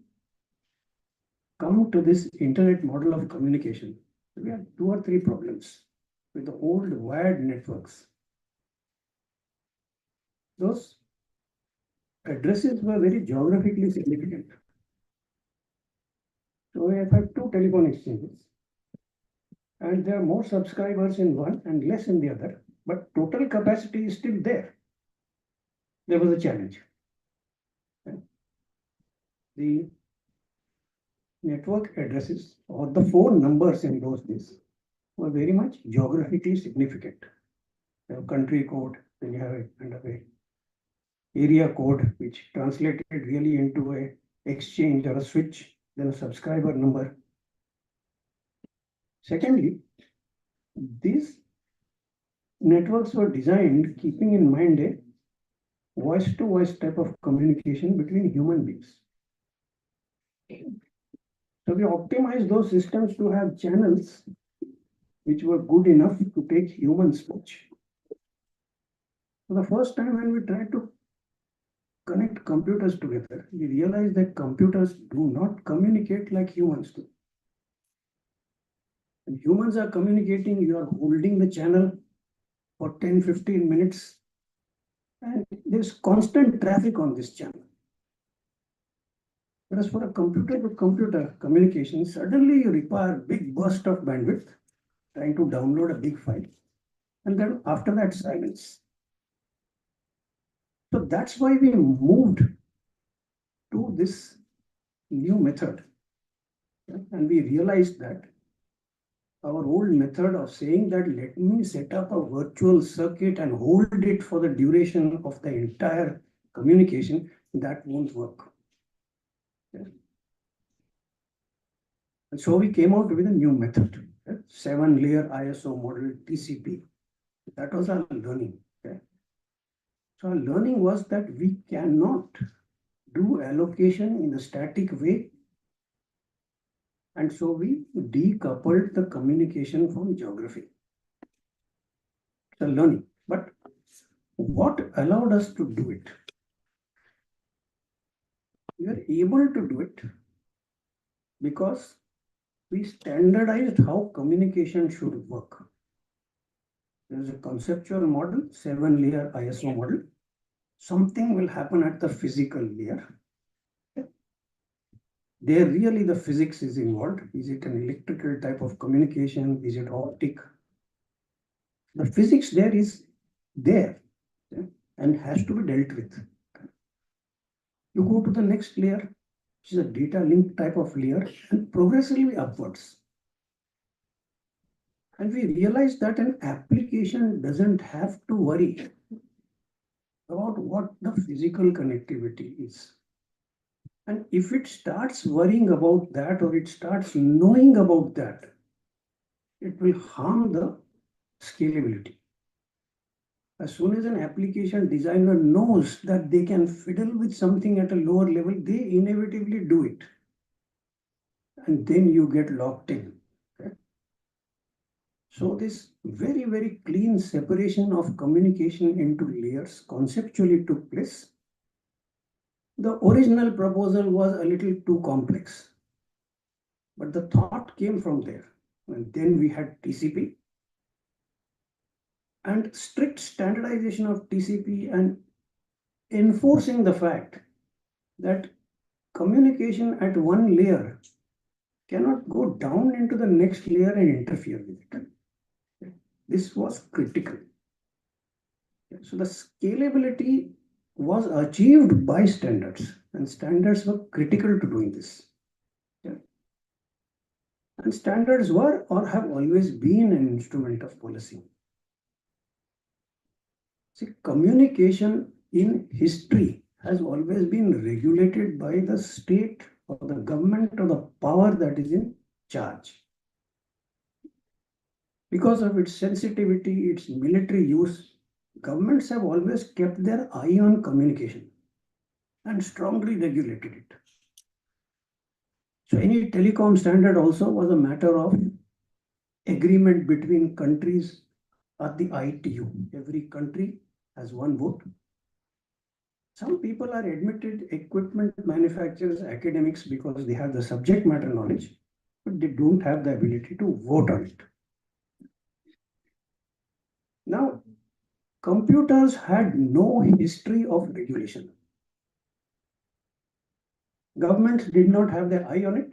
come to this internet model of communication? We had 2 or 3 problems with the old wired networks. Those addresses were very geographically significant. So we have 2 telephone exchanges, and there are more subscribers in one and less in the other, but total capacity is still there. There was a challenge. The network addresses or the phone numbers in those days were very much geographically significant. You have country code, then you have a kind of a area code, which translated really into a exchange or a switch, then a subscriber number. Secondly, these networks were designed keeping in mind a voice-to-voice type of communication between human beings. So we optimized those systems to have channels which were good enough to take human speech. For the first time when we tried to connect computers together, we realized that computers do not communicate like humans do. When humans are communicating, you are holding the channel for 10-15 minutes, and there's constant traffic on this channel. Whereas for a computer-to-computer communication, suddenly you require a big burst of bandwidth, trying to download a big file, and then after that, silence. So that's why we moved to this new method. And we realized that our old method of saying that let me set up a virtual circuit and hold it for the duration of the entire communication, that won't work. And so we came out with a new method, 7-layer ISO model TCP. That was our learning. So our learning was that we cannot do allocation in a static way. And so we decoupled the communication from geography. The learning. But what allowed us to do it? We were able to do it because we standardized how communication should work. There's a conceptual model, 7-layer ISO model. Something will happen at the physical layer. There really the physics is involved. Is it an electrical type of communication? Is it optic? The physics there is there and has to be dealt with. You go to the next layer, which is a data link type of layer, and progressively upwards. And we realize that an application doesn't have to worry about what the physical connectivity is. And if it starts worrying about that, or it starts knowing about that, it will harm the scalability. As soon as an application designer knows that they can fiddle with something at a lower level, they inevitably do it. And then you get locked in. Okay? So this very, very clean separation of communication into layers conceptually took place. The original proposal was a little too complex, but the thought came from there. And then we had TCP and strict standardization of TCP and enforcing the fact that communication at one layer cannot go down into the next layer and interfere with it. This was critical. So the scalability was achieved by standards, and standards were critical to doing this. And standards were or have always been an instrument of policy. See, communication in history has always been regulated by the state or the government or the power that is in charge. Because of its sensitivity, its military use, governments have always kept their eye on communication and strongly regulated it. So any telecom standard also was a matter of agreement between countries at the ITU. Every country has one vote. Some people are admitted equipment manufacturers, academics, because they have the subject matter knowledge, but they don't have the ability to vote on it. Now, computers had no history of regulation. Governments did not have their eye on it.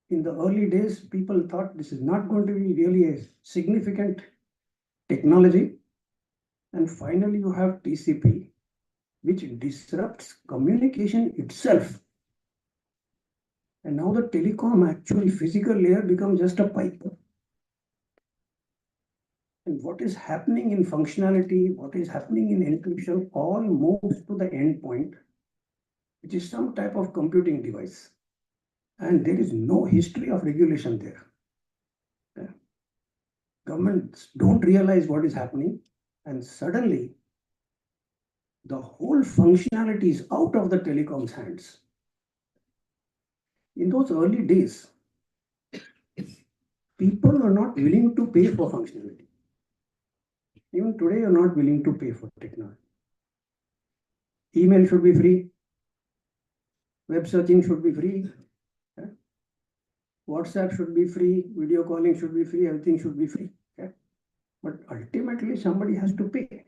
In the early days, people thought this is not going to be really a significant technology. And finally, you have TCP, which disrupts communication itself. And now the telecom actual physical layer becomes just a pipe. And what is happening in functionality, what is happening in encryption, all moves to the endpoint, which is some type of computing device. And there is no history of regulation there. Yeah. Governments don't realize what is happening, and suddenly the whole functionality is out of the telecom's hands. In those early days, people were not willing to pay for functionality. Even today, you're not willing to pay for technology. Email should be free. Web searching should be free. Yeah. WhatsApp should be free. Video calling should be free. Everything should be free. Yeah. But ultimately, somebody has to pay.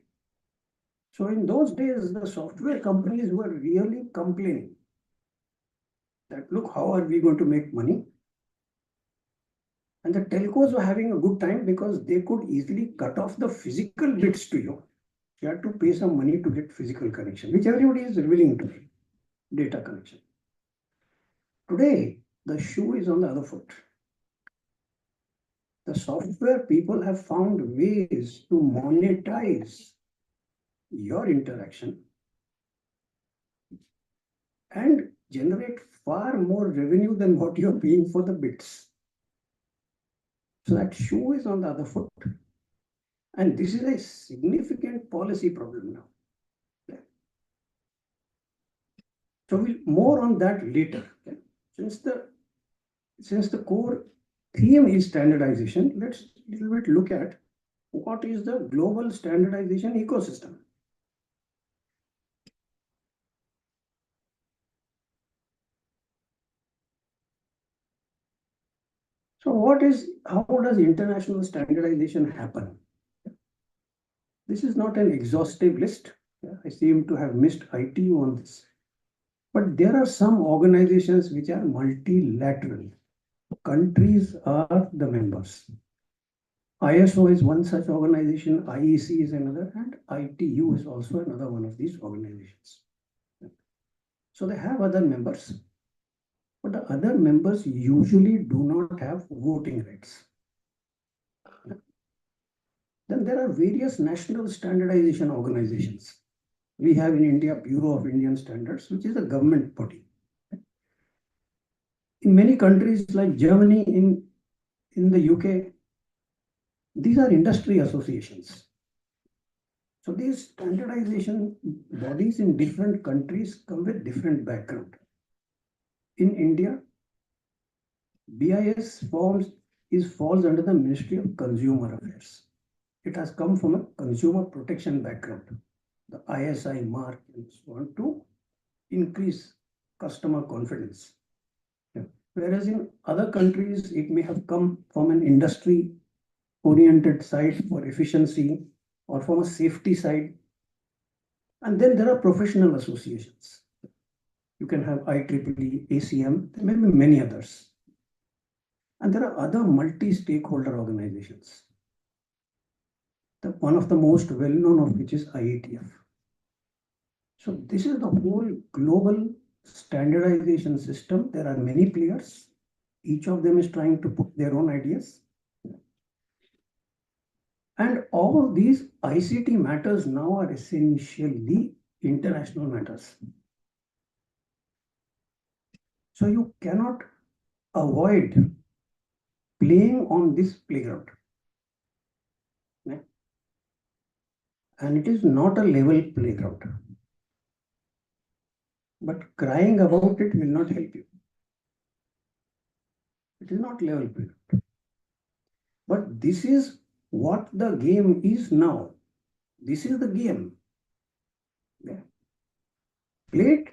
So in those days, the software companies were really complaining that, look, how are we going to make money? And the telcos were having a good time because they could easily cut off the physical bits to you. You have to pay some money to get physical connection, which everybody is willing to pay, data connection. Today, the shoe is on the other foot. The software people have found ways to monetize your interaction and generate far more revenue than what you're paying for the bits. So that shoe is on the other foot. And this is a significant policy problem now. Yeah. So we'll more on that later. Yeah. Since the core theme is standardization, let's a little bit look at what is the global standardization ecosystem. So how does international standardization happen? This is not an exhaustive list. I seem to have missed ITU on this. But there are some organizations which are multilateral. Countries are the members. ISO is one such organization, IEC is another, and ITU is also another one of these organizations. So they have other members, but the other members usually do not have voting rights. Then there are various national standardization organizations. We have in India Bureau of Indian Standards, which is a government body. In many countries like Germany, in the UK, these are industry associations. So these standardization bodies in different countries come with different background. In India, BIS falls under the Ministry of Consumer Affairs. It has come from a consumer protection background. The ISI mark and so on to increase customer confidence. Yeah. Whereas in other countries, it may have come from an industry-oriented side for efficiency or from a safety side. And then there are professional associations. You can have IEEE, ACM, there may be many others. And there are other multi-stakeholder organizations. One of the most well-known of which is IATF. So this is the whole global standardization system. There are many players. Each of them is trying to put their own ideas. And all of these ICT matters now are essentially international matters. So you cannot avoid playing on this playground. And it is not a level playground. But crying about it will not help you. It is not level playground. But this is what the game is now. This is the game. Yeah. Play it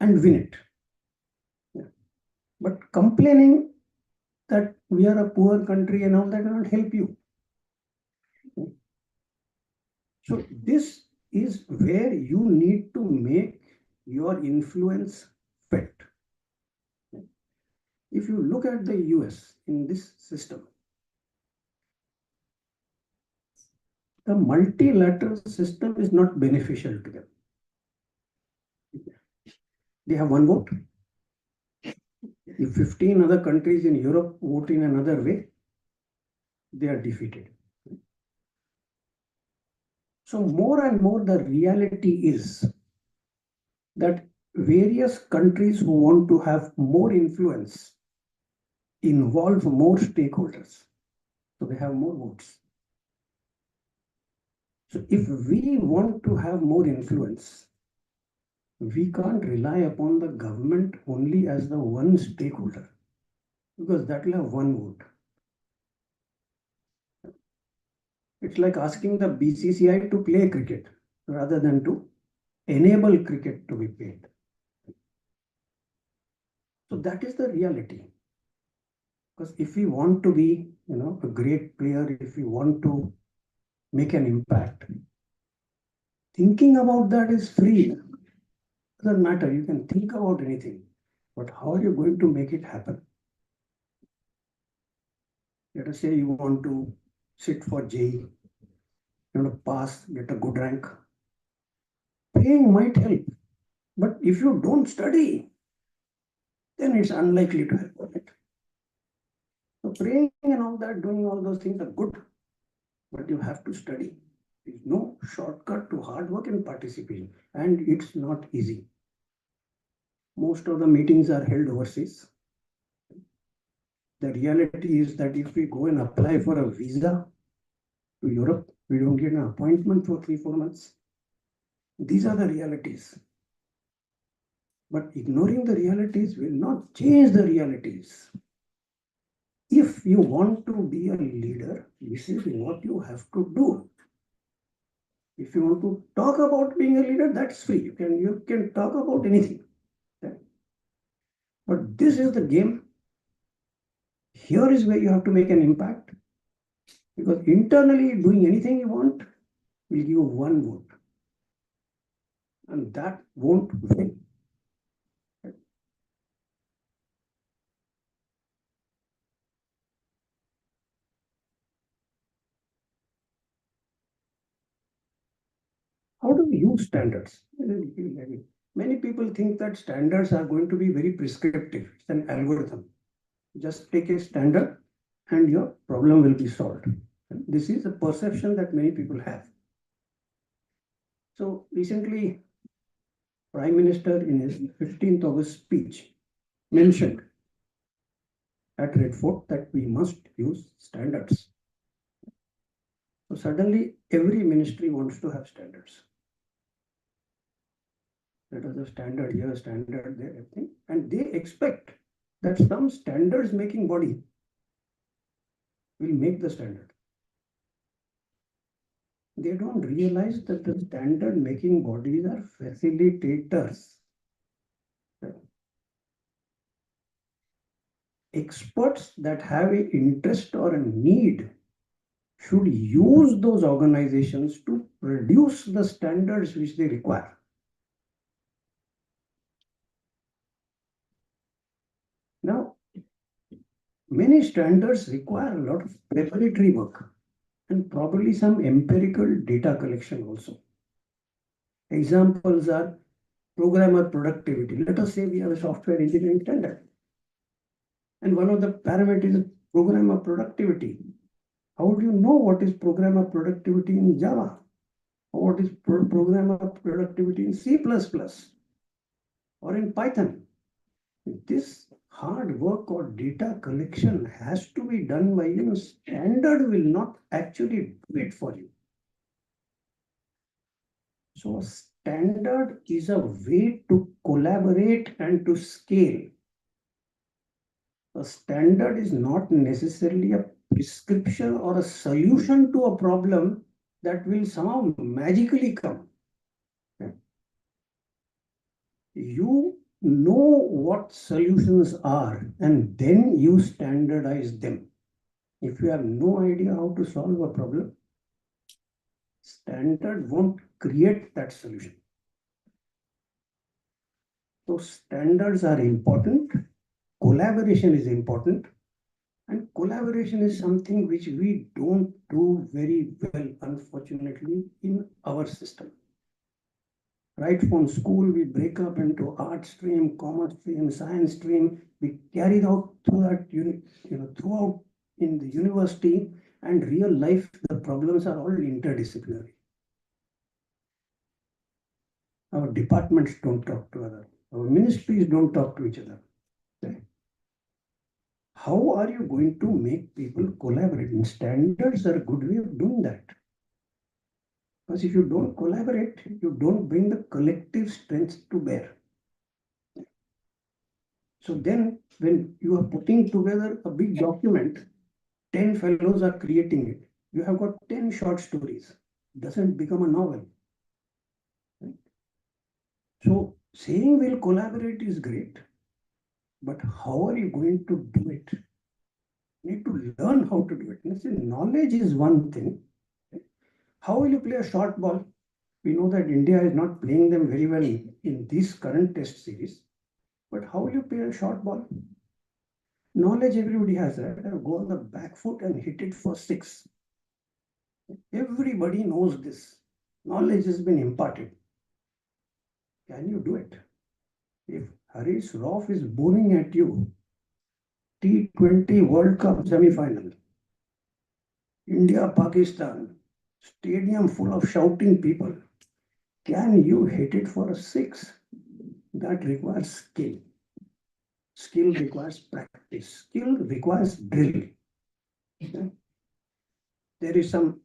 and win it. Yeah. But complaining that we are a poor country and all that will not help you. So this is where you need to make your influence felt. If you look at the US in this system, the multilateral system is not beneficial to them. They have one vote. If 15 other countries in Europe vote in another way, they are defeated. So more and more the reality is that various countries who want to have more influence involve more stakeholders. So they have more votes. So if we want to have more influence, we can't rely upon the government only as the one stakeholder, because that will have one vote. It's like asking the BCCI to play cricket rather than to enable cricket to be played. So that is the reality. Because if we want to be, a great player, if we want to make an impact, thinking about that is free. Doesn't matter. You can think about anything, but how are you going to make it happen? Let us say you want to sit for JEE, you want to pass, get a good rank. Praying might help, but if you don't study, then it's unlikely to help. Right? So praying and all that, doing all those things are good, but you have to study. There's no shortcut to hard work and participation, and it's not easy. Most of the meetings are held overseas. The reality is that if we go and apply for a visa to Europe, we don't get an appointment for 3-4 months. These are the realities. But ignoring the realities will not change the realities. If you want to be a leader, this is what you have to do. If you want to talk about being a leader, that's free. You can talk about anything. Okay? But this is the game. Here is where you have to make an impact. Because internally, doing anything you want will give you one vote. And that won't win. How do we use standards? Many people think that standards are going to be very prescriptive. It's an algorithm. Just take a standard and your problem will be solved. This is a perception that many people have. So recently, Prime Minister in his 15th August speech mentioned at Red Fort that we must use standards. So suddenly every ministry wants to have standards. That is a standard here, standard there, everything. And they expect that some standards making body will make the standard. They don't realize that the standard making bodies are facilitators. Experts that have an interest or a need should use those organizations to produce the standards which they require. Now, many standards require a lot of preparatory work and probably some empirical data collection also. Examples are programmer productivity. Let us say we have a software engineering standard. And one of the parameters is programmer productivity. How do you know what is programmer productivity in Java? Or what is programmer productivity in C++ or in Python? This hard work or data collection has to be done by you. Standard will not actually do it for you. So a standard is a way to collaborate and to scale. A standard is not necessarily a prescription or a solution to a problem that will somehow magically come. You know what solutions are and then you standardize them. If you have no idea how to solve a problem, standard won't create that solution. So standards are important, collaboration is important, and collaboration is something which we don't do very well, unfortunately, in our system. Right from school, we break up into art stream, commerce stream, science stream. We carry it out through that, throughout in the university, and real life, the problems are all interdisciplinary. Our departments don't talk to other. Our ministries don't talk to each other. Okay? How are you going to make people collaborate? And standards are a good way of doing that. Because if you don't collaborate, you don't bring the collective strength to bear. So then when you are putting together a big document, 10 fellows are creating it. You have got 10 short stories. It doesn't become a novel. Right? So saying we'll collaborate is great, but how are you going to do it? You need to learn how to do it. Knowledge is one thing. How will you play a short ball? We know that India is not playing them very well in this current test series. But how will you play a short ball? Knowledge everybody has, right? Go on the back foot and hit it for 6. Everybody knows this. Knowledge has been imparted. Can you do it? If Harish Rauf is bowling at you, T20 World Cup semi-final, India, Pakistan, stadium full of shouting people, can you hit it for a 6? That requires skill. Skill requires practice. Skill requires drill. Okay? There is some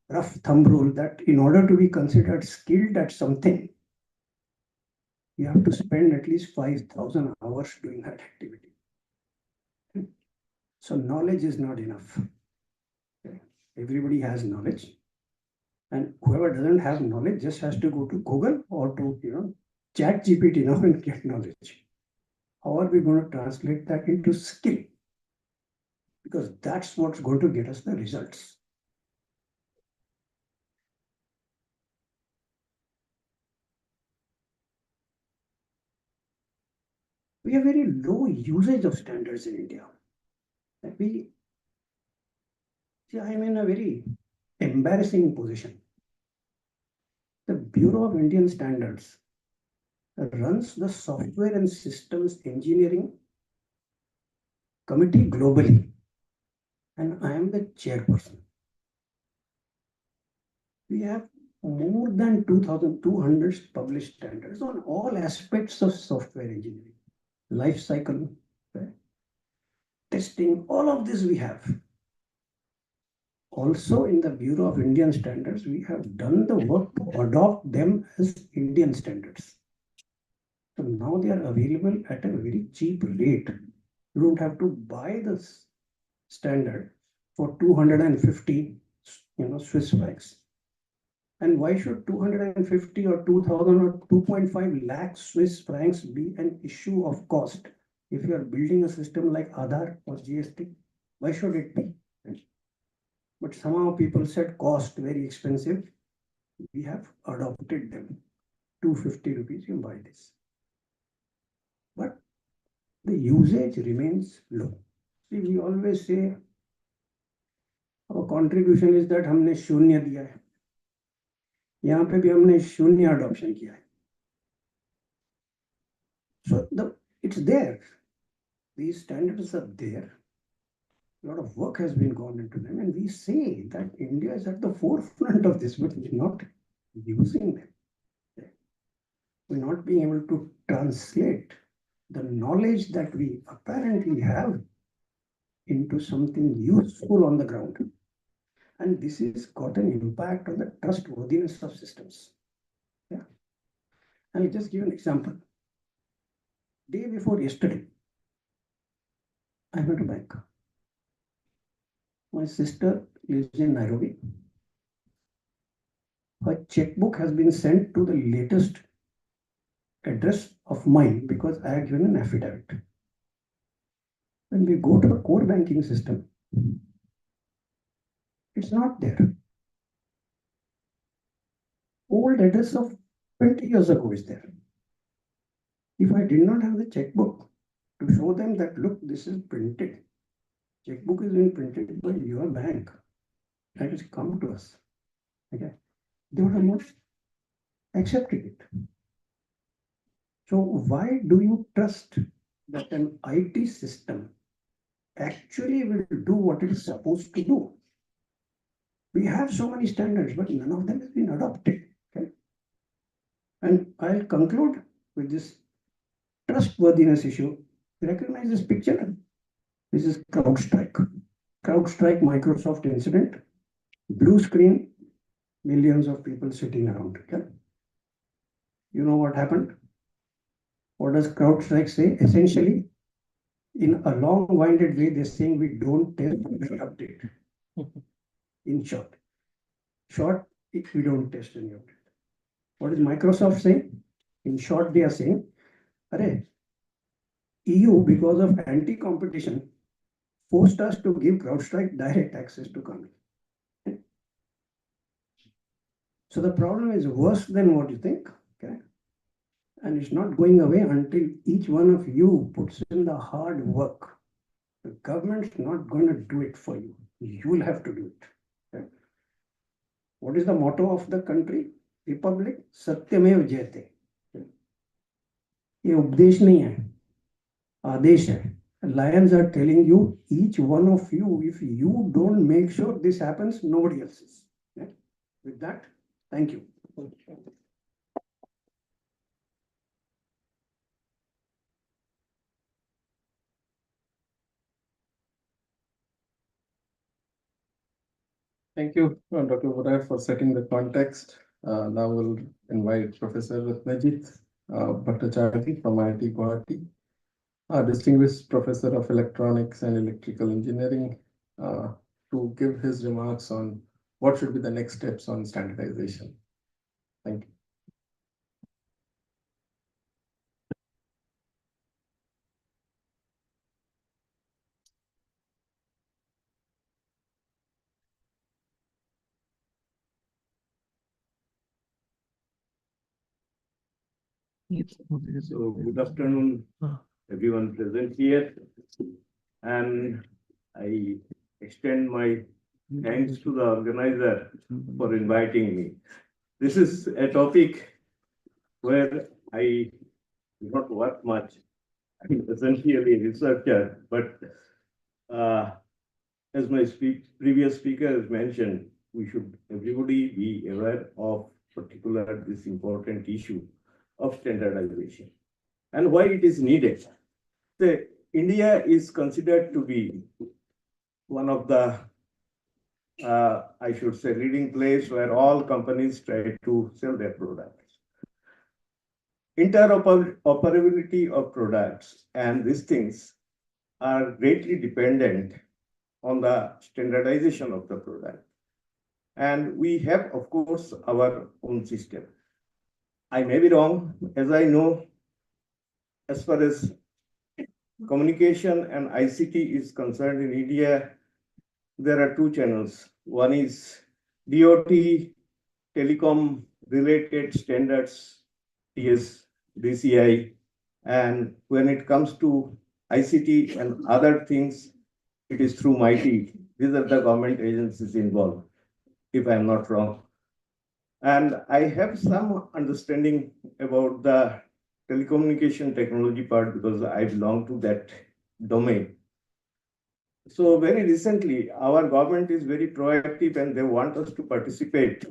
rough thumb rule that in order to be considered skilled at something, you have to spend at least 5,000 hours doing that activity. Okay? So knowledge is not enough. Okay? Everybody has knowledge. And whoever doesn't have knowledge just has to go to Google or to chat GPT now and get knowledge. How are we going to translate that into skill? Because that's what's going to get us the results. We have very low usage of standards in India. I'm in a very embarrassing position. The Bureau of Indian Standards runs the software and systems engineering committee globally, and I am the chairperson. We have more than 2,200 published standards on all aspects of software engineering, life cycle, testing, all of this we have. Also in the Bureau of Indian Standards, we have done the work to adopt them as Indian standards. So now they are available at a very cheap rate. You don't have to buy this standard for 250 Swiss francs. And why should 250 or 2,000 or 2.5 lakh Swiss francs be an issue of cost? If you are building a system like Aadhaar or GST, why should it be? But somehow people said cost very expensive. We have adopted them. 250 rupees, you buy this. But the usage remains low. See, we always say our contribution is that हमने शून्य दिया है. यहाँ पे भी हमने शून्य adoption किया है. So it's there. These standards are there. A lot of work has been gone into them, and we say that India is at the forefront of this, but we're not using them. We're not being able to translate the knowledge that we apparently have into something useful on the ground. And this has got an impact on the trustworthiness of systems. Yeah. I'll just give an example. Day before yesterday, I went to bank. My sister lives in Nairobi. Her checkbook has been sent to the latest address of mine because I have given an affidavit. When we go to the core banking system, it's not there. Old address of 20 years ago is there. If I did not have the checkbook to show them that, look, this is printed, checkbook is being printed by your bank, that has come to us. Okay, they would have not accepted it. So why do you trust that an IT system actually will do what it is supposed to do? We have so many standards, but none of them has been adopted. Okay? And I'll conclude with this trustworthiness issue. You recognize this picture? This is CrowdStrike. CrowdStrike Microsoft incident. Blue screen, millions of people sitting around. Okay? You know what happened? What does CrowdStrike say? Essentially, in a long-winded way, they're saying we don't test, we update. In short, we don't test any update. What is Microsoft saying? In short, they are saying, Arey, EU, because of anti-competition, forced us to give CrowdStrike direct access to company. So the problem is worse than what you think. Okay? And it's not going away until each one of you puts in the hard work. The government's not going to do it for you. You will have to do it. Okay? What is the motto of the country? Republic, Satyamev Jayate. ये उपदेश नहीं है, आदेश है. Lions are telling you, each one of you, if you don't make sure this happens, nobody else is. Okay? With that, thank you. Thank you, Dr. Oberoi, for setting the context. Now we'll invite Professor Ratnajit Bhattacharya from IIT Guwahati, a distinguished professor of electronics and electrical engineering, to give his remarks on what should be the next steps on standardization. Thank you. So good afternoon, everyone present here. And I extend my thanks to the organizer for inviting me. This is a topic where I do not work much. I'm essentially a researcher, but as my previous speaker has mentioned, we should everybody be aware of particular this important issue of standardization and why it is needed. India is considered to be one of the, I should say, leading place where all companies try to sell their products. Interoperability of products and these things are greatly dependent on the standardization of the product. And we have, of course, our own system. I may be wrong, as I know, as far as communication and ICT is concerned in India, there are two channels. One is DOT, telecom related standards, TS, DCI, and when it comes to ICT and other things, it is through MIT. These are the government agencies involved, if I'm not wrong. And I have some understanding about the telecommunication technology part because I belong to that domain. So very recently, our government is very proactive and they want us to participate,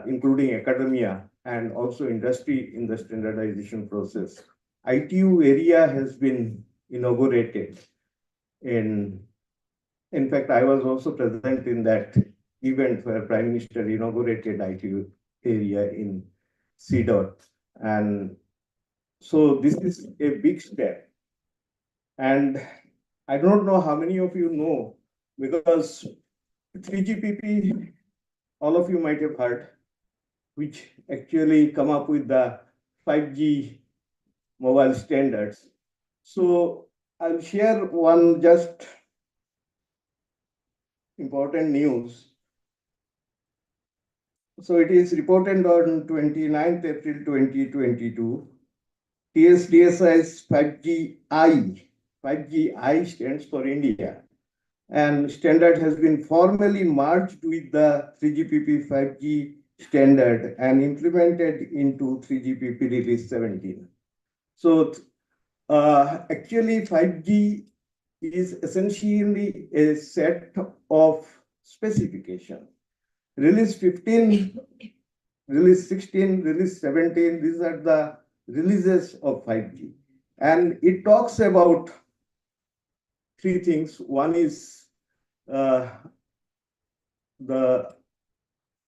including academia and also industry in the standardization process. ITU area has been inaugurated. In fact, I was also present in that event where Prime Minister inaugurated IT area in CDOT. And so this is a big step. And I don't know how many of you know, because 3GPP, all of you might have heard, which actually come up with the 5G mobile standards. So I'll share one just important news. So it is reported on 29th April 2022. TSDSI's 5GI, 5GI stands for India, and standard has been formally merged with the 3GPP 5G standard and implemented into 3GPP release 17. So actually 5G is essentially a set of specifications. Release 15, release 16, release 17, these are the releases of 5G. And it talks about three things. One is the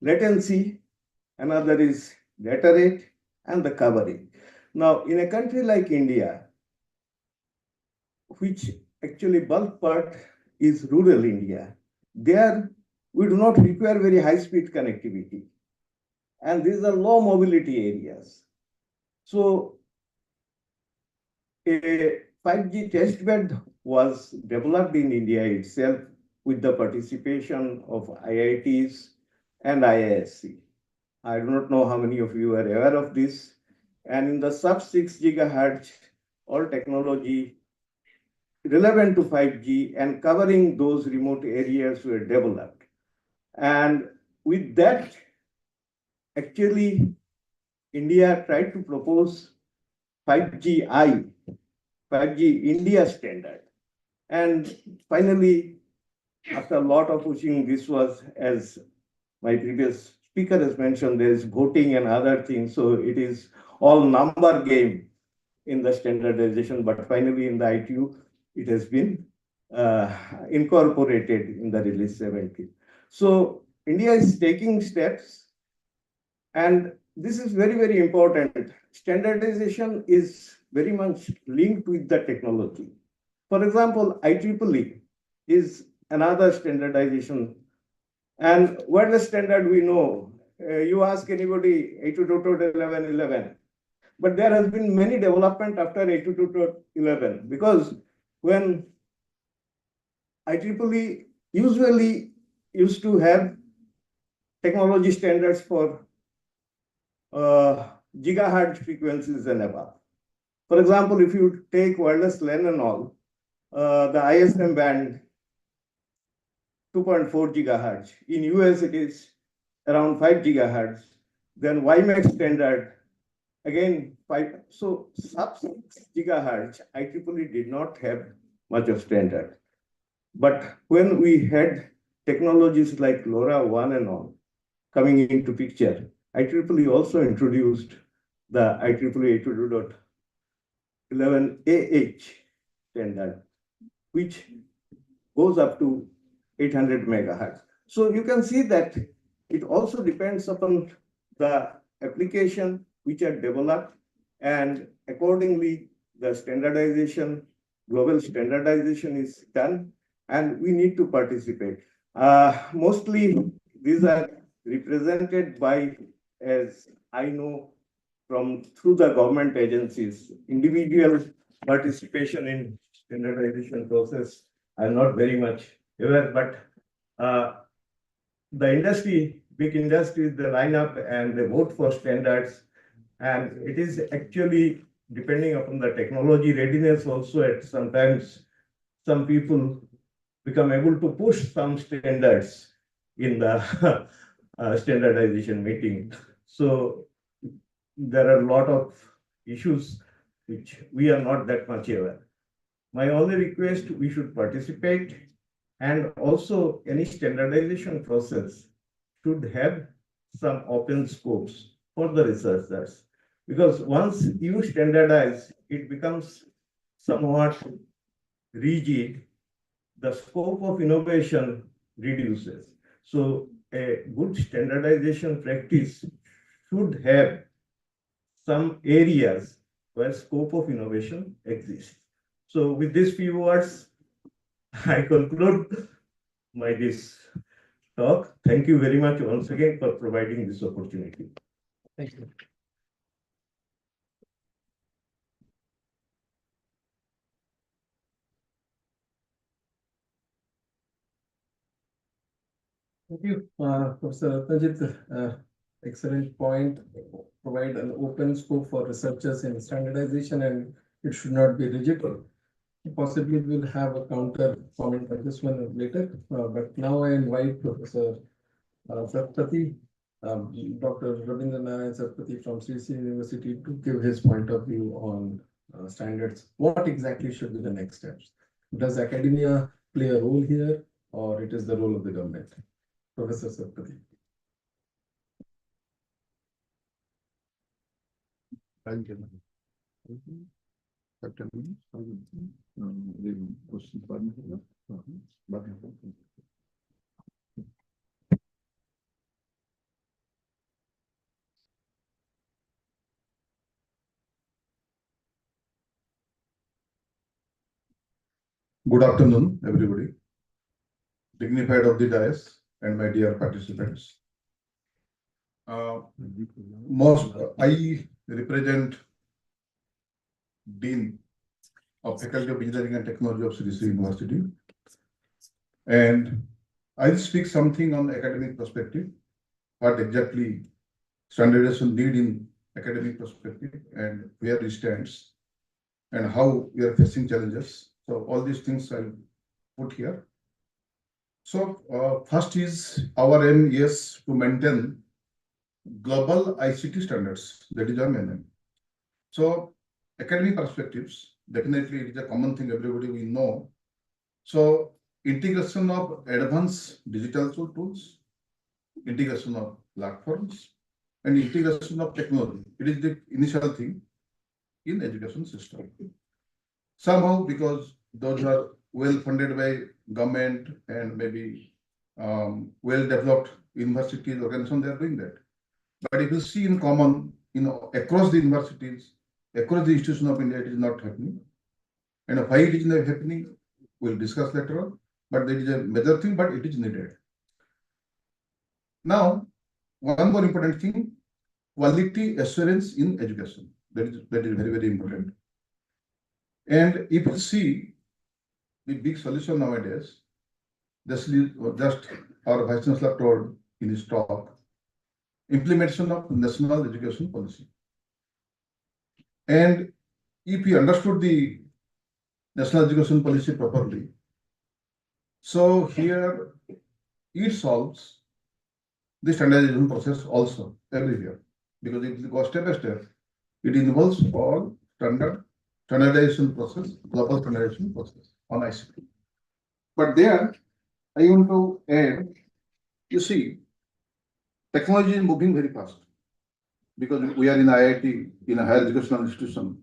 latency, another is data rate, and the coverage. Now, in a country like India, which actually bulk part is rural India, there we do not require very high-speed connectivity. And these are low mobility areas. So a 5G testbed was developed in India itself with the participation of IITs and IISc. I do not know how many of you are aware of this. And in the sub 6 gigahertz, all technology relevant to 5G and covering those remote areas were developed. And with that, actually, India tried to propose 5GI, 5G India standard. And finally, after a lot of pushing, this was, as my previous speaker has mentioned, there is voting and other things. So it is all number game in the standardization, but finally in the ITU, it has been incorporated in the release 17. So India is taking steps, and this is very, very important. Standardization is very much linked with the technology. For example, IEEE is another standardization. And wireless standard we know, you ask anybody 802.11.11, but there has been many development after 802.11, because when IEEE usually used to have technology standards for gigahertz frequencies and above. For example, if you take wireless LAN and all, the ISM band 2.4 gigahertz. In US, it is around 5 gigahertz. Then WiMAX standard, again, 5. So sub 6 gigahertz, IEEE did not have much of standard. But when we had technologies like LoRaWAN and all coming into picture, IEEE also introduced the IEEE 802.11ah standard, which goes up to 800 megahertz. So you can see that it also depends upon the application which are developed, and accordingly the standardization, global standardization is done, and we need to participate. Mostly these are represented by, as I know, through the government agencies. Individual participation in standardization process, I'm not very much aware, but the industry, big industries, they line up and they vote for standards. And it is actually depending upon the technology readiness also. At sometimes some people become able to push some standards in the standardization meeting. So there are a lot of issues which we are not that much aware. My only request, we should participate, and also any standardization process should have some open scopes for the researchers. Because once you standardize, it becomes somewhat rigid. The scope of innovation reduces. So a good standardization practice should have some areas where scope of innovation exists. So with these few words, I conclude this talk. Thank you very much once again for providing this opportunity. Thank you. Thank you, Professor Tajit. Excellent point. Provide an open scope for researchers in standardization, and it should not be rigid. Possibly we'll have a counter comment on this one later. But now I invite Professor Satpathy, Dr. Rabindranath Satpathy from CC University to give his point of view on standards. What exactly should be the next steps? Does academia play a role here, or it is the role of the government? Professor Satpathy. Thank you. Good afternoon, everybody. Dignified of the dais and my dear participants. I represent Dean of Faculty of Engineering and Technology of CDC University, and I'll speak something on academic perspective, what exactly standardization need in academic perspective and where it stands and how we are facing challenges. So all these things I'll put here. So first is our aim is to maintain global ICT standards. That is our main aim. So academic perspectives, definitely it is a common thing everybody will know. So integration of advanced digital tools, integration of platforms, and integration of technology. It is the initial thing in education system. Somehow, because those are well funded by government and maybe well developed universities, organizations, they are doing that. But if you see in common, across the universities, across the institution of India, it is not happening. And why it is not happening, we'll discuss later on. But there is a major thing, but it is needed. Now, one more important thing, quality assurance in education. That is very, very important. And if you see the big solution nowadays, just our Vice Chancellor told in his talk, implementation of national education policy. And if we understood the national education policy properly, so here it solves the standardization process also everywhere. Because if you go step by step, it involves all standardization process, global standardization process on ICT. But there, I want to add, you see, technology is moving very fast because we are in IIT, in a higher educational institution.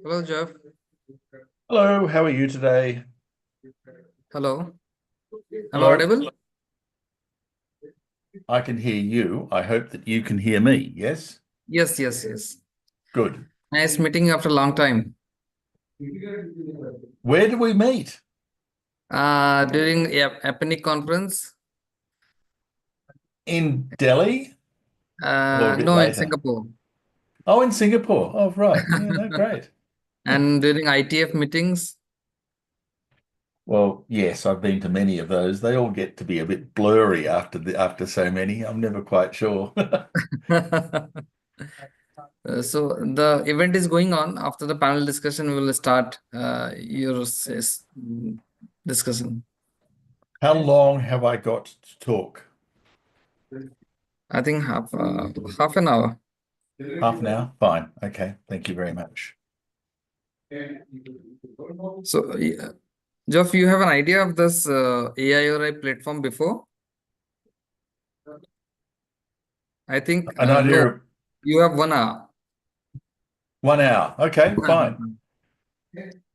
Hello, Jeff. Hello, how are you today? Hello. Am I Hello. audible? I can hear you. I hope that you can hear me. Yes? Yes, yes, yes. Good. Nice meeting you after a long time. Where did we meet? During Apenic conference. In Delhi? Or a bit No, in later? Singapore. Oh, in Singapore. Oh, right. Yeah, no, great. And during ITF meetings. Well, yes, I've been to many of those. They all get to be a bit blurry after so many. I'm never quite sure. So the event is going on. After the panel discussion, we will start your discussion. How long have I got to talk? I think half an hour. Half an hour? Fine. Okay. Thank you very much. So, Geoff, you have an idea of this AI platform before? I think An idea no. of You have 1 hour. 1 hour. Okay, fine.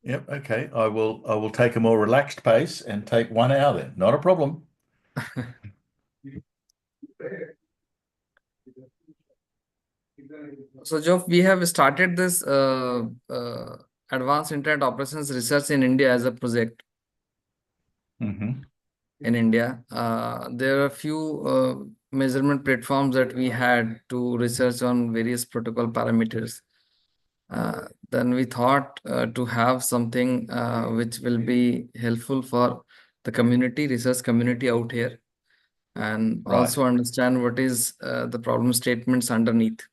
Yep, okay. I will take a more relaxed pace and take 1 hour then. Not a problem. So, Geoff, we have started this advanced internet operations research in India as a project. Mm-hmm. In India. There are a few measurement platforms that we had to research on various protocol parameters. Then we thought to have something which will be helpful for the community, research community out here, and Right. also understand what is the problem statements underneath.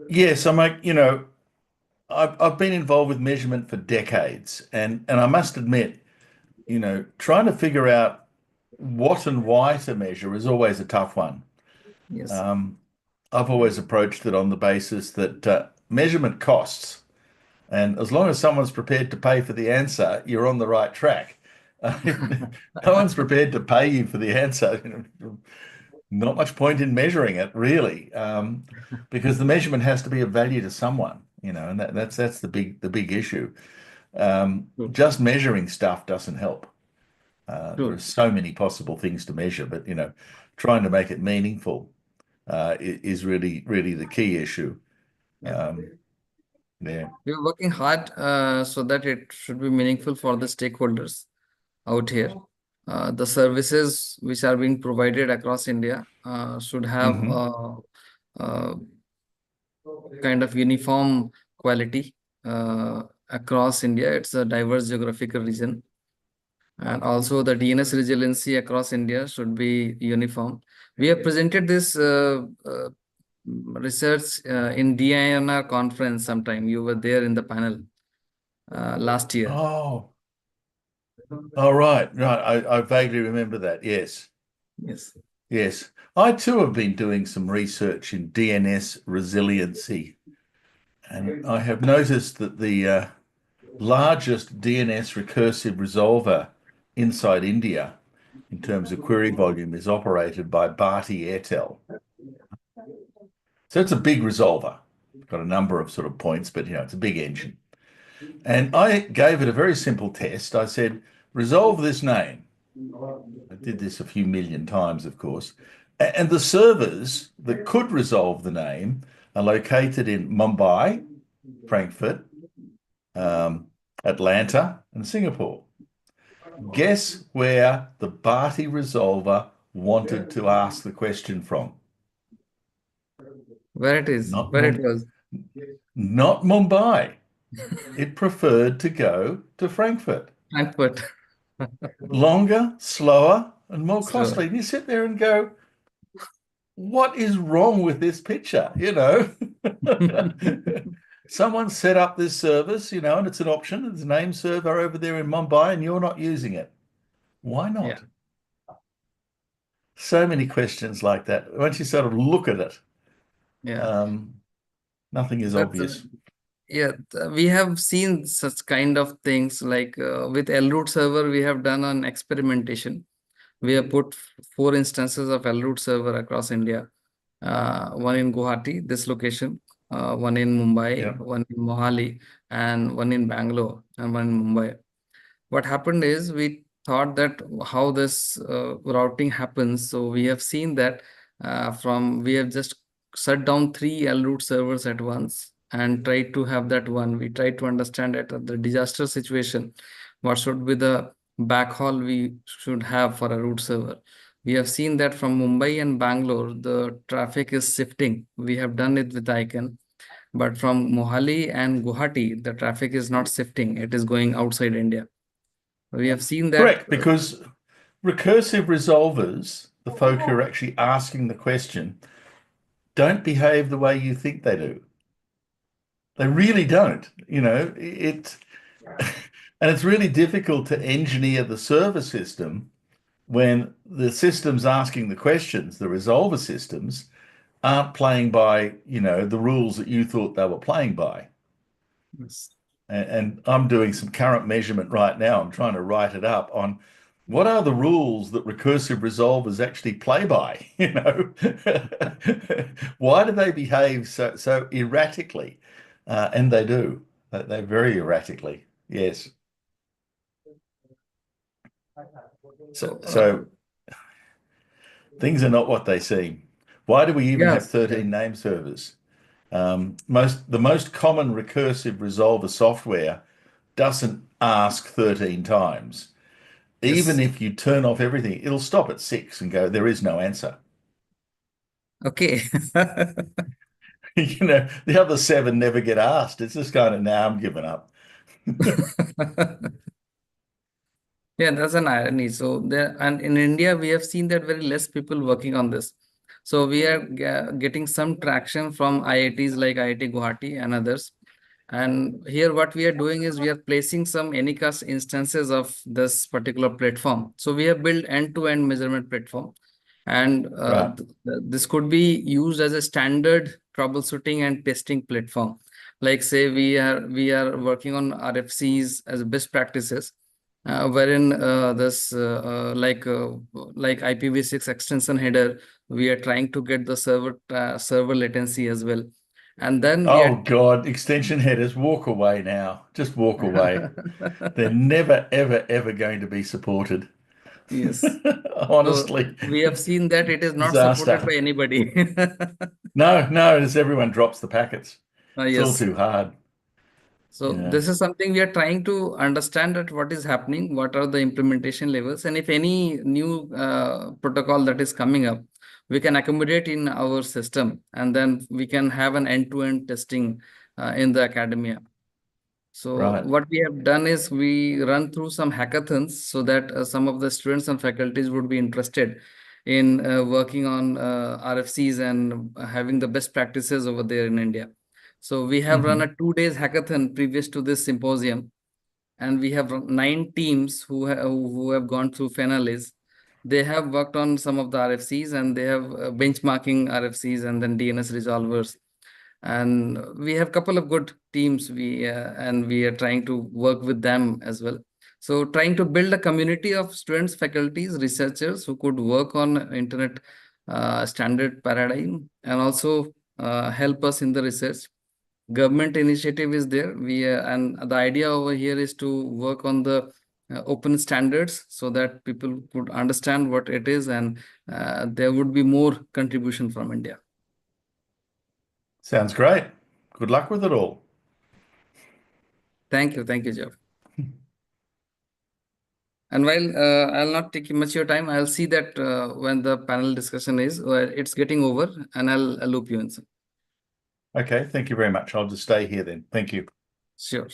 Yes, I've been involved with measurement for decades, and I must admit, trying to figure out what and why to measure is always a tough one. Yes. I've always approached it on the basis that measurement costs, and as long as someone's prepared to pay for the answer, you're on the right track. No one's prepared to pay you for the answer. Not much point in measuring it, really, because the measurement has to be of value to someone, and that's the big issue. Just measuring stuff doesn't help. There are so many possible things to measure, but trying to make it meaningful is really the key issue. Yeah. We're working hard so that it should be meaningful for the stakeholders out here. The services which are being provided across India should have kind of uniform quality across India. It's a diverse geographical region. And also the DNS resiliency across India should be uniform. We have presented this research in DINR conference sometime. You were there in the panel last year. Oh, right. I vaguely remember that. Yes. Yes. Yes. I too have been doing some research in DNS resiliency, and I have noticed that the largest DNS recursive resolver inside India in terms of query volume is operated by Bharti Airtel. So it's a big resolver. It's got a number of sort of points, but it's a big engine. And I gave it a very simple test. I said, resolve this name. I did this a few million times, of course. And the servers that could resolve the name are located in Mumbai, Frankfurt, Atlanta, and Singapore. Guess where the Bharti resolver wanted to ask the question from? Where it is, Not where it was. Not Mumbai. It preferred to go to Frankfurt. Frankfurt. Longer, slower, and more costly. And you sit there and go, what is wrong with this picture? Someone set up this service, and it's an option. It's a name server over there in Mumbai, and you're not using it. Why not? Yeah. So many questions like that. Once you sort of look at it, Yeah. nothing is obvious. Yeah, we have seen such kind of things like with LRoot server, we have done an experimentation. We have put 4 instances of LRoot server across India. One in Guwahati, this location, one in Mumbai, Yeah. one in Mohali, and one in Bangalore, and one in Mumbai. What happened is we thought that how this routing happens. So we have seen that we have just shut down 3 LRoot servers at once and tried to have that one. We tried to understand at the disaster situation, what should be the backhaul we should have for a root server. We have seen that from Mumbai and Bangalore, the traffic is shifting. We have done it with ICANN. But from Mohali and Guwahati, the traffic is not shifting. It is going outside India. We have seen that. Correct, because recursive resolvers, the folk who are actually asking the question, don't behave the way you think they do. They really don't. And it's really difficult to engineer the server system when the systems asking the questions, the resolver systems, aren't playing by, the rules that you thought they were playing by. Yes. And I'm doing some current measurement right now. I'm trying to write it up on what are the rules that recursive resolvers actually play by? Why do they behave so erratically? And they do. They very erratically. Yes. So things are not what they seem. Why do we even have Yes. 13 name servers? The most common recursive resolver software doesn't ask 13 times. Even if you turn off everything, it'll stop at 6 and go, there is no answer. Okay. The other 7 never get asked. It's just kind of, now I'm giving up. Yeah, that's an irony. So there, and in India, we have seen that very less people working on this. So we are getting some traction from IITs like IIT Guwahati and others. And here what we are doing is we are placing some Anycast instances of this particular platform. So we have built end-to-end measurement platform. And Right. this could be used as a standard troubleshooting and testing platform. Like say we are working on RFCs as best practices, wherein like IPv6 extension header, we are trying to get the server latency as well. And then we Oh are God, extension headers, walk away now. Just walk away. They're never, ever, ever going to be supported. Yes. Honestly. So we have seen that it is not supported Disaster. by anybody. No, it's everyone drops the packets. It's all Yes. too hard. So Yeah. this is something we are trying to understand that what is happening, what are the implementation levels, and if any new protocol that is coming up, we can accommodate in our system, and then we can have an end-to-end testing in the academia. So Right. what we have done is we run through some hackathons so that some of the students and faculties would be interested in working on RFCs and having the best practices over there in India. So we have run a 2 days hackathon previous to this symposium, and we have 9 teams who have gone through finales. They have worked on some of the RFCs and they have benchmarking RFCs and then DNS resolvers. And we have a couple of good teams and we are trying to work with them as well. So trying to build a community of students, faculties, researchers who could work on internet standard paradigm and also help us in the research. Government initiative is there. And the idea over here is to work on the open standards so that people could understand what it is, and there would be more contribution from India. Sounds great. Good luck with it all. Thank you, Jeff. And while I'll not take much of your time, I'll see that when the panel discussion is, it's getting over, and I'll loop you in. Okay, thank you very much. I'll just stay here then. Thank you. Sure.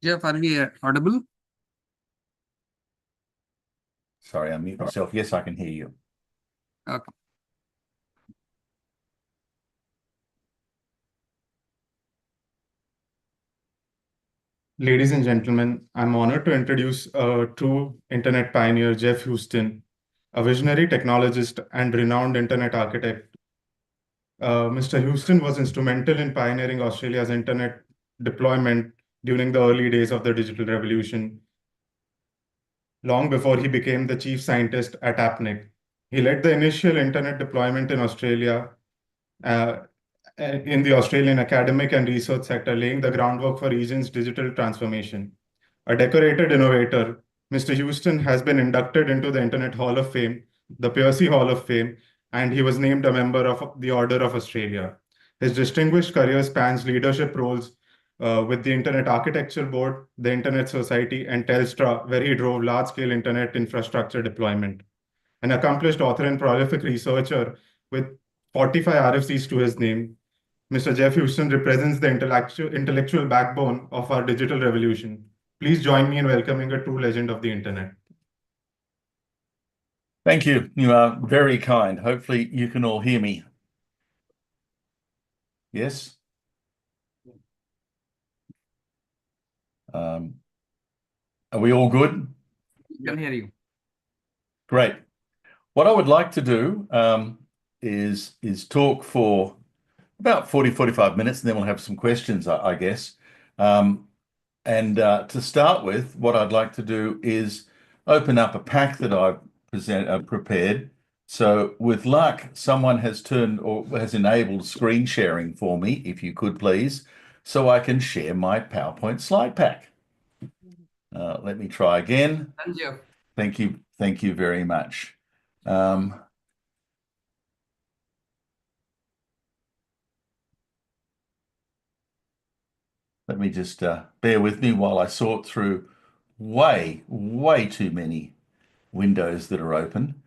Jeff, are we audible? Sorry, I mute myself. Yes, I can hear you. Okay. Ladies and gentlemen, I'm honored to introduce a true internet pioneer, Jeff Houston, a visionary technologist and renowned internet architect. Mr. Houston was instrumental in pioneering Australia's internet deployment during the early days of the digital revolution, long before he became the chief scientist at APNIC. He led the initial internet deployment in Australia, in the Australian academic and research sector, laying the groundwork for region's digital transformation. A decorated innovator, Mr. Houston has been inducted into the Internet Hall of Fame, the Percy Hall of Fame, and he was named a member of the Order of Australia. His distinguished career spans leadership roles with the Internet Architecture Board, the Internet Society, and Telstra, where he drove large-scale internet infrastructure deployment. An accomplished author and prolific researcher with 45 RFCs to his name, Mr. Jeff Houston represents the intellectual backbone of our digital revolution. Please join me in welcoming a true legend of the internet. Thank you. You are very kind. Hopefully you can all hear me. Yes? Are we all good? We can hear you. Great. What I would like to do is talk for about 45 minutes, and then we'll have some questions, I guess. To start with, what I'd like to do is open up a pack that I've prepared. So with luck, someone has turned or has enabled screen sharing for me, if you could please, so I can share my PowerPoint slide pack. Let me try again. Thank you. Thank you. Thank you very much. Let me just bear with me while I sort through way too many windows that are open.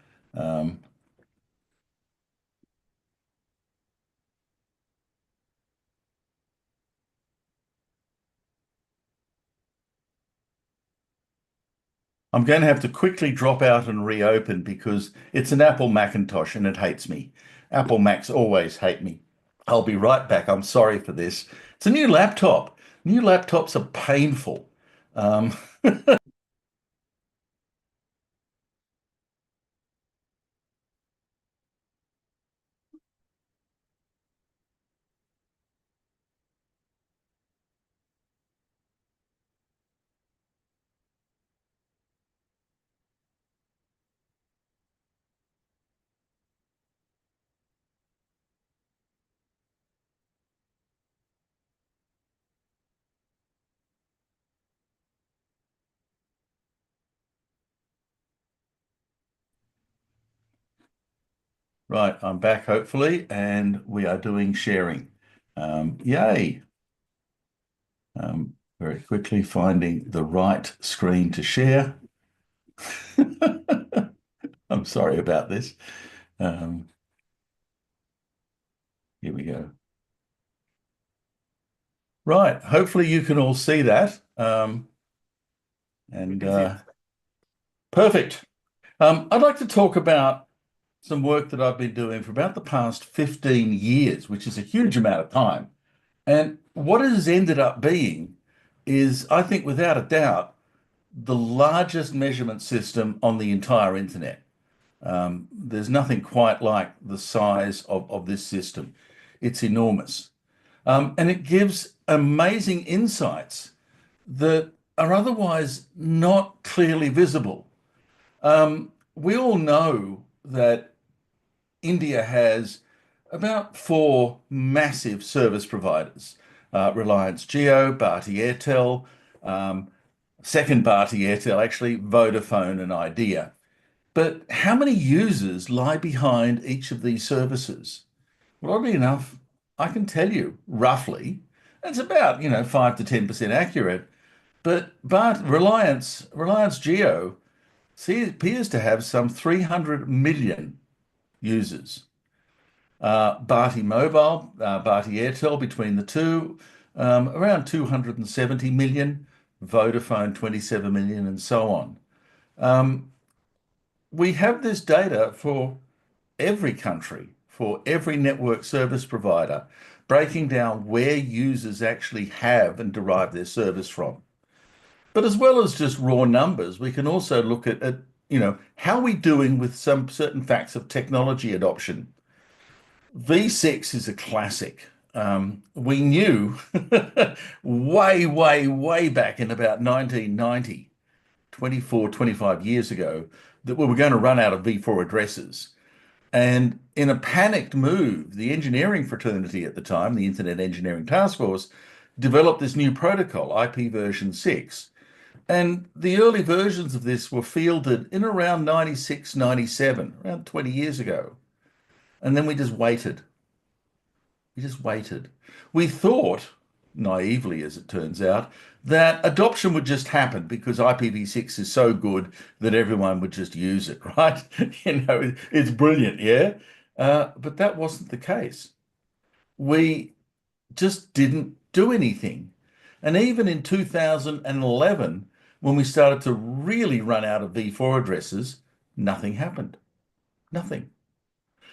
I'm going to have to quickly drop out and reopen because it's an Apple Macintosh and it hates me. Apple Macs always hate me. I'll be right back. I'm sorry for this. It's a new laptop. New laptops are painful. Right, I'm back hopefully, and we are doing sharing. Yay. Very quickly finding the right screen to share. I'm sorry about this. Here we go. Right, hopefully you can all see that. Perfect. I'd like to talk about some work that I've been doing for about the past 15 years, which is a huge amount of time. And what it has ended up being is, I think without a doubt, the largest measurement system on the entire internet. There's nothing quite like the size of this system. It's enormous. And it gives amazing insights that are otherwise not clearly visible. We all know that India has about 4 massive service providers, Reliance Jio, Bharti Airtel, second Bharti Airtel, actually, Vodafone and Idea. But how many users lie behind each of these services? Well, oddly enough, I can tell you roughly. It's about, 5 to 10% accurate. But Reliance Jio appears to have some 300 million users. Bharti Mobile, Bharti Airtel, between the two, around 270 million. Vodafone 27 million, and so on. We have this data for every country, for every network service provider, breaking down where users actually have and derive their service from. But as well as just raw numbers, we can also look at how are we doing with some certain facts of technology adoption. V6 is a classic. We knew way back in about 1990, 24, 25 years ago, that we were going to run out of V4 addresses. And in a panicked move, the engineering fraternity at the time, the Internet Engineering Task Force, developed this new protocol, IP version 6. And the early versions of this were fielded in around 96, 97, around 20 years ago. And then we just waited. We just waited. We thought, naively as it turns out, that adoption would just happen because IPv6 is so good that everyone would just use it, right? It's brilliant, yeah? But that wasn't the case. We just didn't do anything. And even in 2011, when we started to really run out of V4 addresses, nothing happened. Nothing.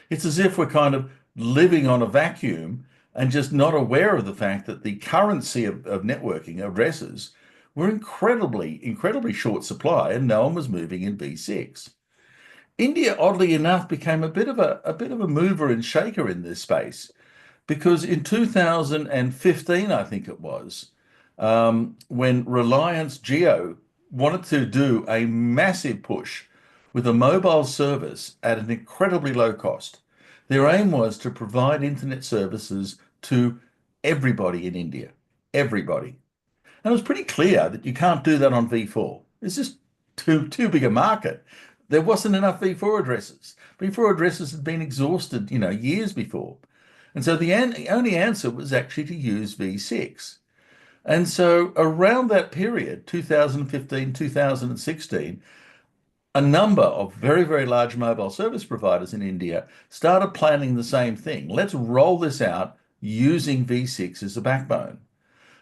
It's as if we're kind of living on a vacuum and just not aware of the fact that the currency of networking addresses were incredibly short supply, and no one was moving in V6. India, oddly enough, became a bit of a mover and shaker in this space, because in 2015, I think it was, when Reliance Jio wanted to do a massive push with a mobile service at an incredibly low cost. Their aim was to provide internet services to everybody in India, everybody. And it was pretty clear that you can't do that on V4. It's just too big a market. There wasn't enough V4 addresses. V4 addresses had been exhausted, years before. And so the only answer was actually to use V6. And so around that period, 2015, 2016, a number of very large mobile service providers in India started planning the same thing. Let's roll this out using V6 as a backbone.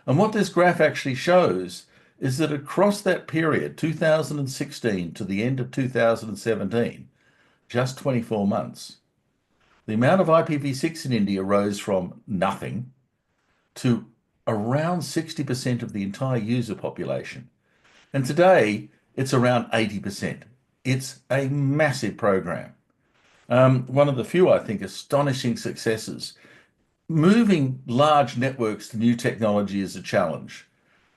And what this graph actually shows is that across that period, 2016 to the end of 2017, just 24 months, the amount of IPv6 in India rose from nothing to around 60% of the entire user population. And today, it's around 80%. It's a massive program. One of the few, I think, astonishing successes. Moving large networks to new technology is a challenge.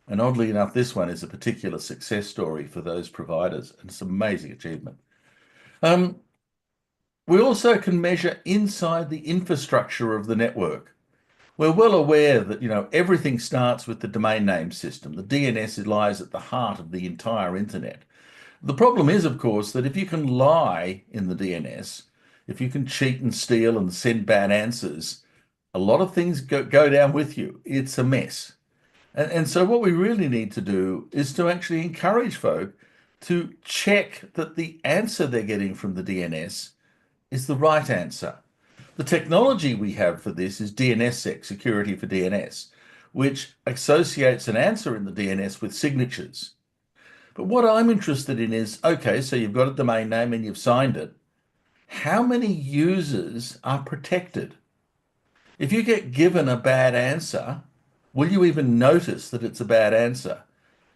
And oddly enough, this one is a particular success story for those providers, and it's an amazing achievement. We also can measure inside the infrastructure of the network. We're well aware that, everything starts with the domain name system. The DNS lies at the heart of the entire internet. The problem is, of course, that if you can lie in the DNS, if you can cheat and steal and send bad answers, a lot of things go down with you. It's a mess. And so what we really need to do is to actually encourage folk to check that the answer they're getting from the DNS is the right answer. The technology we have for this is DNSSEC, security for DNS, which associates an answer in the DNS with signatures. But what I'm interested in is, okay, so you've got a domain name and you've signed it. How many users are protected? If you get given a bad answer, will you even notice that it's a bad answer?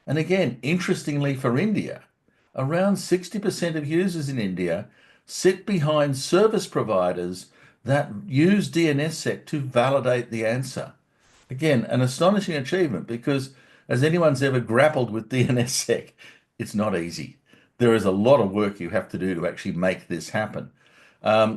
And again, interestingly for India, around 60% of users in India sit behind service providers that use DNSSEC to validate the answer. Again, an astonishing achievement, because as anyone's ever grappled with DNSSEC, it's not easy. There is a lot of work you have to do to actually make this happen.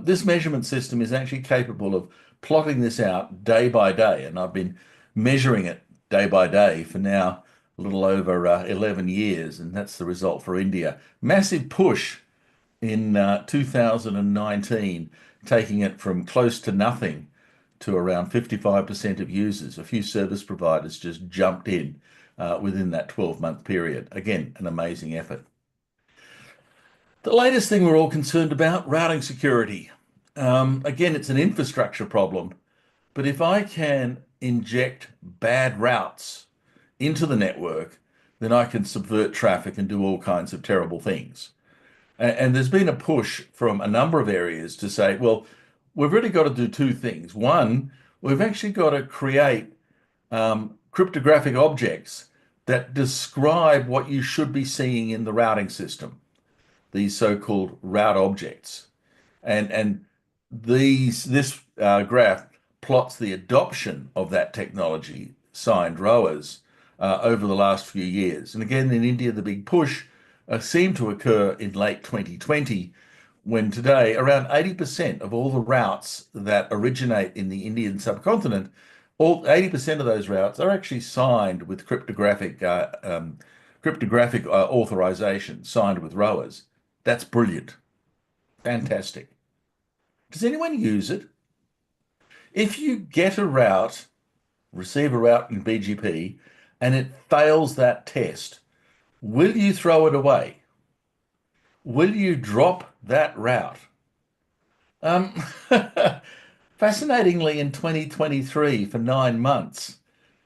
This measurement system is actually capable of plotting this out day by day, and I've been measuring it day by day for now a little over 11 years, and that's the result for India. Massive push in 2019, taking it from close to nothing to around 55% of users. A few service providers just jumped in within that 12-month period. Again, an amazing effort. The latest thing we're all concerned about, routing security. Again, it's an infrastructure problem, but if I can inject bad routes into the network, then I can subvert traffic and do all kinds of terrible things. And there's been a push from a number of areas to say, well, we've really got to do two things. One, we've actually got to create cryptographic objects that describe what you should be seeing in the routing system, these so-called route objects. And this graph plots the adoption of that technology, signed ROAs, over the last few years. And again, in India, the big push seemed to occur in late 2020, when today around 80% of all the routes that originate in the Indian subcontinent, all 80% of those routes are actually signed with cryptographic authorization, signed with ROAs. That's brilliant. Fantastic. Does anyone use it? If you get a route, receive a route in BGP, and it fails that test, will you throw it away? Will you drop that route? Fascinatingly, in 2023, for 9 months,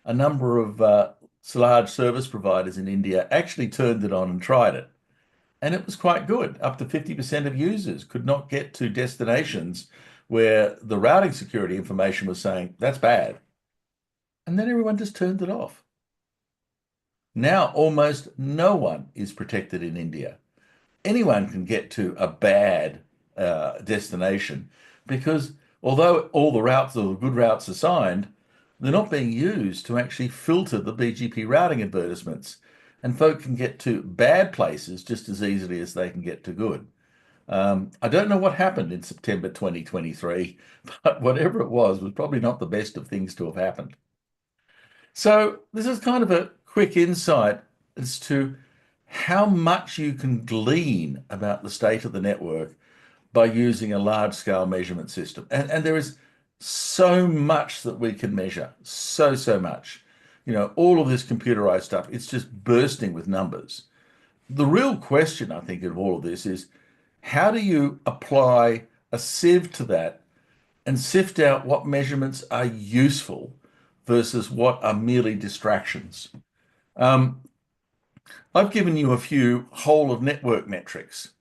a number of large service providers in India actually turned it on and tried it. And it was quite good. Up to 50% of users could not get to destinations where the routing security information was saying, that's bad. And then everyone just turned it off. Now almost no one is protected in India. Anyone can get to a bad destination, because although all the routes, or the good routes, are signed, they're not being used to actually filter the BGP routing advertisements. And folk can get to bad places just as easily as they can get to good. I don't know what happened in September 2023, but whatever it was probably not the best of things to have happened. So this is kind of a quick insight as to how much you can glean about the state of the network by using a large-scale measurement system. And there is so much that we can measure, so much. You know, all of this computerized stuff, it's just bursting with numbers. The real question, I think, of all of this is, how do you apply a sieve to that and sift out what measurements are useful versus what are merely distractions? I've given you a few whole of network metrics.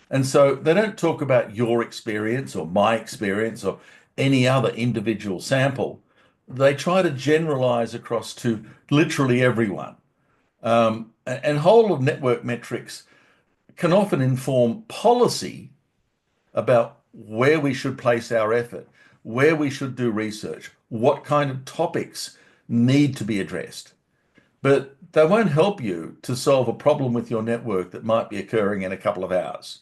And so they don't talk about your experience or my experience or any other individual sample. They try to generalize across to literally everyone. And whole of network metrics can often inform policy about where we should place our effort, where we should do research, what kind of topics need to be addressed. But they won't help you to solve a problem with your network that might be occurring in a couple of hours.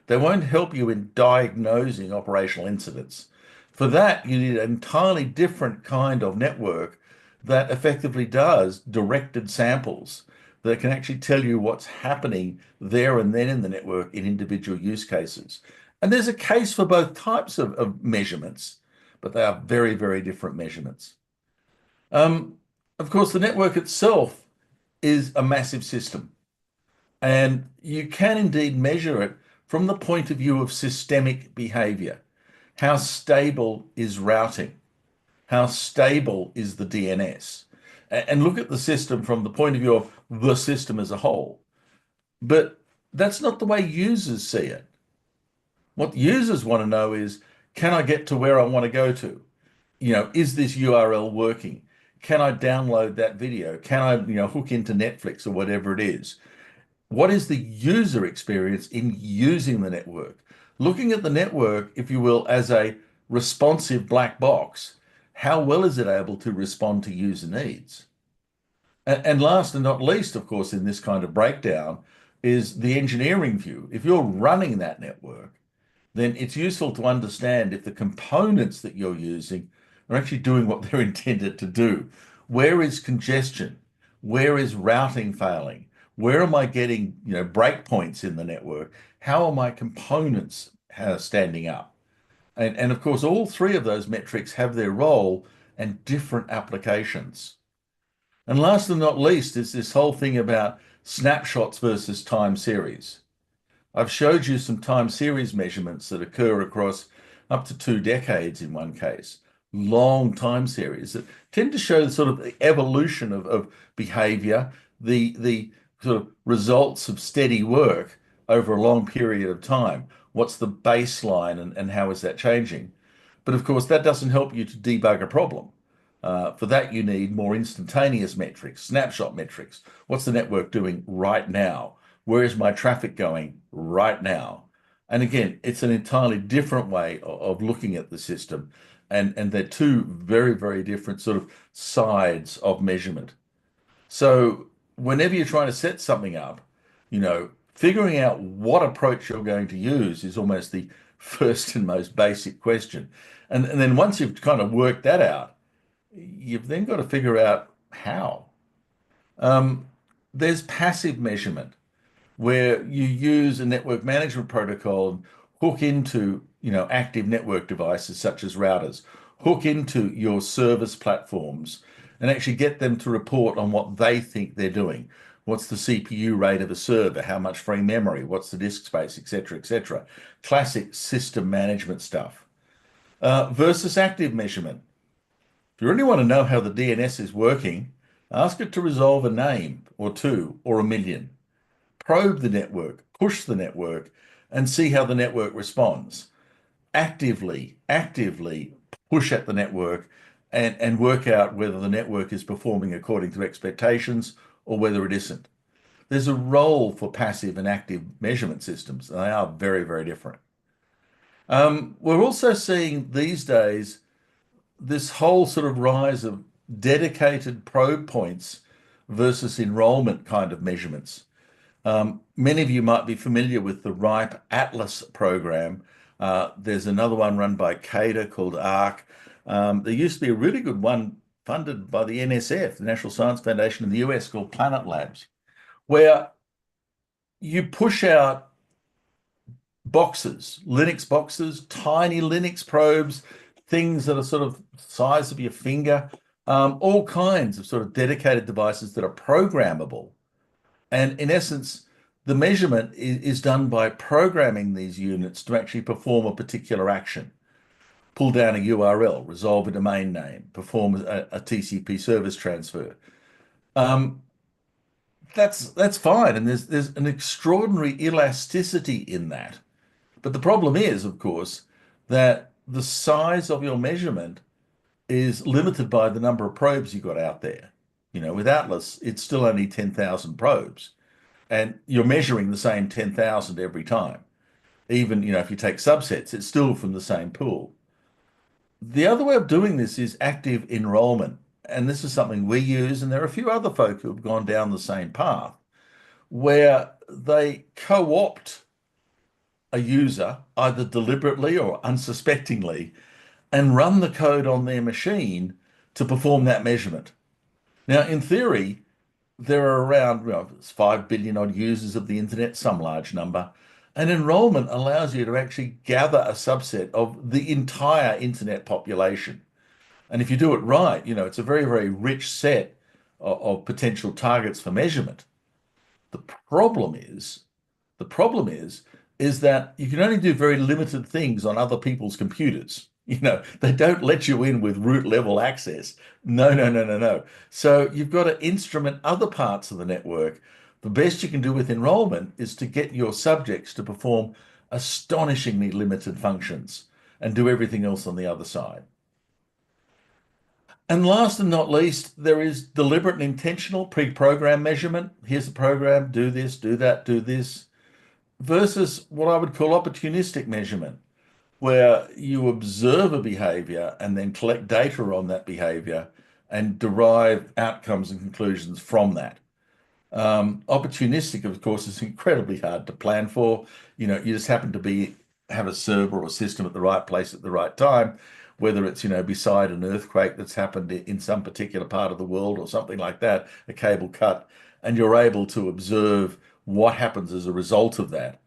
They won't help you in diagnosing operational incidents. For that, you need an entirely different kind of network that effectively does directed samples that can actually tell you what's happening there and then in the network in individual use cases. And there's a case for both types of measurements, but they are very, very different measurements. Of course, the network itself is a massive system, and you can indeed measure it from the point of view of systemic behavior. How stable is routing? How stable is the DNS? And look at the system from the point of view of the system as a whole. But that's not the way users see it. What users want to know is, can I get to where I want to go to? You know, is this URL working? Can I download that video? Can I, hook into Netflix or whatever it is? What is the user experience in using the network? Looking at the network, if you will, as a responsive black box, how well is it able to respond to user needs? And last and not least, of course, in this kind of breakdown is the engineering view. If you're running that network, then it's useful to understand if the components that you're using are actually doing what they're intended to do. Where is congestion? Where is routing failing? Where am I getting, breakpoints in the network? How are my components standing up? And of course, all three of those metrics have their role and different applications. And last and not least is this whole thing about snapshots versus time series. I've showed you some time series measurements that occur across up to 2 decades in one case, long time series that tend to show sort of the evolution of behavior, the sort of results of steady work over a long period of time. What's the baseline and how is that changing? But of course, that doesn't help you to debug a problem. For that, you need more instantaneous metrics, snapshot metrics. What's the network doing right now? Where is my traffic going right now? And again, it's an entirely different way of looking at the system. And they're two very, very different sort of sides of measurement. So whenever you're trying to set something up, figuring out what approach you're going to use is almost the first and most basic question. And then once you've kind of worked that out, you've then got to figure out how. There's passive measurement, where you use a network management protocol and hook into active network devices such as routers, hook into your service platforms, and actually get them to report on what they think they're doing. What's the CPU rate of a server? How much free memory? What's the disk space, etc., etc. Classic system management stuff. Versus active measurement. If you really want to know how the DNS is working, ask it to resolve a name or two or a million. Probe the network, push the network, and see how the network responds. Actively push at the network and work out whether the network is performing according to expectations or whether it isn't. There's a role for passive and active measurement systems, and they are very, very different. We're also seeing these days this whole sort of rise of dedicated probe points versus enrollment kind of measurements. Many of you might be familiar with the RIPE Atlas program. There's another one run by CADA called ARC. There used to be a really good one funded by the NSF, the National Science Foundation in the US, called Planet Labs, where you push out boxes, Linux boxes, tiny Linux probes, things that are sort of size of your finger, all kinds of sort of dedicated devices that are programmable. And in essence, the measurement is done by programming these units to actually perform a particular action. Pull down a URL, resolve a domain name, perform a TCP service transfer. That's fine, and there's an extraordinary elasticity in that. But the problem is, of course, that the size of your measurement is limited by the number of probes you got out there. With Atlas, it's still only 10,000 probes, and you're measuring the same 10,000 every time. Even, if you take subsets, it's still from the same pool. The other way of doing this is active enrollment. And this is something we use, and there are a few other folk who have gone down the same path, where they co-opt a user, either deliberately or unsuspectingly, and run the code on their machine to perform that measurement. Now, in theory, there are around 5 billion odd users of the internet, some large number, and enrollment allows you to actually gather a subset of the entire internet population. And if you do it right, it's a very, very rich set of potential targets for measurement. The problem is that you can only do very limited things on other people's computers. They don't let you in with root level access. No. So you've got to instrument other parts of the network. The best you can do with enrollment is to get your subjects to perform astonishingly limited functions and do everything else on the other side. And last and not least, there is deliberate and intentional pre-program measurement. Here's a program, do this, do that, do this, versus what I would call opportunistic measurement, where you observe a behavior and then collect data on that behavior and derive outcomes and conclusions from that. Opportunistic, of course, is incredibly hard to plan for. You just happen to have a server or system at the right place at the right time, whether it's, beside an earthquake that's happened in some particular part of the world or something like that, a cable cut, and you're able to observe what happens as a result of that,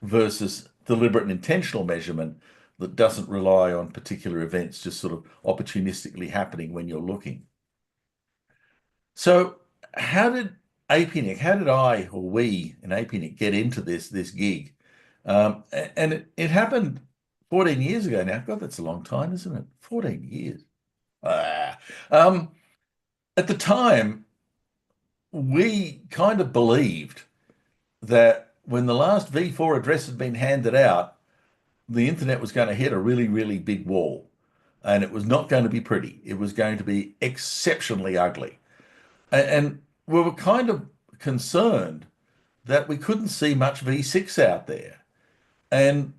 versus deliberate and intentional measurement that doesn't rely on particular events just sort of opportunistically happening when you're looking. So how did I or we in APNIC get into this gig? And it happened 14 years ago now. God, that's a long time, isn't it? 14 years. At the time, we kind of believed that when the last V4 address had been handed out, the internet was going to hit a really, really big wall. And it was not going to be pretty. It was going to be exceptionally ugly. And we were kind of concerned that we couldn't see much V6 out there. And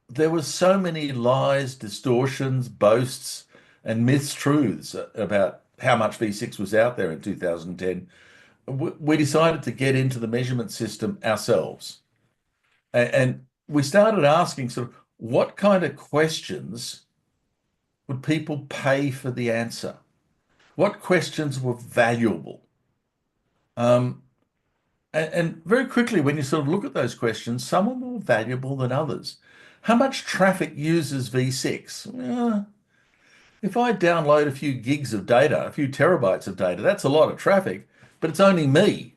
there were so many lies, distortions, boasts, and mistruths about how much V6 was out there in 2010. We decided to get into the measurement system ourselves. And we started asking sort of what kind of questions would people pay for the answer? What questions were valuable? And very quickly, when you sort of look at those questions, some are more valuable than others. How much traffic uses V6? If I download a few gigs of data, a few terabytes of data, that's a lot of traffic, but it's only me.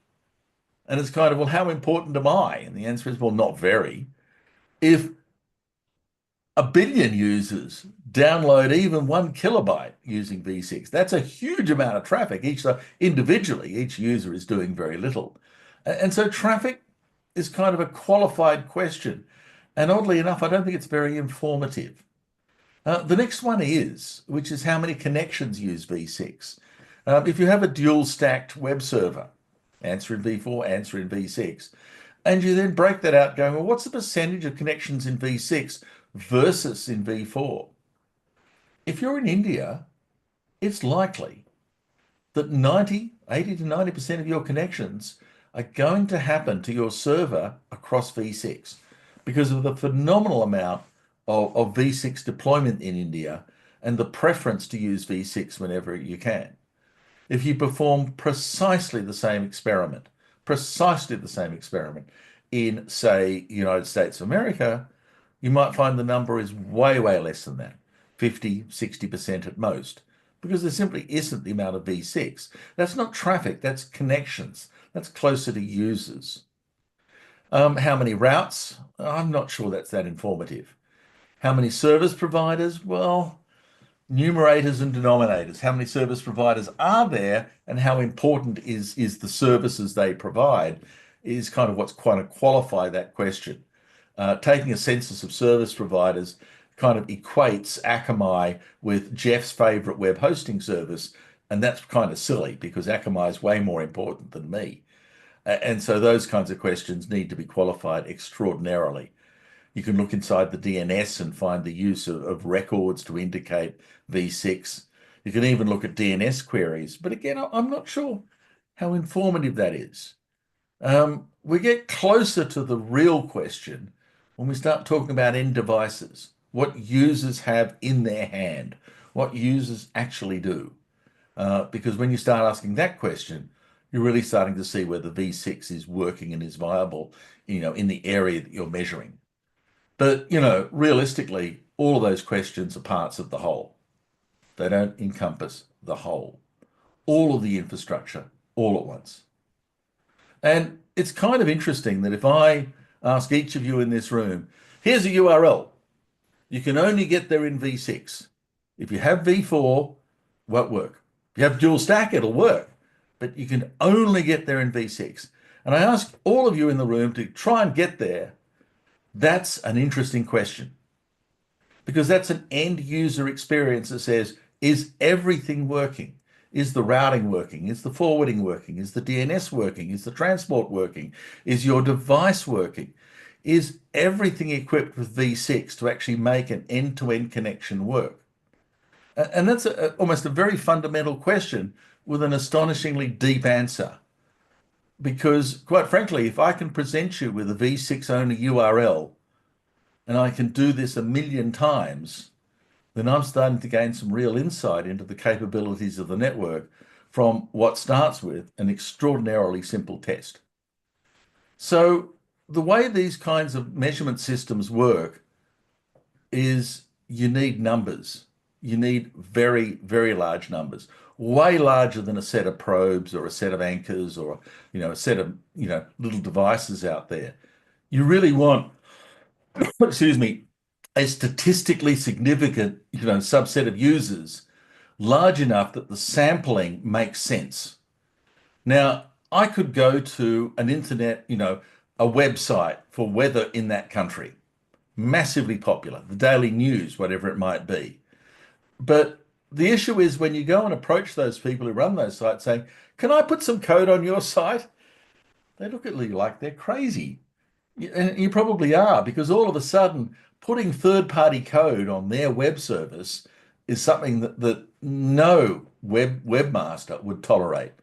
And it's kind of, well, how important am I? And the answer is, well, not very. If 1 billion users download even 1 kilobyte using V6, that's a huge amount of traffic. Individually, each user is doing very little. And so traffic is kind of a qualified question. And oddly enough, I don't think it's very informative. The next one is, which is how many connections use V6. If you have a dual stacked web server, answer in V4, answer in V6, and you then break that out going, well, what's the percentage of connections in V6 versus in V4? If you're in India, it's likely that 80 to 90% of your connections are going to happen to your server across V6 because of the phenomenal amount of V6 deployment in India and the preference to use V6 whenever you can. If you perform precisely the same experiment in, say, United States of America, you might find the number is way, way less than that, 50, 60% at most, because there simply isn't the amount of V6. That's not traffic, that's connections. That's closer to users. How many routes? I'm not sure that's that informative. How many service providers? Well, numerators and denominators. How many service providers are there and how important is the services they provide is kind of what's kind of qualify that question. Taking a census of service providers kind of equates Akamai with Jeff's favorite web hosting service. And that's kind of silly because Akamai is way more important than me. And so those kinds of questions need to be qualified extraordinarily. You can look inside the DNS and find the use of records to indicate V6. You can even look at DNS queries. But again, I'm not sure how informative that is. We get closer to the real question when we start talking about end devices, what users have in their hand, what users actually do. Because when you start asking that question, you're really starting to see whether V6 is working and is viable, in the area that you're measuring. But, realistically, all of those questions are parts of the whole. They don't encompass the whole. All of the infrastructure, all at once. And it's kind of interesting that if I ask each of you in this room, here's a URL. You can only get there in V6. If you have V4, won't work. If you have dual stack, it'll work. But you can only get there in V6. And I ask all of you in the room to try and get there. That's an interesting question. Because that's an end user experience that says, is everything working? Is the routing working? Is the forwarding working? Is the DNS working? Is the transport working? Is your device working? Is everything equipped with V6 to actually make an end-to-end connection work? And that's almost a very fundamental question with an astonishingly deep answer. Because quite frankly, if I can present you with a V6 only URL, and I can do this 1 million times, then I'm starting to gain some real insight into the capabilities of the network from what starts with an extraordinarily simple test. So the way these kinds of measurement systems work is you need numbers. You need very, very large numbers, way larger than a set of probes or a set of anchors or, a set of, little devices out there. You really want, excuse me, a statistically significant, subset of users large enough that the sampling makes sense. Now, I could go to an internet, a website for weather in that country, massively popular, the Daily News, whatever it might be. But the issue is when you go and approach those people who run those sites saying, can I put some code on your site? They look at you like they're crazy. And you probably are, because all of a sudden putting third-party code on their web service is something that no webmaster would tolerate.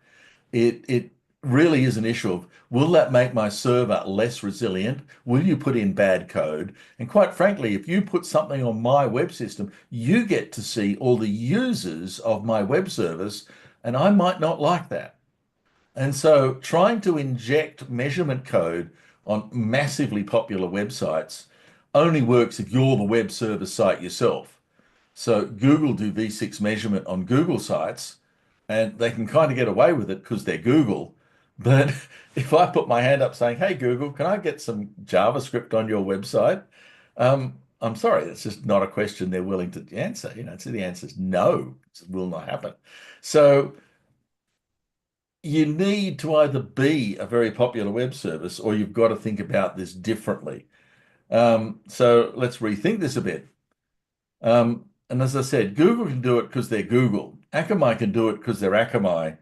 It really is an issue of, will that make my server less resilient? Will you put in bad code? And quite frankly, if you put something on my web system, you get to see all the users of my web service, and I might not like that. And so trying to inject measurement code on massively popular websites only works if you're the web service site yourself. So Google do V6 measurement on Google sites, and they can kind of get away with it because they're Google. But if I put my hand up saying, hey, Google, can I get some JavaScript on your website? I'm sorry, it's just not a question they're willing to answer. So the answer is no, it will not happen. So you need to either be a very popular web service or you've got to think about this differently. So let's rethink this a bit. And as I said, Google can do it because they're Google. Akamai can do it because they're Akamai.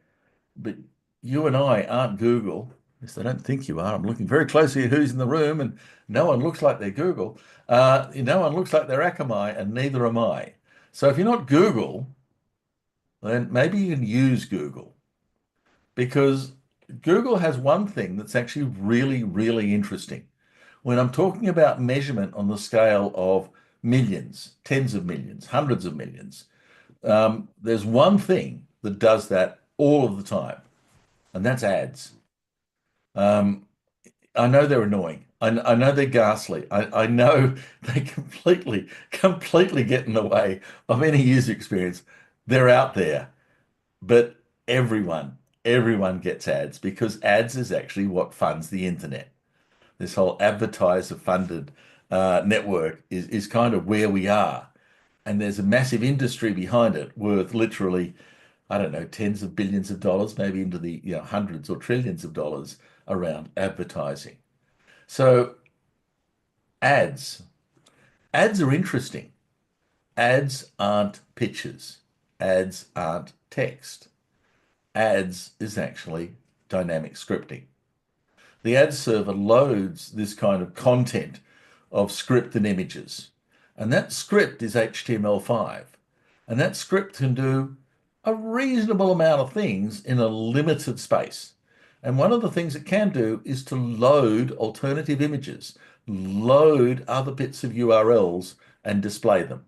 But you and I aren't Google. At least I don't think you are. I'm looking very closely at who's in the room, and no one looks like they're Google. No one looks like they're Akamai, and neither am I. So if you're not Google, then maybe you can use Google. Because Google has one thing that's actually really, really interesting. When I'm talking about measurement on the scale of millions, tens of millions, hundreds of millions, there's one thing that does that all of the time, and that's ads. I know they're annoying. I know they're ghastly. I know they completely get in the way of any user experience. They're out there, but everyone gets ads because ads is actually what funds the internet. This whole advertiser-funded network is kind of where we are. And there's a massive industry behind it worth literally, I don't know, tens of billions of dollars, maybe into the hundreds or trillions of dollars around advertising. So ads are interesting. Ads aren't pictures. Ads aren't text. Ads is actually dynamic scripting. The ad server loads this kind of content of script and images. And that script is HTML5. And that script can do a reasonable amount of things in a limited space. And one of the things it can do is to load alternative images, load other bits of URLs and display them.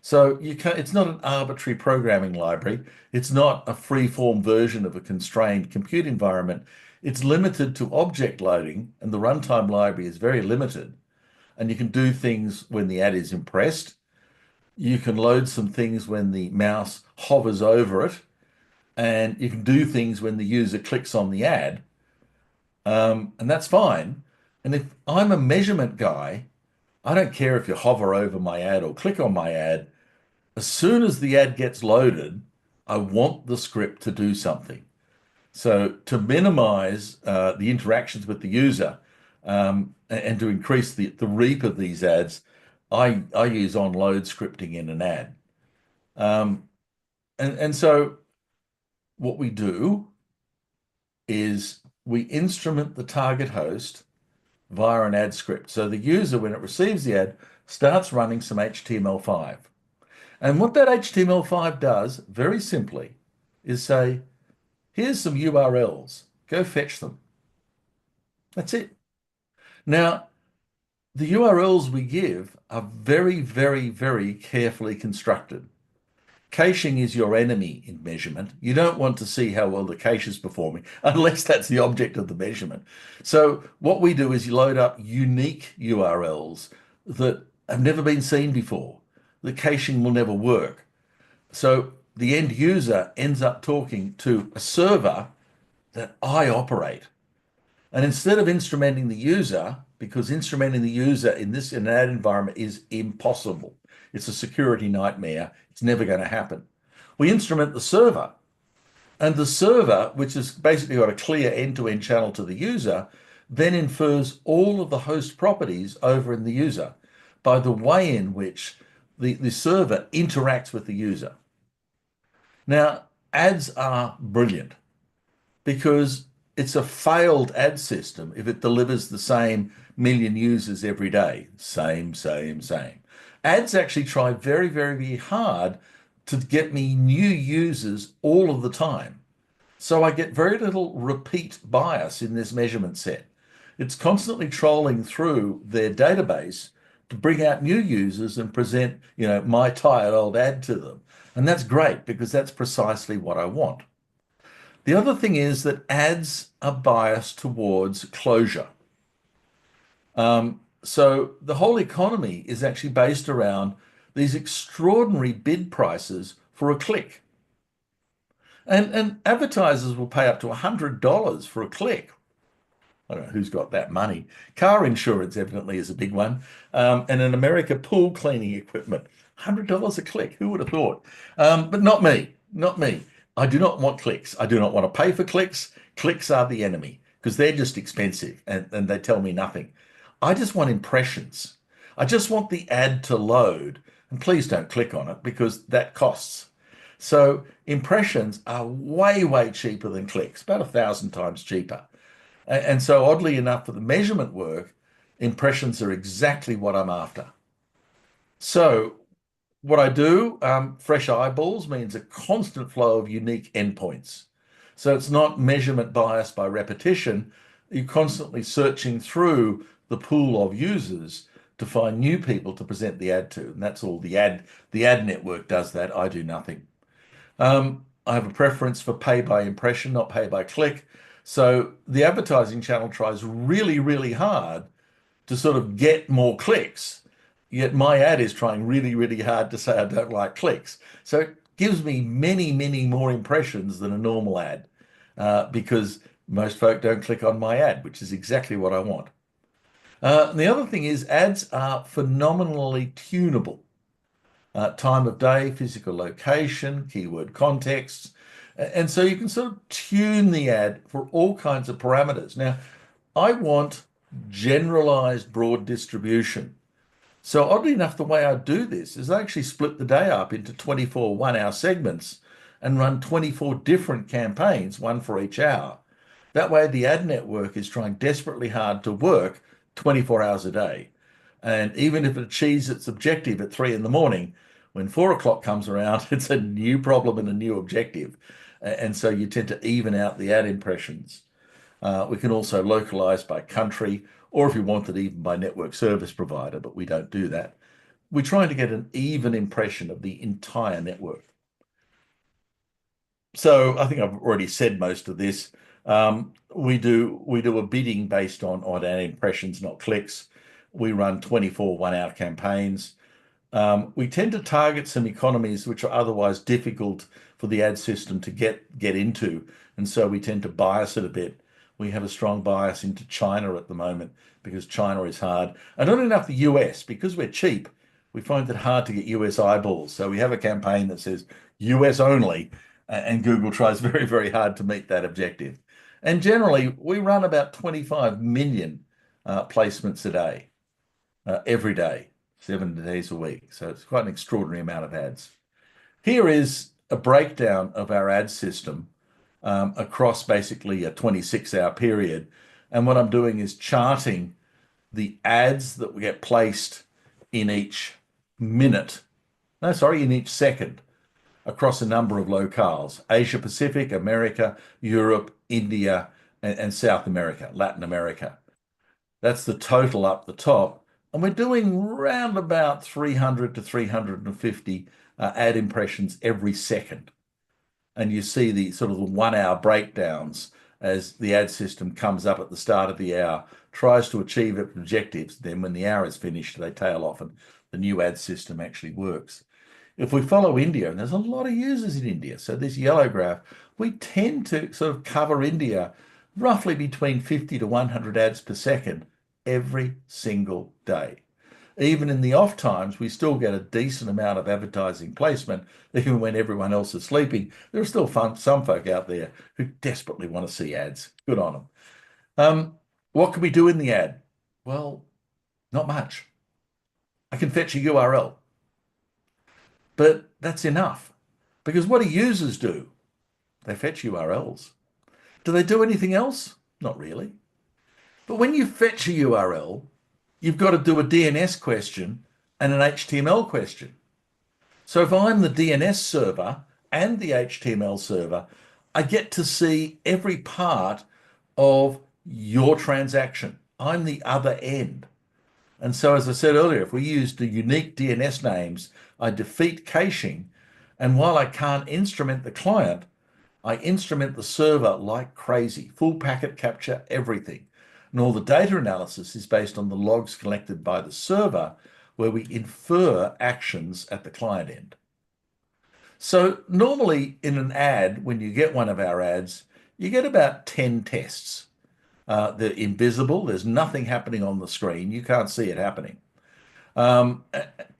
So it's not an arbitrary programming library. It's not a free-form version of a constrained compute environment. It's limited to object loading, and the runtime library is very limited. And you can do things when the ad is impressed. You can load some things when the mouse hovers over it, and you can do things when the user clicks on the ad. And that's fine. And if I'm a measurement guy, I don't care if you hover over my ad or click on my ad. As soon as the ad gets loaded, I want the script to do something. So to minimize the interactions with the user and to increase the reap of these ads, I use on-load scripting in an ad. And so what we do is we instrument the target host via an ad script. So the user, when it receives the ad, starts running some HTML5. And what that HTML5 does, very simply, is say, here's some URLs, go fetch them. That's it. Now, the URLs we give are very, very, very carefully constructed. Caching is your enemy in measurement. You don't want to see how well the cache is performing unless that's the object of the measurement. So what we do is you load up unique URLs that have never been seen before. The caching will never work. So the end user ends up talking to a server that I operate. And instead of instrumenting the user, because instrumenting the user in an ad environment is impossible. It's a security nightmare. It's never going to happen. We instrument the server. And the server, which has basically got a clear end-to-end channel to the user, then infers all of the host properties over in the user by the way in which the server interacts with the user. Now, ads are brilliant because it's a failed ad system if it delivers the same million users every day. Same. Ads actually try very, very hard to get me new users all of the time. So I get very little repeat bias in this measurement set. It's constantly trolling through their database to bring out new users and present, my tired old ad to them. And that's great because that's precisely what I want. The other thing is that ads are biased towards closure. So the whole economy is actually based around these extraordinary bid prices for a click. And advertisers will pay up to $100 for a click. I don't know who's got that money. Car insurance evidently is a big one. And in America, pool cleaning equipment, $100 a click. Who would have thought? But not me, not me. I do not want clicks. I do not want to pay for clicks. Clicks are the enemy because they're just expensive and they tell me nothing. I just want impressions. I just want the ad to load. And please don't click on it because that costs. So impressions are way, way cheaper than clicks, about 1,000 times cheaper. And so oddly enough, for the measurement work, impressions are exactly what I'm after. So what I do, fresh eyeballs means a constant flow of unique endpoints. So it's not measurement bias by repetition. You're constantly searching through the pool of users to find new people to present the ad to. And that's all the ad network does that. I do nothing. I have a preference for pay by impression, not pay by click. So the advertising channel tries really, really hard to sort of get more clicks. Yet my ad is trying really, really hard to say I don't like clicks. So it gives me many, many more impressions than a normal ad because most folk don't click on my ad, which is exactly what I want. The other thing is ads are phenomenally tunable. Time of day, physical location, keyword context. And so you can sort of tune the ad for all kinds of parameters. Now, I want generalized broad distribution. So oddly enough, the way I do this is I actually split the day up into 24 one-hour segments and run 24 different campaigns, one for each hour. That way, the ad network is trying desperately hard to work 24 hours a day. And even if it achieves its objective at 3 in the morning, when 4 o'clock comes around, it's a new problem and a new objective. And so you tend to even out the ad impressions. We can also localize by country, or if you wanted, even by network service provider, but we don't do that. We're trying to get an even impression of the entire network. So I think I've already said most of this. We do a bidding based on ad impressions, not clicks. We run 24 one-hour campaigns. We tend to target some economies which are otherwise difficult for the ad system to get into, and so we tend to bias it a bit. We have a strong bias into China at the moment because China is hard. And not enough the US, because we're cheap, we find it hard to get US eyeballs. So we have a campaign that says US only, and Google tries very, very hard to meet that objective. And generally, we run about 25 million placements a day, every day, 7 days a week. So it's quite an extraordinary amount of ads. Here is a breakdown of our ad system across basically a 26-hour period. And what I'm doing is charting the ads that we get placed in each minute, in each second, across a number of locales: Asia Pacific, America, Europe, India, and South America, Latin America. That's the total up the top. And we're doing round about 300 to 350 ad impressions every second. And you see the sort of the 1 hour breakdowns as the ad system comes up at the start of the hour, tries to achieve its objectives. Then when the hour is finished, they tail off and the new ad system actually works. If we follow India, and there's a lot of users in India, so this yellow graph, we tend to sort of cover India roughly between 50 to 100 ads per second every single day. even in the off times, we still get a decent amount of advertising placement, even when everyone else is sleeping. There are still some folk out there who desperately want to see ads. Good on them. What can we do in the ad? Well, not much. I can fetch a URL, but that's enough, because what do users do? They fetch URLs. Do they do anything else? Not really. But when you fetch a URL, you've got to do a DNS question and an HTML question. So if I'm the DNS server and the HTML server, I get to see every part of your transaction. I'm the other end. And so, as I said earlier, if we use the unique DNS names, I defeat caching. And while I can't instrument the client, I instrument the server like crazy, full packet capture, everything. And all the data analysis is based on the logs collected by the server, where we infer actions at the client end. So normally in an ad, when you get one of our ads, you get about 10 tests. They're invisible. There's nothing happening on the screen. You can't see it happening.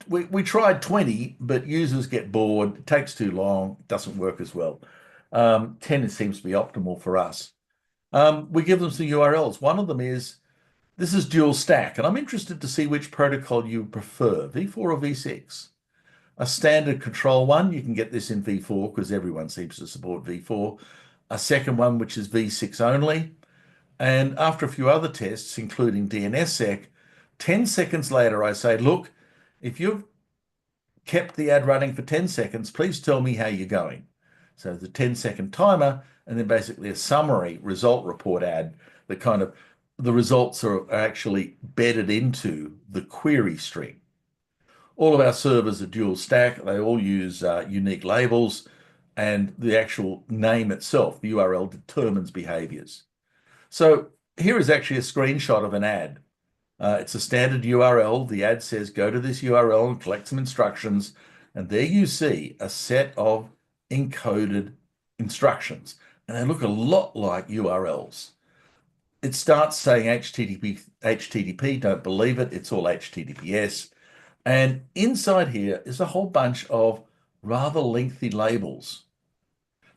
We tried 20, but users get bored. It takes too long. It doesn't work as well. 10 seems to be optimal for us. We give them some URLs. One of them is, this is dual stack, and I'm interested to see which protocol you prefer, v4 or v6. A standard control one, you can get this in v4 because everyone seems to support v4. A second one, which is v6 only. And after a few other tests, including DNSSEC, 10 seconds later, I say, look, if you've kept the ad running for 10 seconds, please tell me how you're going. So the 10-second timer, and then basically a summary result report ad that kind of, the results are actually bedded into the query string. All of our servers are dual stack. They all use unique labels, and the actual name itself, the URL, determines behaviors. So here is actually a screenshot of an ad. It's a standard URL. The ad says, go to this URL and collect some instructions. And there you see a set of encoded instructions. And they look a lot like URLs. It starts saying HTTP, don't believe it. It's all HTTPS. And inside here is a whole bunch of rather lengthy labels.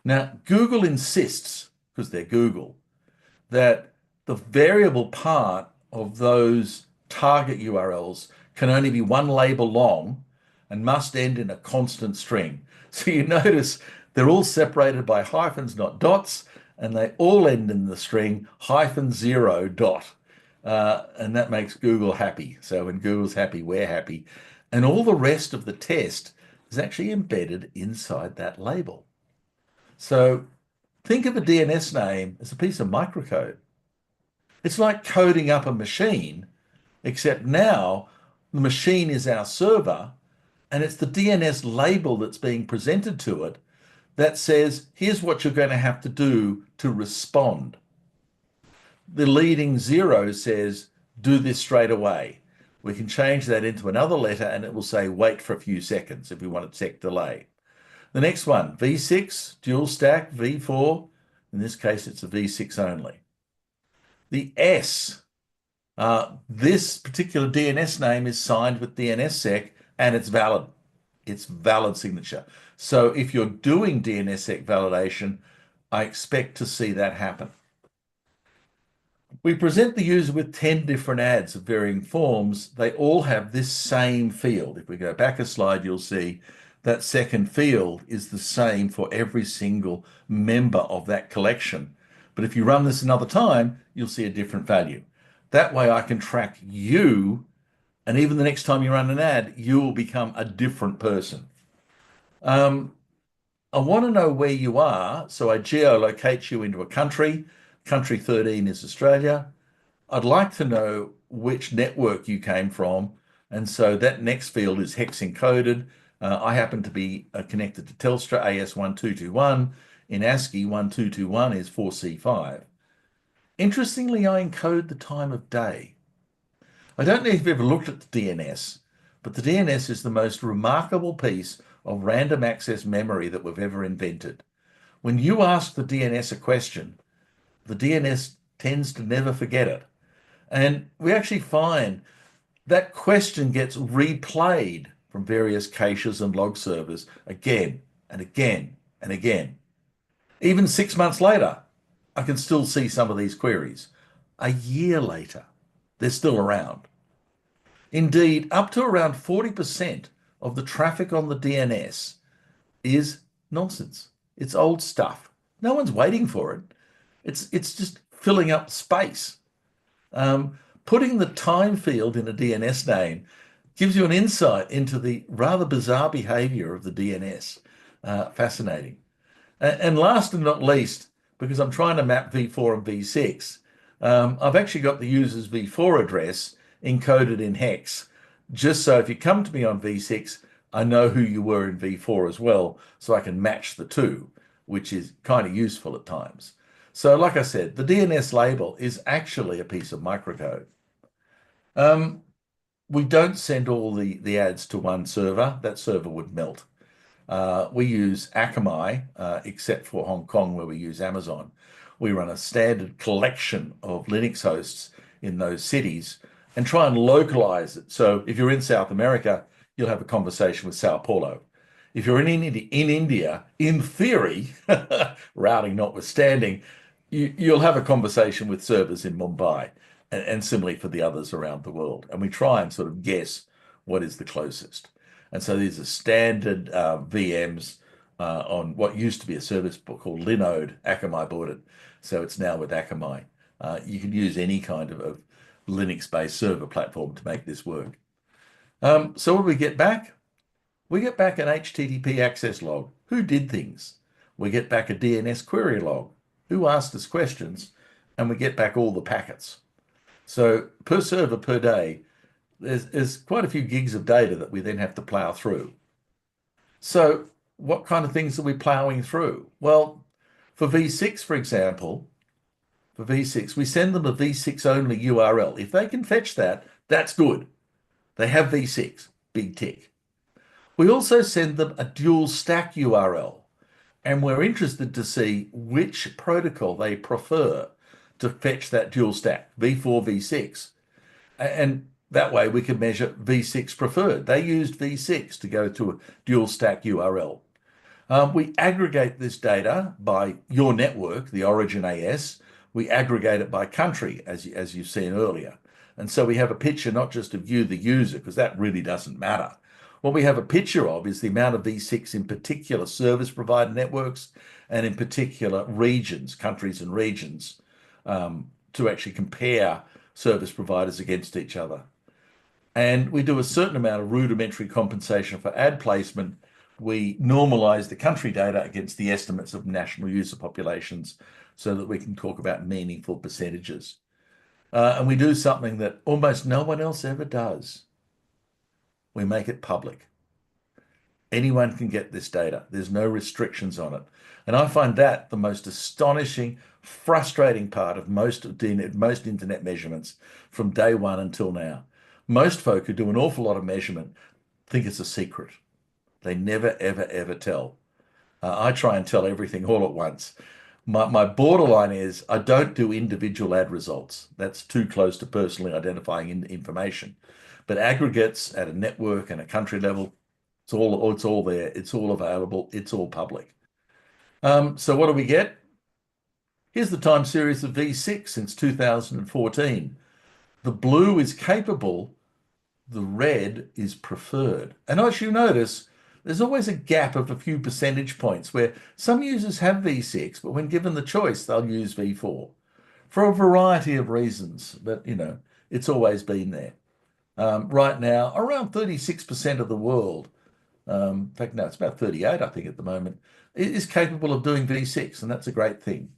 Now, Google insists, because they're Google, that the variable part of those target URLs can only be one label long and must end in a constant string. So you notice they're all separated by hyphens, not dots, and they all end in the string -0. And that makes Google happy. So when Google's happy, we're happy. And all the rest of the test is actually embedded inside that label. So think of a DNS name as a piece of microcode. It's like coding up a machine, except now the machine is our server, and it's the DNS label that's being presented to it that says, here's what you're going to have to do to respond. The leading 0 says, do this straight away. We can change that into another letter and it will say, wait for a few seconds if we want a sec delay. The next one, v6, dual stack, v4. In this case, it's a v6 only. The S, this particular DNS name is signed with DNSSEC and it's valid. It's valid signature. So if you're doing DNSSEC validation, I expect to see that happen. We present the user with 10 different ads of varying forms. They all have this same field. If we go back a slide, you'll see that second field is the same for every single member of that collection. But if you run this another time, you'll see a different value. That way I can track you, and even the next time you run an ad, you will become a different person. I want to know where you are, so I geolocate you into a country. Country 13 is Australia. I'd like to know which network you came from, and so that next field is hex encoded. I happen to be connected to Telstra AS1221. In ASCII, 1221 is 4C5. Interestingly, I encode the time of day. I don't know if you've ever looked at the DNS, but the DNS is the most remarkable piece of random access memory that we've ever invented. When you ask the DNS a question, the DNS tends to never forget it. And we actually find that question gets replayed from various caches and log servers again and again and again. Even 6 months later, I can still see some of these queries. A year later, they're still around. Indeed, up to around 40% of the traffic on the DNS is nonsense. It's old stuff. No one's waiting for it. It's just filling up space. Putting the time field in a DNS name gives you an insight into the rather bizarre behavior of the DNS. Fascinating. And last and not least, because I'm trying to map v4 and v6, I've actually got the user's v4 address encoded in hex, just so if you come to me on v6, I know who you were in v4 as well, so I can match the two, which is kind of useful at times. So like I said, the DNS label is actually a piece of microcode. We don't send all the ads to one server. That server would melt. We use Akamai, except for Hong Kong where we use Amazon. We run a standard collection of Linux hosts in those cities and try and localize it. So if you're in South America, you'll have a conversation with Sao Paulo. If you're in India, in theory, routing notwithstanding, you'll have a conversation with servers in Mumbai, and similarly for the others around the world. And we try and sort of guess what is the closest. And so these are standard VMs on what used to be a service called Linode. Akamai bought it, so it's now with Akamai. You can use any kind of Linux-based server platform to make this work. So what do we get back? We get back an HTTP access log. Who did things? We get back a DNS query log. Who asked us questions? And we get back all the packets. So per server per day, there's quite a few gigs of data that we then have to plow through. So what kind of things are we plowing through? Well, for v6, for example, we send them a v6 only URL. If they can fetch that, that's good. They have v6, big tick. We also send them a dual stack URL, and we're interested to see which protocol they prefer to fetch that dual stack, v4, v6. And that way we can measure v6 preferred. They used v6 to go to a dual stack URL. We aggregate this data by your network, the origin AS. We aggregate it by country, as you've seen earlier. And so we have a picture not just of you, the user, because that really doesn't matter. What we have a picture of is the amount of v6 in particular service provider networks and in particular regions, countries and regions, to actually compare service providers against each other. And we do a certain amount of rudimentary compensation for ad placement. We normalize the country data against the estimates of national user populations so that we can talk about meaningful percentages. And we do something that almost no one else ever does. We make it public. Anyone can get this data. There's no restrictions on it. And I find that the most astonishing, frustrating part of most internet measurements from day one until now. Most folk who do an awful lot of measurement think it's a secret. They never, ever, ever tell. I try and tell everything all at once. My borderline is I don't do individual ad results. That's too close to personally identifying information. But aggregates at a network and a country level, it's all there. It's all available. It's all public. So what do we get? Here's the time series of V6 since 2014. The blue is capable. The red is preferred. And as you notice, there's always a gap of a few percentage points where some users have V6, but when given the choice, they'll use V4 for a variety of reasons. But, it's always been there. Right now, around 36% of the world, in fact, no, it's about 38, I think, at the moment, is capable of doing V6, and that's a great thing.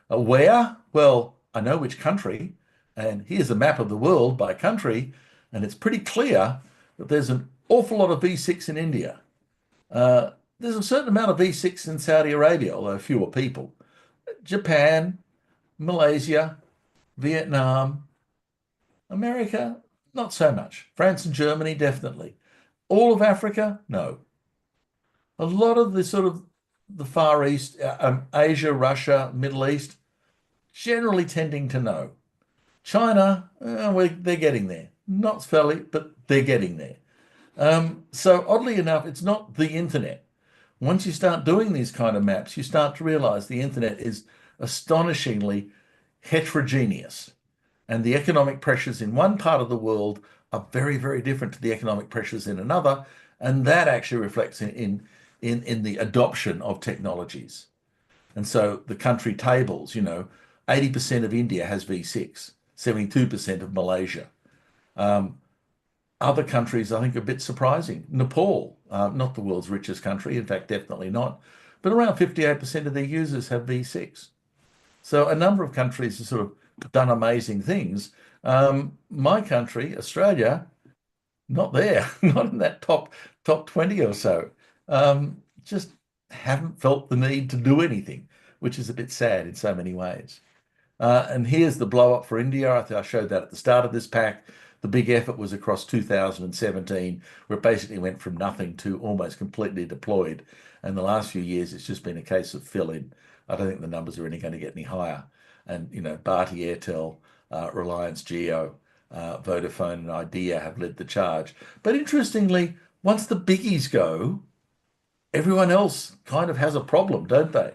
Where? Well, I know which country, and here's a map of the world by country, and it's pretty clear that there's an awful lot of V6 in India. There's a certain amount of V6 in Saudi Arabia, although fewer people. Japan, Malaysia, Vietnam, America, not so much. France and Germany, definitely. All of Africa, no. A lot of the Far East, Asia, Russia, Middle East, generally tending to no. China, they're getting there. not fairly, but they're getting there. So oddly enough, it's not the internet. Once you start doing these kind of maps, you start to realize the internet is astonishingly heterogeneous. And the economic pressures in one part of the world are very, very different to the economic pressures in another. And that actually reflects in the adoption of technologies. And so the country tables, 80% of India has V6, 72% of Malaysia. Other countries, I think, are a bit surprising. Nepal, not the world's richest country, in fact, definitely not, but around 58% of their users have V6. So a number of countries have sort of done amazing things. My country, Australia, not there, not in that top 20 or so. Just haven't felt the need to do anything, which is a bit sad in so many ways. And here's the blow up for India. I think I showed that at the start of this pack. The big effort was across 2017, where it basically went from nothing to almost completely deployed. And the last few years, it's just been a case of fill in. I don't think the numbers are really going to get any higher. And, Bharti Airtel, Reliance Jio, Vodafone and Idea have led the charge. But interestingly, once the biggies go, everyone else kind of has a problem, don't they?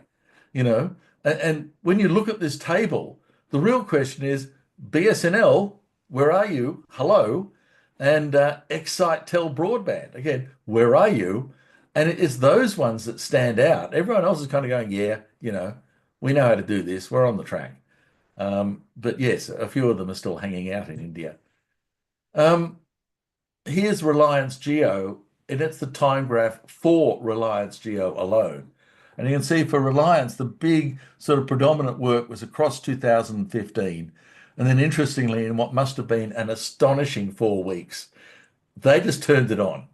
And when you look at this table, the real question is BSNL, where are you? Hello. And Excitel Broadband, again, where are you? And it's those ones that stand out. Everyone else is kind of going, yeah, we know how to do this. We're on the track. But yes, a few of them are still hanging out in India. Here's Reliance Jio, and it's the time graph for Reliance Jio alone. And you can see for Reliance, the big sort of predominant work was across 2015. And then interestingly, in what must have been an astonishing 4 weeks, they just turned it on.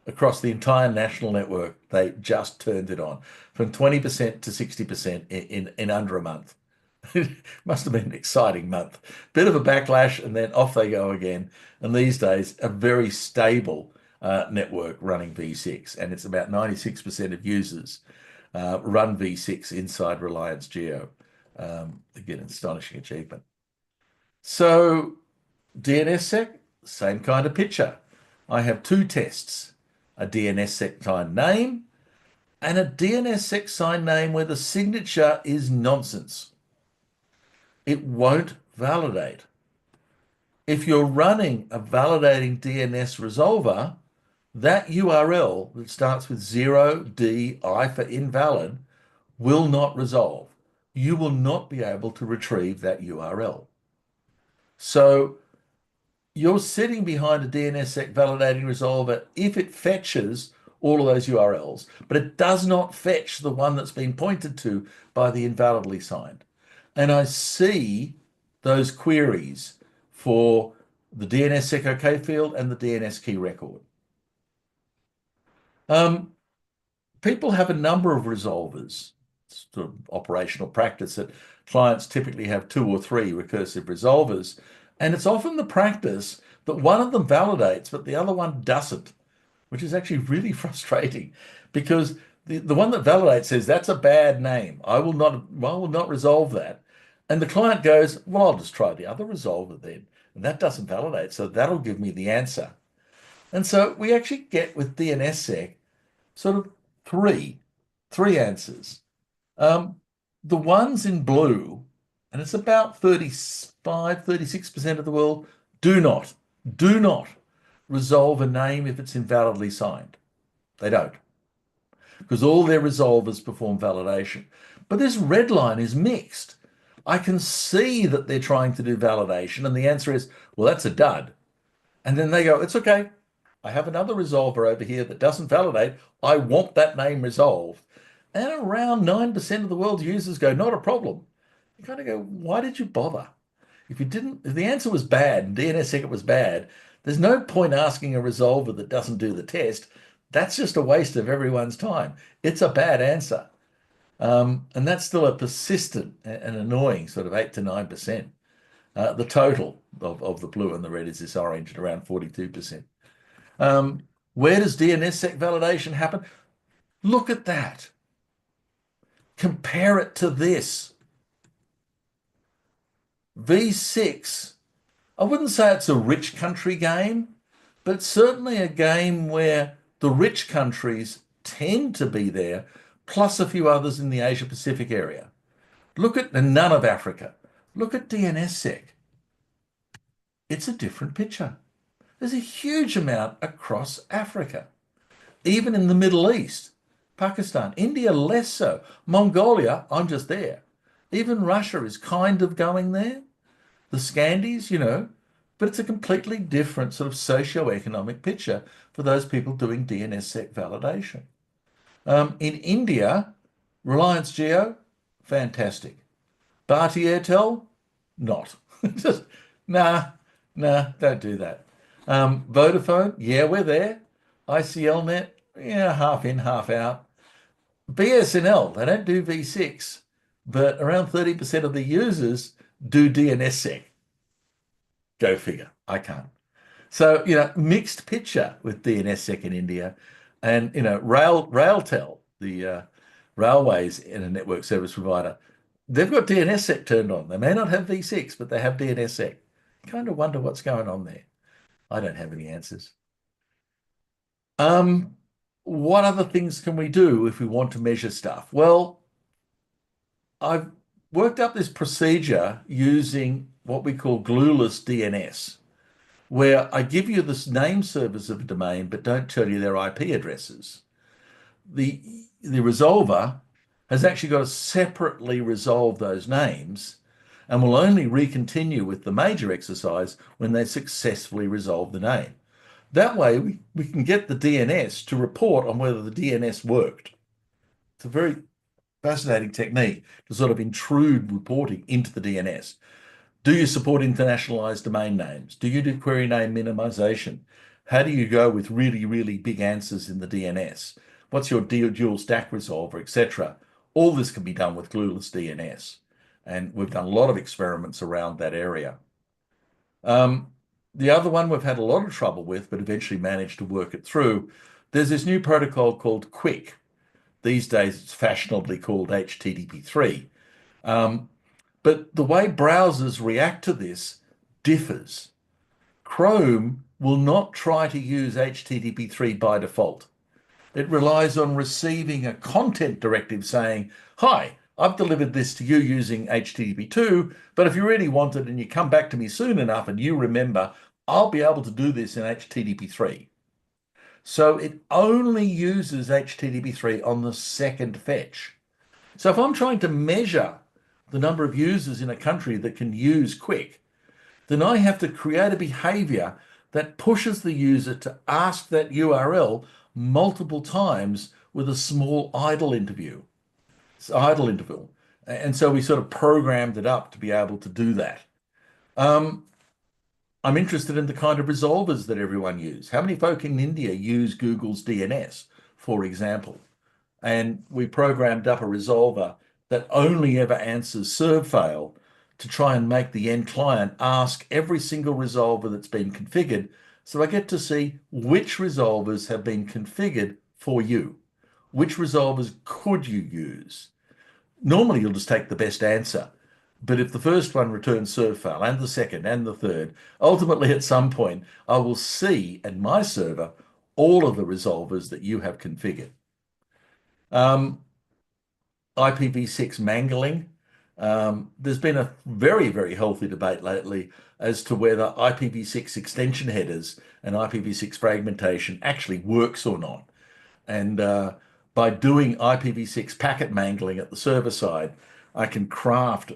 Across the entire national network, they just turned it on from 20% to 60% in under a month. It must have been an exciting month. Bit of a backlash, and then off they go again. And these days, a very stable network running V6, and it's about 96% of users run V6 inside Reliance Jio. Again, astonishing achievement. So DNSSEC, same kind of picture. I have 2 tests, a DNSSEC signed name and a DNSSEC signed name where the signature is nonsense. It won't validate. If you're running a validating DNS resolver, that URL that starts with 0D, for invalid, will not resolve. You will not be able to retrieve that URL. So you're sitting behind a DNSSEC validating resolver if it fetches all of those URLs, but it does not fetch the one that's been pointed to by the invalidly signed. And I see those queries for the DNSSEC OK field and the DNS key record. People have a number of resolvers. It's sort of operational practice that clients typically have 2 or 3 recursive resolvers. And it's often the practice that one of them validates, but the other one doesn't, which is actually really frustrating because the one that validates says, that's a bad name. I will not resolve that. And the client goes, well, I'll just try the other resolver then. And that doesn't validate. So that'll give me the answer. And so we actually get with DNSSEC sort of three answers. The ones in blue, and it's about 36% of the world, do not resolve a name if it's invalidly signed. They don't, because all their resolvers perform validation. But this red line is mixed. I can see that they're trying to do validation, and the answer is, well, that's a dud. And then they go, it's okay. I have another resolver over here that doesn't validate. I want that name resolved. And around 9% of the world's users go, not a problem. You kind of go, why did you bother? If the answer was bad and DNSSEC was bad, there's no point asking a resolver that doesn't do the test. That's just a waste of everyone's time. It's a bad answer. And that's still a persistent and annoying sort of 8 to 9%. The total of the blue and the red is this orange at around 42%. Where does DNSSEC validation happen? Look at that. Compare it to this. V6 I wouldn't say it's a rich country game, but certainly a game where the rich countries tend to be there, plus a few others in the Asia Pacific area. Look at, and none of Africa. Look at DNSSEC. It's a different picture. There's a huge amount across Africa, even in the Middle East, Pakistan, India less so. Mongolia, I'm just there. Even Russia is kind of going there. The Scandies, you know, but it's a completely different sort of socio-economic picture for those people doing DNSSEC validation. In India, Reliance Jio, fantastic. Bharti Airtel, not. Just, nah, don't do that. Vodafone, yeah, we're there. ICLnet, yeah, half in, half out. BSNL, they don't do V6, but around 30% of the users do DNSSEC. Go figure. I can't. So, you know, mixed picture with DNSSEC in India. And, you know, Railtel, the railways in a network service provider, they've got DNSSEC turned on. They may not have V6, but they have DNSSEC. Kind of wonder what's going on there. I don't have any answers. What other things can we do if we want to measure stuff? Well, I've worked up this procedure using what we call glueless DNS, where I give you this name servers of a domain, but don't tell you their IP addresses. The resolver has actually got to separately resolve those names and will only recontinue with the major exercise when they successfully resolve the name. That way, we can get the DNS to report on whether the DNS worked. It's a very fascinating technique to sort of intrude reporting into the DNS. Do you support internationalized domain names? Do you do query name minimization? How do you go with really, really big answers in the DNS? What's your dual stack resolver, etc.? All this can be done with glueless DNS. And we've done a lot of experiments around that area. The other one we've had a lot of trouble with, but eventually managed to work it through. There's this new protocol called QUIC. These days, it's fashionably called HTTP3. But the way browsers react to this differs. Chrome will not try to use HTTP3 by default. It relies on receiving a content directive saying, hi, I've delivered this to you using HTTP2, but if you really want it and you come back to me soon enough and you remember, I'll be able to do this in HTTP3. So it only uses HTTP3 on the second fetch. So if I'm trying to measure the number of users in a country that can use QUIC, then I have to create a behavior that pushes the user to ask that URL multiple times with a small idle interval. And so we sort of programmed it up to be able to do that. I'm interested in the kind of resolvers that everyone uses. How many folk in India use Google's DNS, for example? And we programmed up a resolver that only ever answers serve fail to try and make the end client ask every single resolver that's been configured. So I get to see which resolvers have been configured for you. Which resolvers could you use? Normally, you'll just take the best answer. But if the first one returns serve fail and the second and the third, ultimately at some point, I will see at my server all of the resolvers that you have configured. IPv6 mangling. There's been a very, very healthy debate lately as to whether IPv6 extension headers and IPv6 fragmentation actually works or not. And by doing IPv6 packet mangling at the server side, I can craft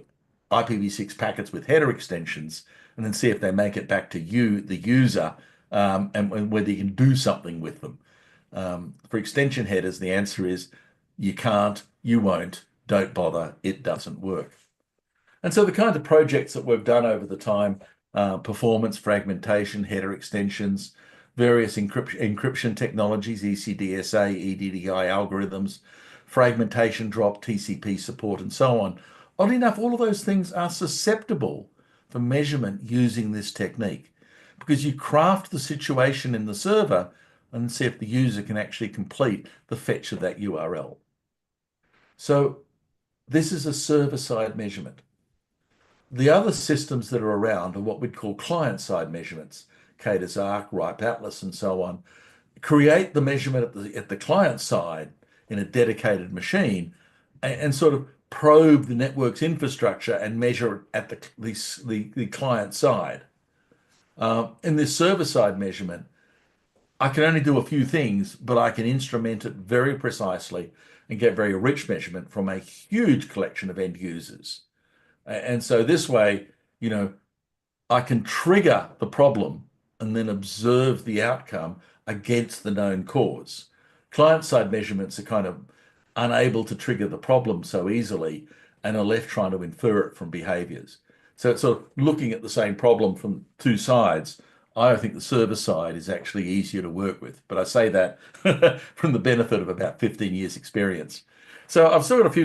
IPv6 packets with header extensions and then see if they make it back to you, the user, and whether you can do something with them. For extension headers, the answer is you can't, you won't, don't bother, it doesn't work. And so the kind of projects that we've done over the time, performance, fragmentation, header extensions, various encryption technologies, ECDSA, EDDI algorithms, fragmentation drop, TCP support, and so on. Oddly enough, all of those things are susceptible for measurement using this technique because you craft the situation in the server and see if the user can actually complete the fetch of that URL. So this is a server-side measurement. the other systems that are around are what we'd call client-side measurements, Cadus Arc, RIPE Atlas, and so on. Create the measurement at the client side in a dedicated machine and sort of probe the network's infrastructure and measure it at the client side. In this server-side measurement, I can only do a few things, but I can instrument it very precisely and get very rich measurement from a huge collection of end users. And so this way, you know, I can trigger the problem and then observe the outcome against the known cause. Client-side measurements are kind of unable to trigger the problem so easily and are left trying to infer it from behaviors. So it's sort of looking at the same problem from two sides. I think the server side is actually easier to work with, but I say that from the benefit of about 15 years experience. So I've still got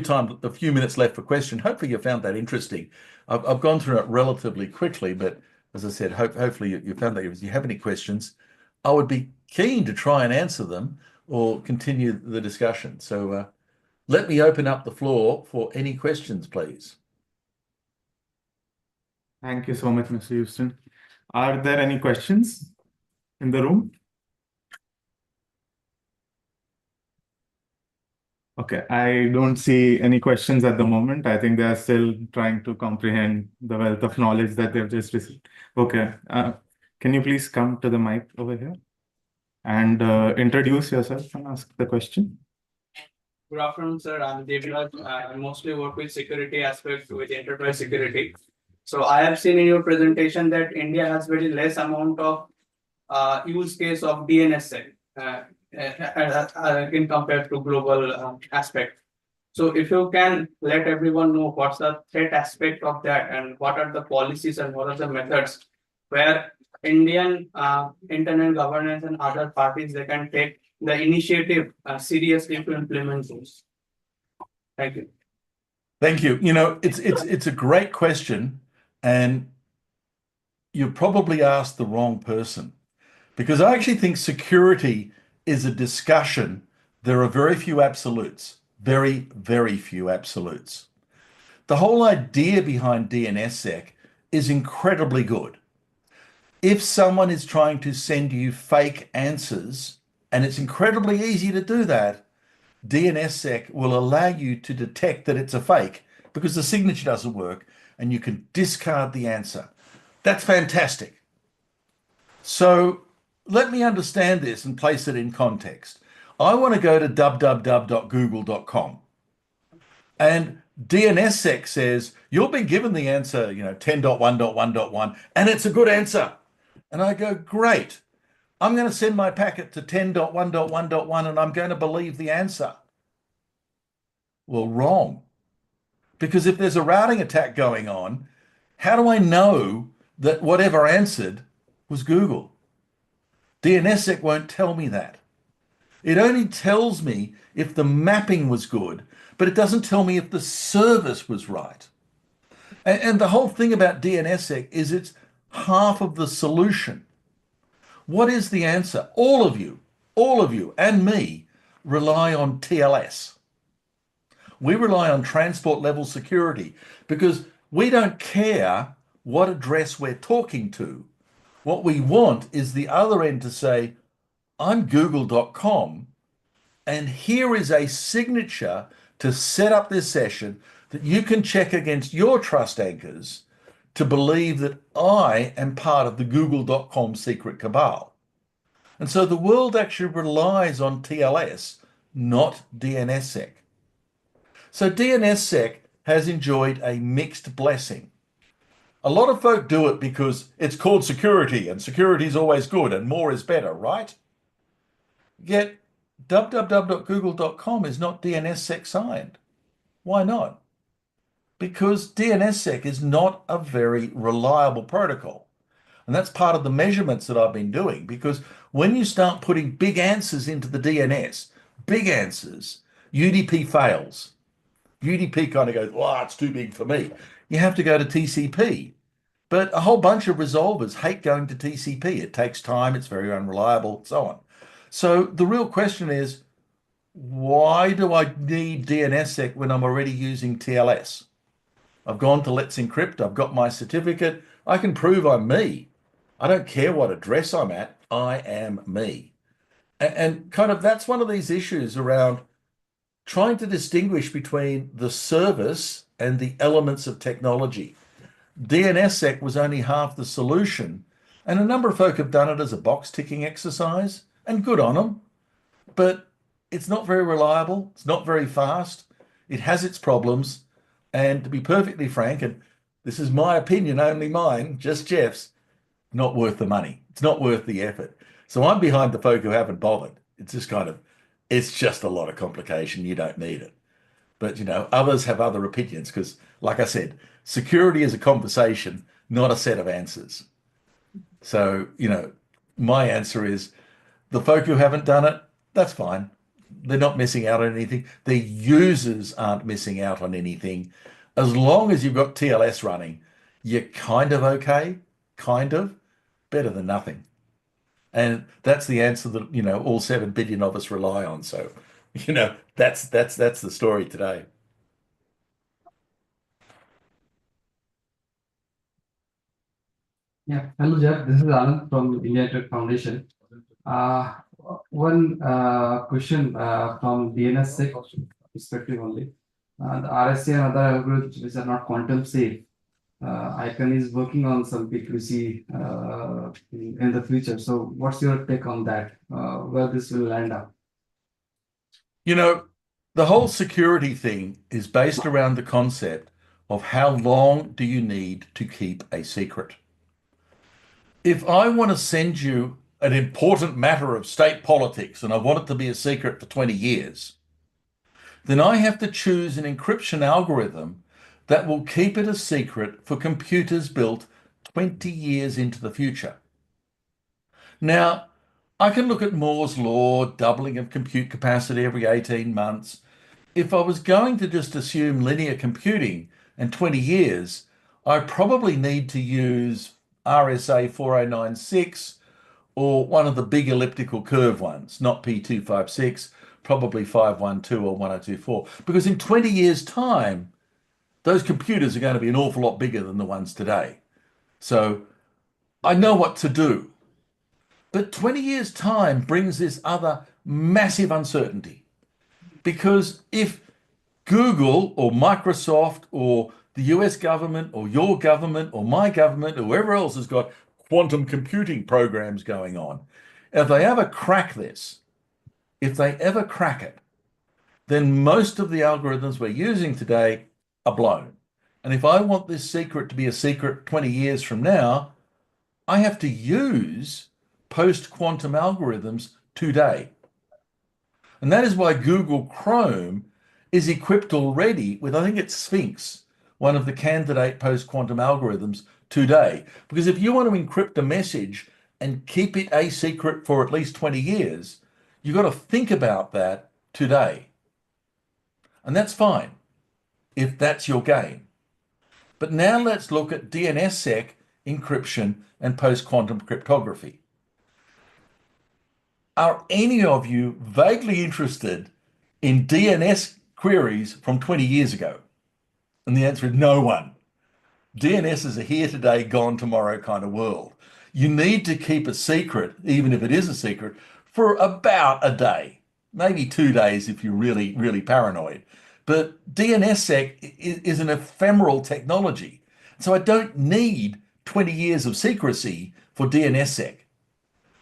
a few minutes left for question. Hopefully you found that interesting. I've gone through it relatively quickly, but as I said, hopefully you found that if you have any questions, I would be keen to try and answer them or continue the discussion. So let me open up the floor for any questions, please. Thank you so much, Mr. Houston. Are there any questions in the room? Okay, I don't see any questions at the moment. I think they are still trying to comprehend the wealth of knowledge that they've just received. Okay, can you please come to the mic over here and introduce yourself and ask the question? Good afternoon, sir. I'm Devraj. I mostly work with security aspects with enterprise security. So I have seen in your presentation that India has very less amount of use case of DNSSEC in compared to global aspect. So if you can let everyone know what's the threat aspect of that and what are the policies and what are the methods where Indian internal governance and other parties, they can take the initiative seriously to implement those. Thank you. Thank you. You know, it's a great question, and you probably asked the wrong person, because I actually think security is a discussion. There are very few absolutes, very, very few absolutes. The whole idea behind DNSSEC is incredibly good. If someone is trying to send you fake answers, and it's incredibly easy to do that, DNSSEC will allow you to detect that it's a fake because the signature doesn't work and you can discard the answer. That's fantastic. So let me understand this and place it in context. I want to go to www.google.com and DNSSEC says, you'll be given the answer, 10.1.1.1, and it's a good answer. And I go, great. I'm going to send my packet to 10.1.1.1 and I'm going to believe the answer. Well, wrong. Because if there's a routing attack going on, how do I know that whatever answered was Google? DNSSEC won't tell me that. It only tells me if the mapping was good, but it doesn't tell me if the service was right. And the whole thing about DNSSEC is it's half of the solution. What is the answer? All of you and me rely on TLS. We rely on transport level security because we don't care what address we're talking to. What we want is the other end to say, I'm google.com, and here is a signature to set up this session that you can check against your trust anchors to believe that I am part of the google.com secret cabal. And so the world actually relies on TLS, not DNSSEC. So DNSSEC has enjoyed a mixed blessing. A lot of folk do it because it's called security and security is always good and more is better, right? Yet www.google.com is not DNSSEC signed. Why not? Because DNSSEC is not a very reliable protocol. And that's part of the measurements that I've been doing, because when you start putting big answers into the DNS, big answers, UDP fails. UDP kind of goes, oh, it's too big for me. You have to go to TCP. But a whole bunch of resolvers hate going to TCP. It takes time, it's very unreliable, and so on. So the real question is, why do I need DNSSEC when I'm already using TLS? I've gone to Let's Encrypt. I've got my certificate. I can prove I'm me. I don't care what address I'm at. I am me. And kind of that's one of these issues around trying to distinguish between the service and the elements of technology. DNSSEC was only half the solution, and a number of folk have done it as a box ticking exercise, and good on them. But it's not very reliable. It's not very fast. It has its problems. And to be perfectly frank, and this is my opinion, only mine, just Jeff's, not worth the money. It's not worth the effort. So I'm behind the folk who haven't bothered. It's just kind of, it's just a lot of complication. You don't need it. But, you know, others have other opinions because, like I said, security is a conversation, not a set of answers. So, you know, my answer is the folk who haven't done it, that's fine. They're not missing out on anything. The users aren't missing out on anything. As long as you've got TLS running, you're kind of okay, kind of, better than nothing. And that's the answer that, you know, all 7 billion of us rely on. So, you know, that's the story today. Yeah, hello Jeff, this is Anand from India Tech Foundation. One question from DNSSEC perspective only. The RSA and other algorithms which are not quantum safe, ICANN is working on some PQC in the future. So what's your take on that? Where this will land up? You know, the whole security thing is based around the concept of how long do you need to keep a secret? If I want to send you an important matter of state politics and I want it to be a secret for 20 years, then I have to choose an encryption algorithm that will keep it a secret for computers built 20 years into the future. Now, I can look at Moore's law, doubling of compute capacity every 18 months. If I was going to just assume linear computing and 20 years, I probably need to use RSA 4096 or one of the big elliptical curve ones, not P256, probably 512 or 1024. Because in 20 years' time, those computers are going to be an awful lot bigger than the ones today. So I know what to do. But 20 years' time brings this other massive uncertainty. Because if Google or Microsoft or the US government or your government or my government or whoever else has got quantum computing programs going on, if they ever crack this, if they ever crack it, then most of the algorithms we're using today are blown. And if I want this secret to be a secret 20 years from now, I have to use post-quantum algorithms today. And that is why Google Chrome is equipped already with, I think it's Sphinx, one of the candidate post-quantum algorithms today. Because if you want to encrypt a message and keep it a secret for at least 20 years, you've got to think about that today. And that's fine, if that's your game. But now let's look at DNSSEC encryption and post-quantum cryptography. Are any of you vaguely interested in DNS queries from 20 years ago? And the answer is no one. DNS is a here today, gone tomorrow kind of world. You need to keep a secret, even if it is a secret, for about a day, maybe 2 days if you're really, really paranoid. But DNSSEC is an ephemeral technology. So I don't need 20 years of secrecy for DNSSEC.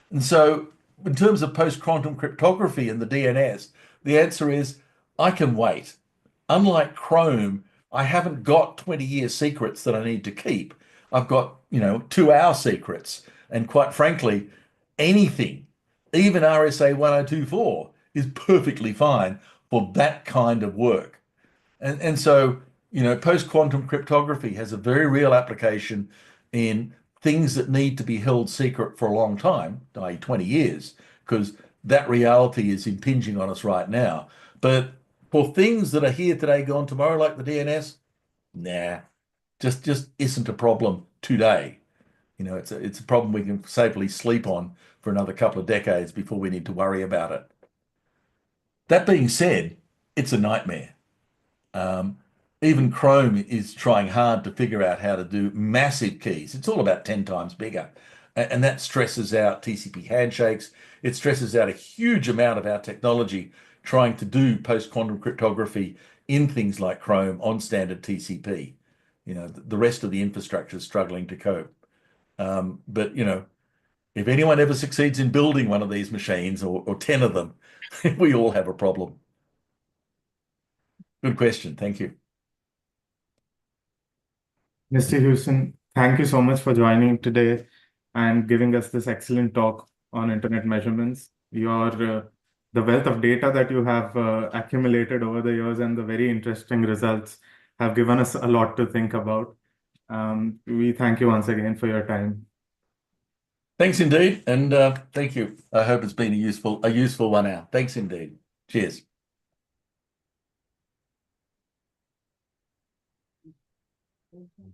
And so in terms of post-quantum cryptography and the DNS, the answer is I can wait. Unlike Chrome, I haven't got 20-year secrets that I need to keep. I've got, 2-hour secrets. And quite frankly, anything, even RSA 1024, is perfectly fine for that kind of work. And so, post-quantum cryptography has a very real application in things that need to be held secret for a long time, i.e. 20 years, because that reality is impinging on us right now. But for things that are here today, gone tomorrow, like the DNS, nah, just isn't a problem today. It's a problem we can safely sleep on for another couple of decades before we need to worry about it. That being said, it's a nightmare. even Chrome is trying hard to figure out how to do massive keys. It's all about 10 times bigger. And that stresses out TCP handshakes. It stresses out a huge amount of our technology trying to do post-quantum cryptography in things like Chrome on standard TCP. You know, the rest of the infrastructure is struggling to cope. But, you know, if anyone ever succeeds in building one of these machines or 10 of them, we all have a problem. Good question. Thank you. Mr. Houston, thank you so much for joining today and giving us this excellent talk on internet measurements. The wealth of data that you have accumulated over the years and the very interesting results have given us a lot to think about. We thank you once again for your time. Thanks indeed, and thank you. I hope it's been a useful 1 hour. Thanks indeed. Cheers. Mhm.